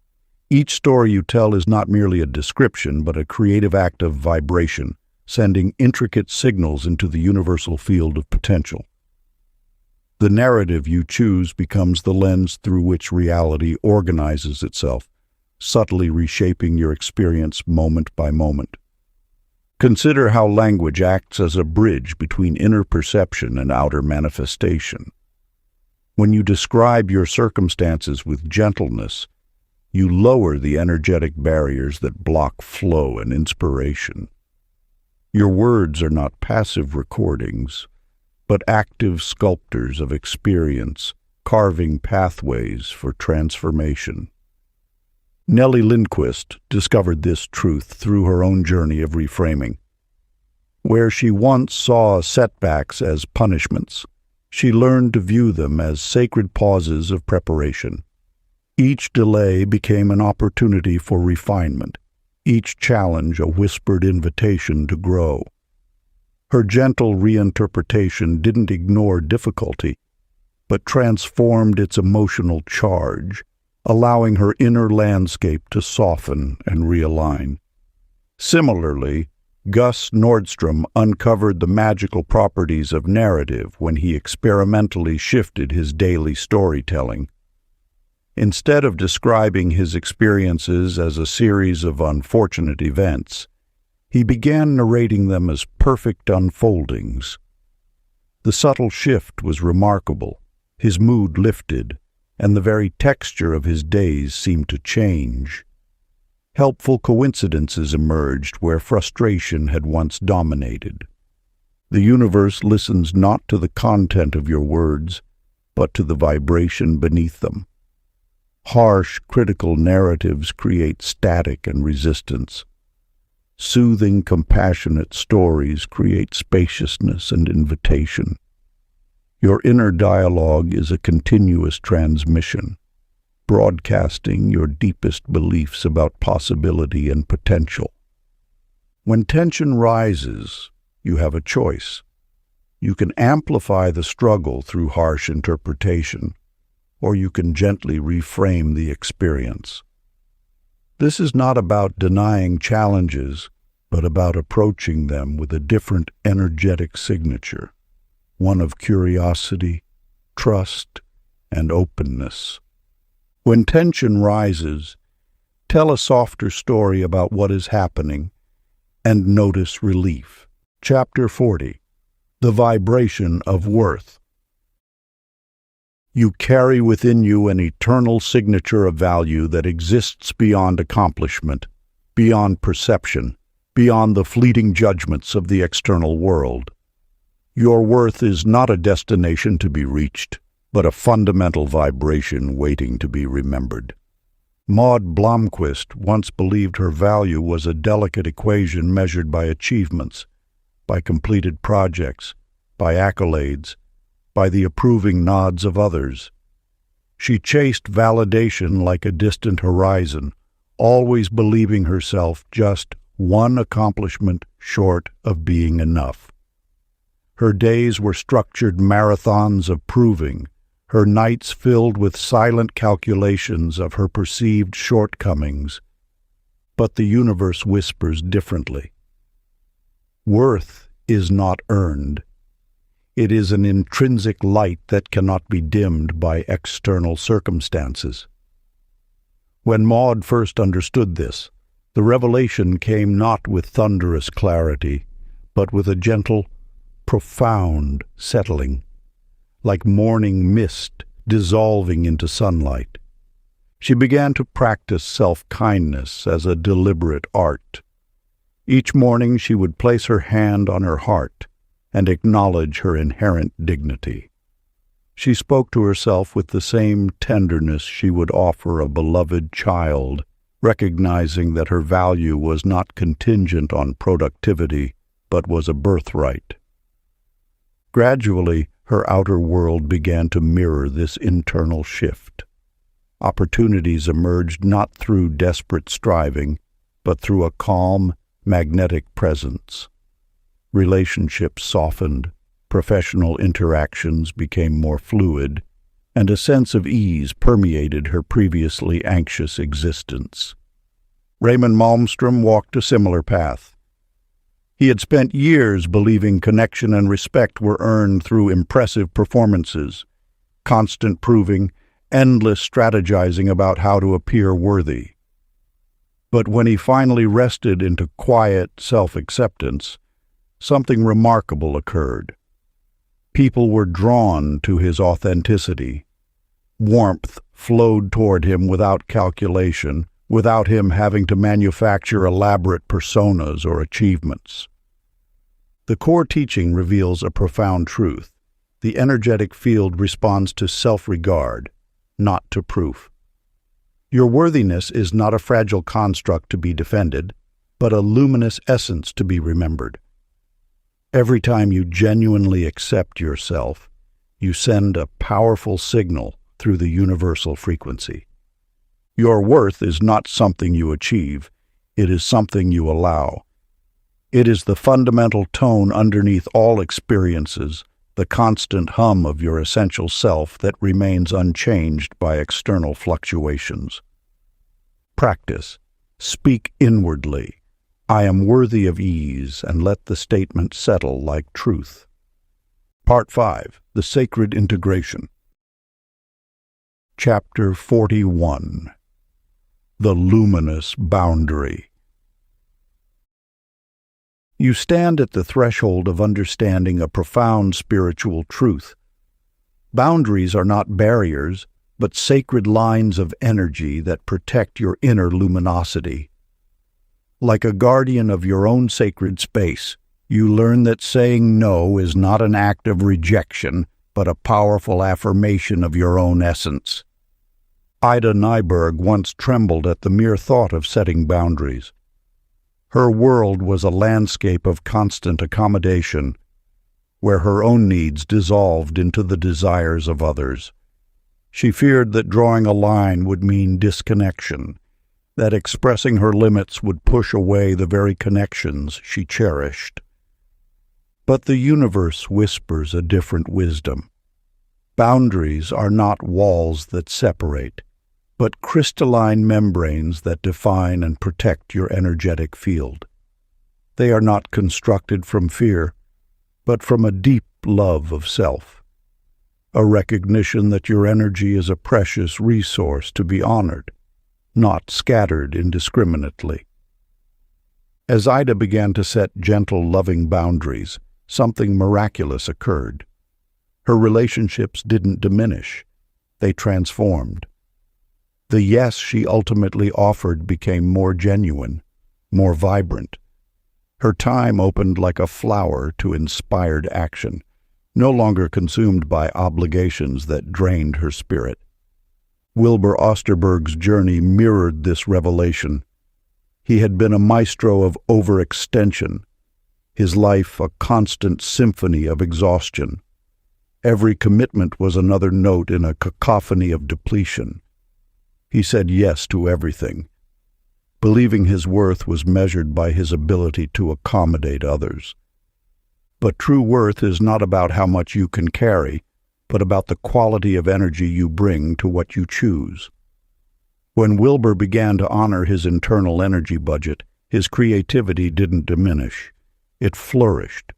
Each story you tell is not merely a description, but a creative act of vibration, sending intricate signals into the universal field of potential. The narrative you choose becomes the lens through which reality organizes itself, subtly reshaping your experience moment by moment. Consider how language acts as a bridge between inner perception and outer manifestation. When you describe your circumstances with gentleness, you lower the energetic barriers that block flow and inspiration. Your words are not passive recordings, but active sculptors of experience, carving pathways for transformation. Nellie Lindquist discovered this truth through her own journey of reframing. Where she once saw setbacks as punishments, she learned to view them as sacred pauses of preparation. Each delay became an opportunity for refinement, each challenge a whispered invitation to grow. Her gentle reinterpretation didn't ignore difficulty, but transformed its emotional charge, allowing her inner landscape to soften and realign. Similarly, Gus Nordstrom uncovered the magical properties of narrative when he experimentally shifted his daily storytelling. Instead of describing his experiences as a series of unfortunate events, he began narrating them as perfect unfoldings. The subtle shift was remarkable. His mood lifted, and the very texture of his days seemed to change. Helpful coincidences emerged where frustration had once dominated. The universe listens not to the content of your words, but to the vibration beneath them. Harsh, critical narratives create static and resistance. Soothing, compassionate stories create spaciousness and invitation. Your inner dialogue is a continuous transmission, broadcasting your deepest beliefs about possibility and potential. When tension rises, you have a choice. You can amplify the struggle through harsh interpretation, or you can gently reframe the experience. This is not about denying challenges, but about approaching them with a different energetic signature, one of curiosity, trust, and openness. When tension rises, tell a softer story about what is happening and notice relief. Chapter 40. The Vibration of Worth. You carry within you an eternal signature of value that exists beyond accomplishment, beyond perception, beyond the fleeting judgments of the external world. Your worth is not a destination to be reached, but a fundamental vibration waiting to be remembered. Maud Blomquist once believed her value was a delicate equation measured by achievements, by completed projects, by accolades, by the approving nods of others. She chased validation like a distant horizon, always believing herself just one accomplishment short of being enough. Her days were structured marathons of proving, her nights filled with silent calculations of her perceived shortcomings. But the universe whispers differently. Worth is not earned. It is an intrinsic light that cannot be dimmed by external circumstances. When Maud first understood this, the revelation came not with thunderous clarity, but with a gentle, profound settling, like morning mist dissolving into sunlight. She began to practice self-kindness as a deliberate art. Each morning she would place her hand on her heart and acknowledge her inherent dignity. She spoke to herself with the same tenderness she would offer a beloved child, recognizing that her value was not contingent on productivity, but was a birthright. Gradually, her outer world began to mirror this internal shift. Opportunities emerged not through desperate striving, but through a calm, magnetic presence. Relationships softened, professional interactions became more fluid, and a sense of ease permeated her previously anxious existence. Raymond Malmstrom walked a similar path. He had spent years believing connection and respect were earned through impressive performances, constant proving, endless strategizing about how to appear worthy. But when he finally rested into quiet self-acceptance, something remarkable occurred. People were drawn to his authenticity. Warmth flowed toward him without calculation, without him having to manufacture elaborate personas or achievements. The core teaching reveals a profound truth. The energetic field responds to self-regard, not to proof. Your worthiness is not a fragile construct to be defended, but a luminous essence to be remembered. Every time you genuinely accept yourself, you send a powerful signal through the universal frequency. Your worth is not something you achieve, it is something you allow. It is the fundamental tone underneath all experiences, the constant hum of your essential self that remains unchanged by external fluctuations. Practice. Speak inwardly. I am worthy of ease, and let the statement settle like truth. Part 5. The Sacred Integration. Chapter 41. The Luminous Boundary. You stand at the threshold of understanding a profound spiritual truth. Boundaries are not barriers, but sacred lines of energy that protect your inner luminosity. Like a guardian of your own sacred space, you learn that saying no is not an act of rejection, but a powerful affirmation of your own essence. Ida Nyberg once trembled at the mere thought of setting boundaries. Her world was a landscape of constant accommodation, where her own needs dissolved into the desires of others. She feared that drawing a line would mean disconnection, that expressing her limits would push away the very connections she cherished. But the universe whispers a different wisdom. Boundaries are not walls that separate, but crystalline membranes that define and protect your energetic field. They are not constructed from fear, but from a deep love of self, a recognition that your energy is a precious resource to be honored, not scattered indiscriminately. As Ida began to set gentle, loving boundaries, something miraculous occurred. Her relationships didn't diminish, they transformed. The yes she ultimately offered became more genuine, more vibrant. Her time opened like a flower to inspired action, no longer consumed by obligations that drained her spirit. Wilbur Osterberg's journey mirrored this revelation. He had been a maestro of overextension, his life a constant symphony of exhaustion. Every commitment was another note in a cacophony of depletion. He said yes to everything, believing his worth was measured by his ability to accommodate others. But true worth is not about how much you can carry, but about the quality of energy you bring to what you choose. When Wilbur began to honor his internal energy budget, his creativity didn't diminish. It flourished.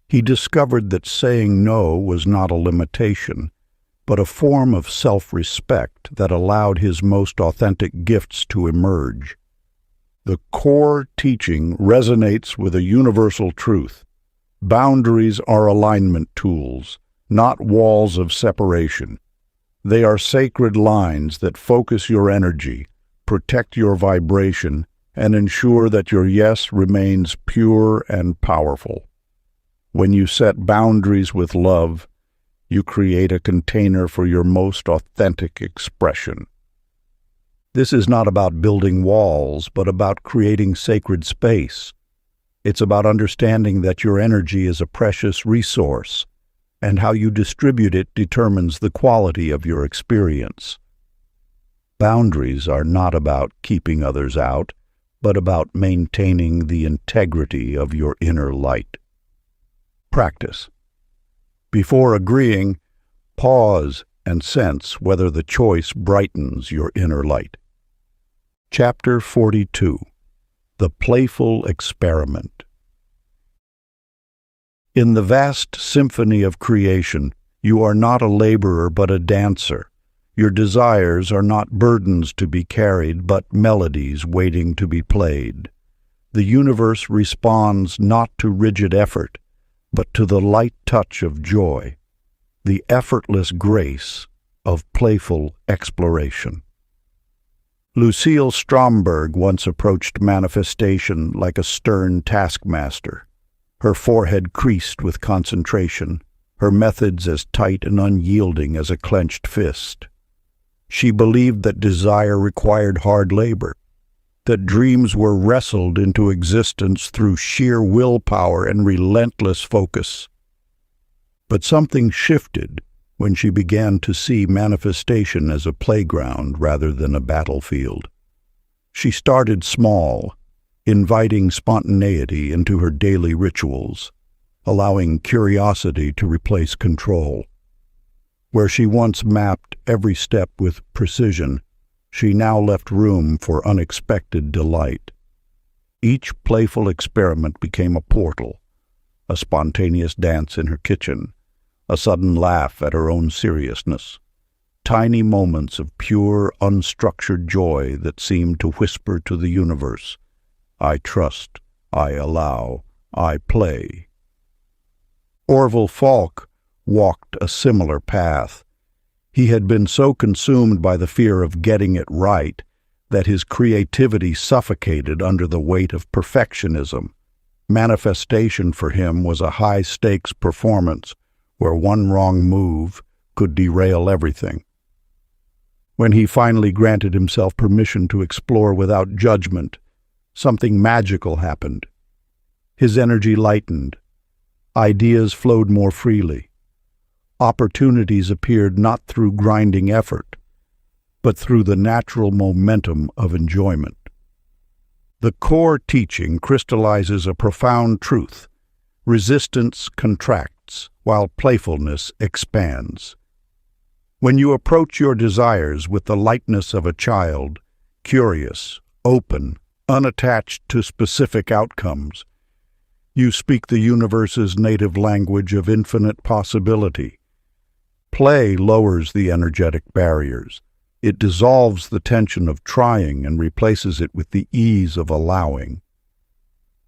He discovered that saying no was not a limitation, but a form of self-respect that allowed his most authentic gifts to emerge. The core teaching resonates with a universal truth. Boundaries are alignment tools, not walls of separation. They are sacred lines that focus your energy, protect your vibration, and ensure that your yes remains pure and powerful. When you set boundaries with love, you create a container for your most authentic expression. This is not about building walls, but about creating sacred space. It's about understanding that your energy is a precious resource, and how you distribute it determines the quality of your experience. Boundaries are not about keeping others out, but about maintaining the integrity of your inner light. Practice. Before agreeing, pause and sense whether the choice brightens your inner light. Chapter 42. The Playful Experiment. In the vast symphony of creation, you are not a laborer but a dancer. Your desires are not burdens to be carried, but melodies waiting to be played. The universe responds not to rigid effort, but to the light touch of joy, the effortless grace of playful exploration. Lucille Stromberg once approached manifestation like a stern taskmaster, her forehead creased with concentration, her methods as tight and unyielding as a clenched fist. She believed that desire required hard labor, that dreams were wrestled into existence through sheer willpower and relentless focus. But something shifted when she began to see manifestation as a playground rather than a battlefield. She started small, inviting spontaneity into her daily rituals, allowing curiosity to replace control. Where she once mapped every step with precision, she now left room for unexpected delight. Each playful experiment became a portal, a spontaneous dance in her kitchen, a sudden laugh at her own seriousness, tiny moments of pure, unstructured joy that seemed to whisper to the universe, "I trust, I allow, I play." Orville Falk walked a similar path. He had been so consumed by the fear of getting it right that his creativity suffocated under the weight of perfectionism. Manifestation for him was a high-stakes performance where one wrong move could derail everything. When he finally granted himself permission to explore without judgment, something magical happened. His energy lightened. Ideas flowed more freely. Opportunities appeared not through grinding effort, but through the natural momentum of enjoyment. The core teaching crystallizes a profound truth. Resistance contracts, while playfulness expands. When you approach your desires with the lightness of a child, curious, open, unattached to specific outcomes, you speak the universe's native language of infinite possibility. Play lowers the energetic barriers. It dissolves the tension of trying and replaces it with the ease of allowing.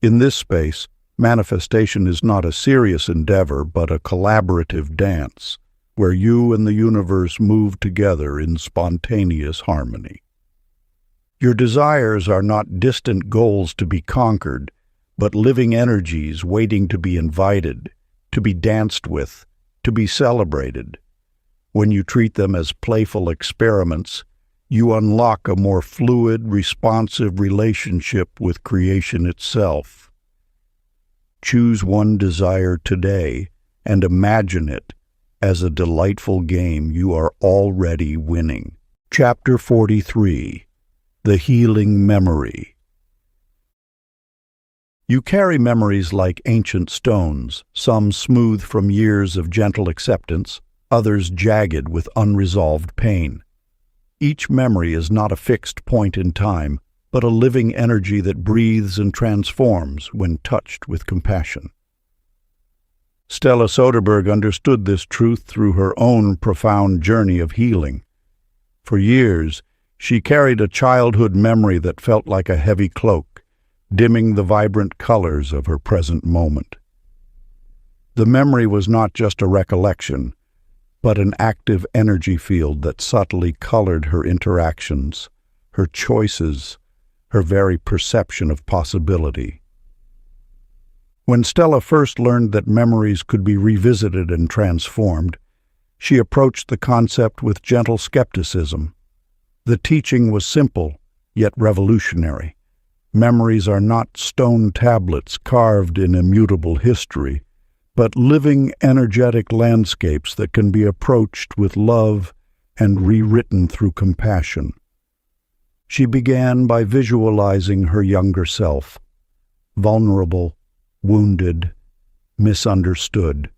In this space, manifestation is not a serious endeavor, but a collaborative dance, where you and the universe move together in spontaneous harmony. Your desires are not distant goals to be conquered, but living energies waiting to be invited, to be danced with, to be celebrated. When you treat them as playful experiments, you unlock a more fluid, responsive relationship with creation itself. Choose one desire today and imagine it as a delightful game you are already winning. Chapter 43. The Healing Memory. You carry memories like ancient stones, some smooth from years of gentle acceptance, others jagged with unresolved pain. Each memory is not a fixed point in time, but a living energy that breathes and transforms when touched with compassion. Stella Soderbergh understood this truth through her own profound journey of healing. For years, she carried a childhood memory that felt like a heavy cloak, dimming the vibrant colors of her present moment. The memory was not just a recollection, but an active energy field that subtly colored her interactions, her choices, her very perception of possibility. When Stella first learned that memories could be revisited and transformed, she approached the concept with gentle skepticism. The teaching was simple, yet revolutionary. Memories are not stone tablets carved in immutable history, but living, energetic landscapes that can be approached with love and rewritten through compassion. She began by visualizing her younger self, vulnerable, wounded, misunderstood.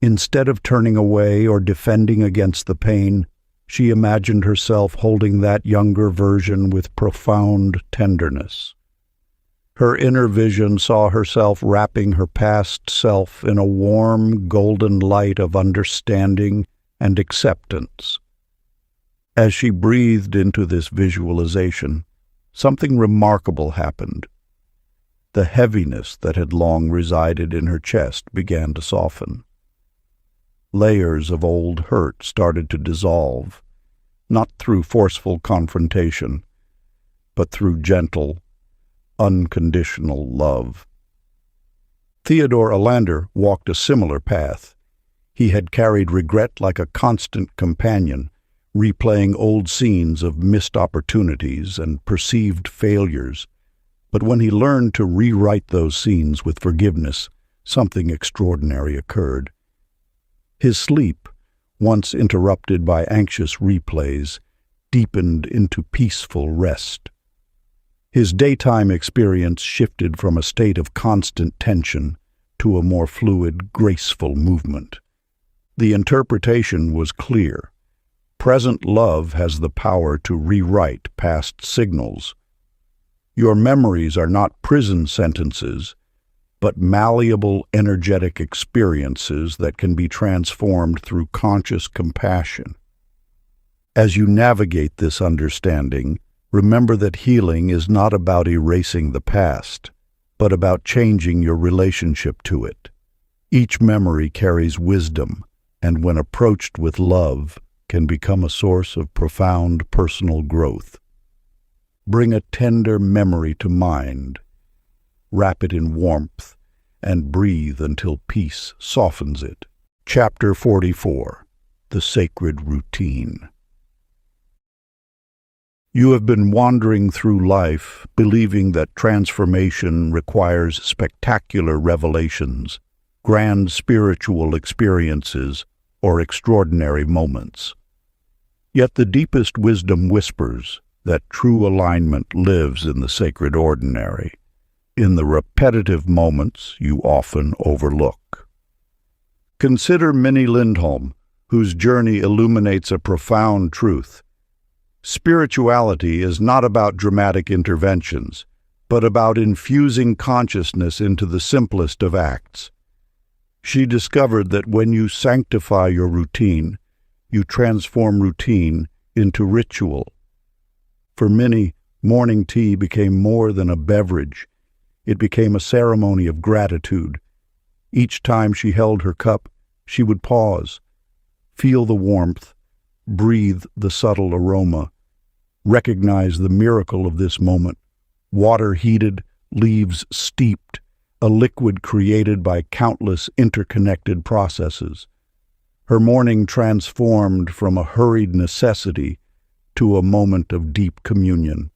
Instead of turning away or defending against the pain, she imagined herself holding that younger version with profound tenderness. Her inner vision saw herself wrapping her past self in a warm, golden light of understanding and acceptance. As she breathed into this visualization, something remarkable happened. The heaviness that had long resided in her chest began to soften. Layers of old hurt started to dissolve, not through forceful confrontation, but through gentle, unconditional love. Theodore Alander walked a similar path. He had carried regret like a constant companion, replaying old scenes of missed opportunities and perceived failures. But when he learned to rewrite those scenes with forgiveness, something extraordinary occurred. His sleep, once interrupted by anxious replays, deepened into peaceful rest. His daytime experience shifted from a state of constant tension to a more fluid, graceful movement. The interpretation was clear. Present love has the power to rewrite past signals. Your memories are not prison sentences, but malleable, energetic experiences that can be transformed through conscious compassion. As you navigate this understanding, remember that healing is not about erasing the past, but about changing your relationship to it. Each memory carries wisdom, and when approached with love, can become a source of profound personal growth. Bring a tender memory to mind. Wrap it in warmth, and breathe until peace softens it. Chapter 44. The Sacred Routine. You have been wandering through life, believing that transformation requires spectacular revelations, grand spiritual experiences, or extraordinary moments. Yet the deepest wisdom whispers that true alignment lives in the sacred ordinary, in the repetitive moments you often overlook. Consider Minnie Lindholm, whose journey illuminates a profound truth. Spirituality is not about dramatic interventions, but about infusing consciousness into the simplest of acts. She discovered that when you sanctify your routine, you transform routine into ritual. For Minnie, morning tea became more than a beverage. It became a ceremony of gratitude. Each time she held her cup, she would pause, feel the warmth, breathe the subtle aroma, recognize the miracle of this moment. Water heated, leaves steeped, a liquid created by countless interconnected processes. her morning transformed from a hurried necessity to a moment of deep communion.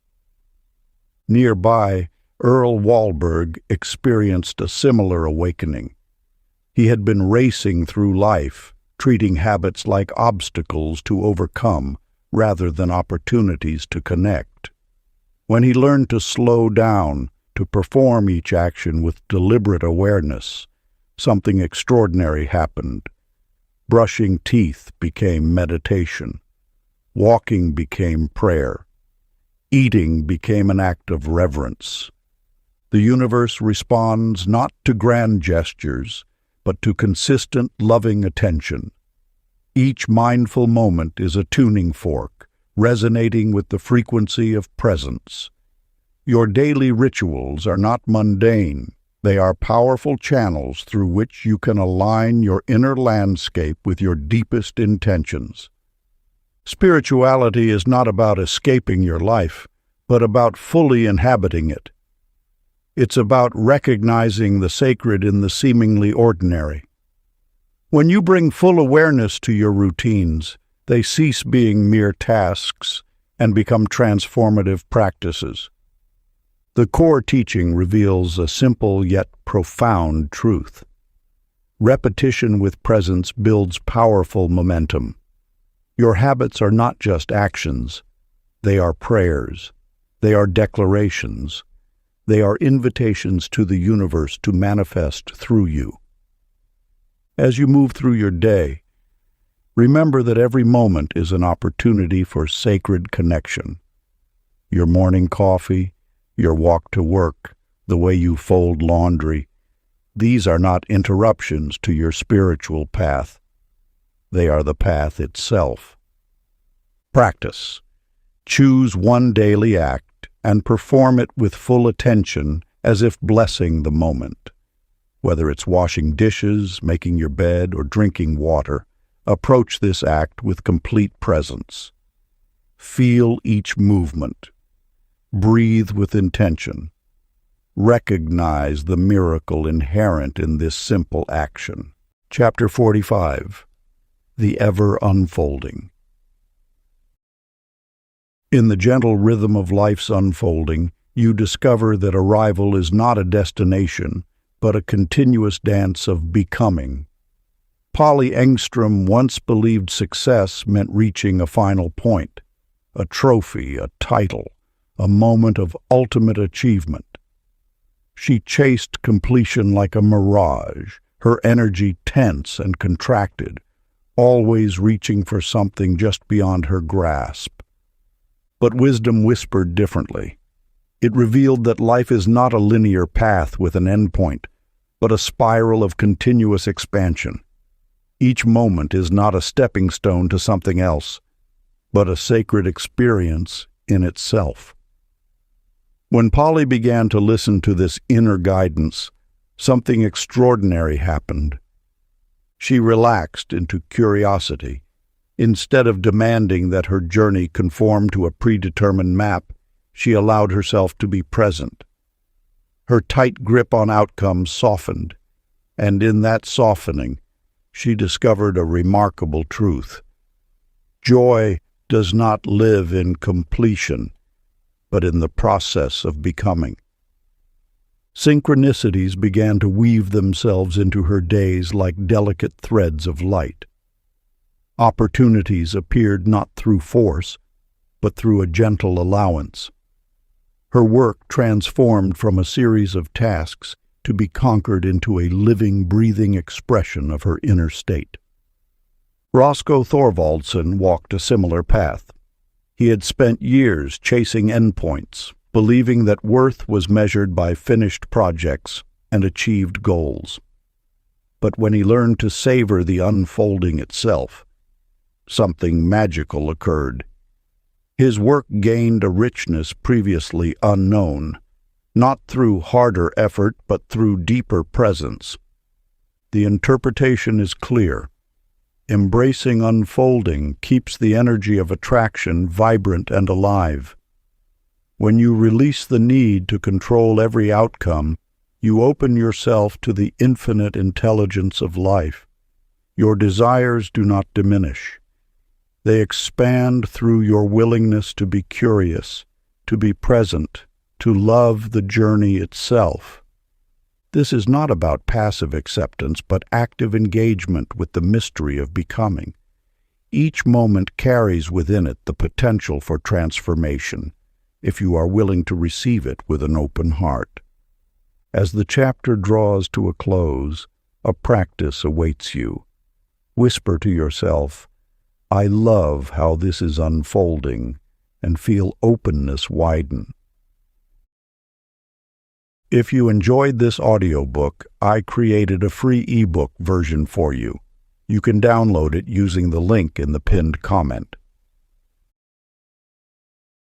Nearby, Earl Walberg experienced a similar awakening. He had been racing through life, treating habits like obstacles to overcome rather than opportunities to connect. When he learned to slow down, to perform each action with deliberate awareness, something extraordinary happened. Brushing teeth became meditation. Walking became prayer. Eating became an act of reverence. The universe responds not to grand gestures, but to consistent, loving attention. Each mindful moment is a tuning fork, resonating with the frequency of presence. Your daily rituals are not mundane. They are powerful channels through which you can align your inner landscape with your deepest intentions. Spirituality is not about escaping your life, but about fully inhabiting it. It's about recognizing the sacred in the seemingly ordinary. When you bring full awareness to your routines, they cease being mere tasks and become transformative practices. The core teaching reveals a simple yet profound truth. Repetition with presence builds powerful momentum. Your habits are not just actions. They are prayers. They are declarations. They are invitations to the universe to manifest through you. As you move through your day, remember that every moment is an opportunity for sacred connection. Your morning coffee, your walk to work, the way you fold laundry, these are not interruptions to your spiritual path. They are the path itself. Practice. Choose one daily act and perform it with full attention as if blessing the moment. Whether it's washing dishes, making your bed, or drinking water, approach this act with complete presence. Feel each movement. Breathe with intention. Recognize the miracle inherent in this simple action. Chapter 45. The Ever Unfolding. In the gentle rhythm of life's unfolding, you discover that arrival is not a destination, but a continuous dance of becoming. Polly Engstrom once believed success meant reaching a final point, a trophy, a title, a moment of ultimate achievement. She chased completion like a mirage, her energy tense and contracted, always reaching for something just beyond her grasp. But wisdom whispered differently. It revealed that life is not a linear path with an endpoint, but a spiral of continuous expansion. Each moment is not a stepping stone to something else, but a sacred experience in itself. When Polly began to listen to this inner guidance, something extraordinary happened. She relaxed into curiosity. Instead of demanding that her journey conform to a predetermined map, she allowed herself to be present. Her tight grip on outcomes softened, and in that softening, she discovered a remarkable truth. Joy does not live in completion, but in the process of becoming. Synchronicities began to weave themselves into her days like delicate threads of light. Opportunities appeared not through force, but through a gentle allowance. Her work transformed from a series of tasks to be conquered into a living, breathing expression of her inner state. Roscoe Thorvaldsen walked a similar path. He had spent years chasing endpoints, believing that worth was measured by finished projects and achieved goals. But when he learned to savor the unfolding itself, something magical occurred. His work gained a richness previously unknown, not through harder effort but through deeper presence. The interpretation is clear. Embracing unfolding keeps the energy of attraction vibrant and alive. When you release the need to control every outcome, you open yourself to the infinite intelligence of life. Your desires do not diminish. They expand through your willingness to be curious, to be present, to love the journey itself. This is not about passive acceptance, but active engagement with the mystery of becoming. Each moment carries within it the potential for transformation, if you are willing to receive it with an open heart. As the chapter draws to a close, a practice awaits you. Whisper to yourself, "I love how this is unfolding," and feel openness widen. If you enjoyed this audiobook, I created a free ebook version for you. You can download it using the link in the pinned comment.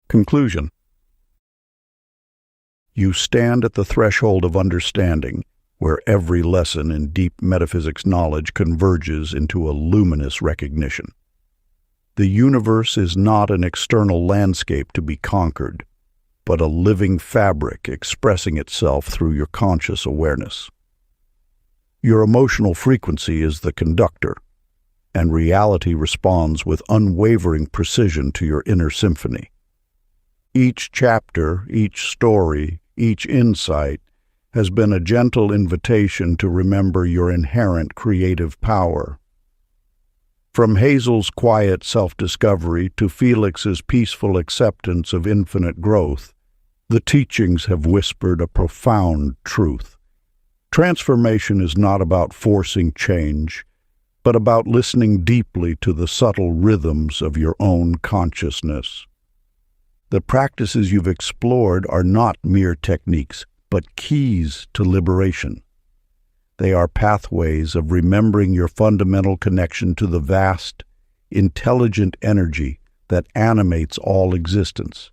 Conclusion. You stand at the threshold of understanding, where every lesson in deep metaphysics knowledge converges into a luminous recognition. The universe is not an external landscape to be conquered, but a living fabric expressing itself through your conscious awareness. Your emotional frequency is the conductor, and reality responds with unwavering precision to your inner symphony. Each chapter, each story, each insight has been a gentle invitation to remember your inherent creative power. From Hazel's quiet self-discovery to Felix's peaceful acceptance of infinite growth, the teachings have whispered a profound truth. Transformation is not about forcing change, but about listening deeply to the subtle rhythms of your own consciousness. The practices you've explored are not mere techniques, but keys to liberation. They are pathways of remembering your fundamental connection to the vast, intelligent energy that animates all existence.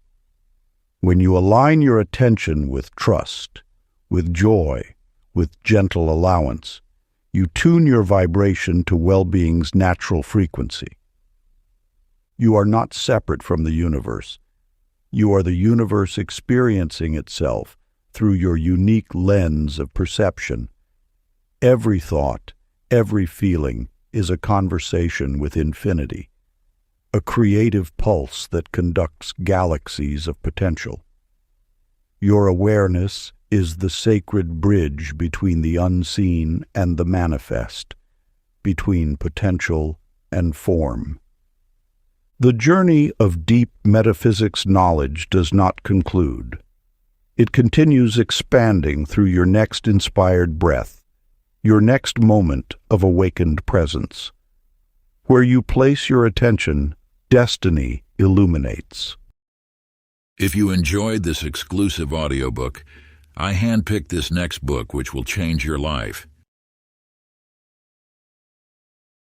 When you align your attention with trust, with joy, with gentle allowance, you tune your vibration to well-being's natural frequency. You are not separate from the universe. You are the universe experiencing itself through your unique lens of perception. Every thought, every feeling is a conversation with infinity, a creative pulse that conducts galaxies of potential. Your awareness is the sacred bridge between the unseen and the manifest, between potential and form. The journey of deep metaphysics knowledge does not conclude. It continues expanding through your next inspired breath, your next moment of awakened presence. Where you place your attention, destiny illuminates. If you enjoyed this exclusive audiobook, I handpicked this next book which will change your life.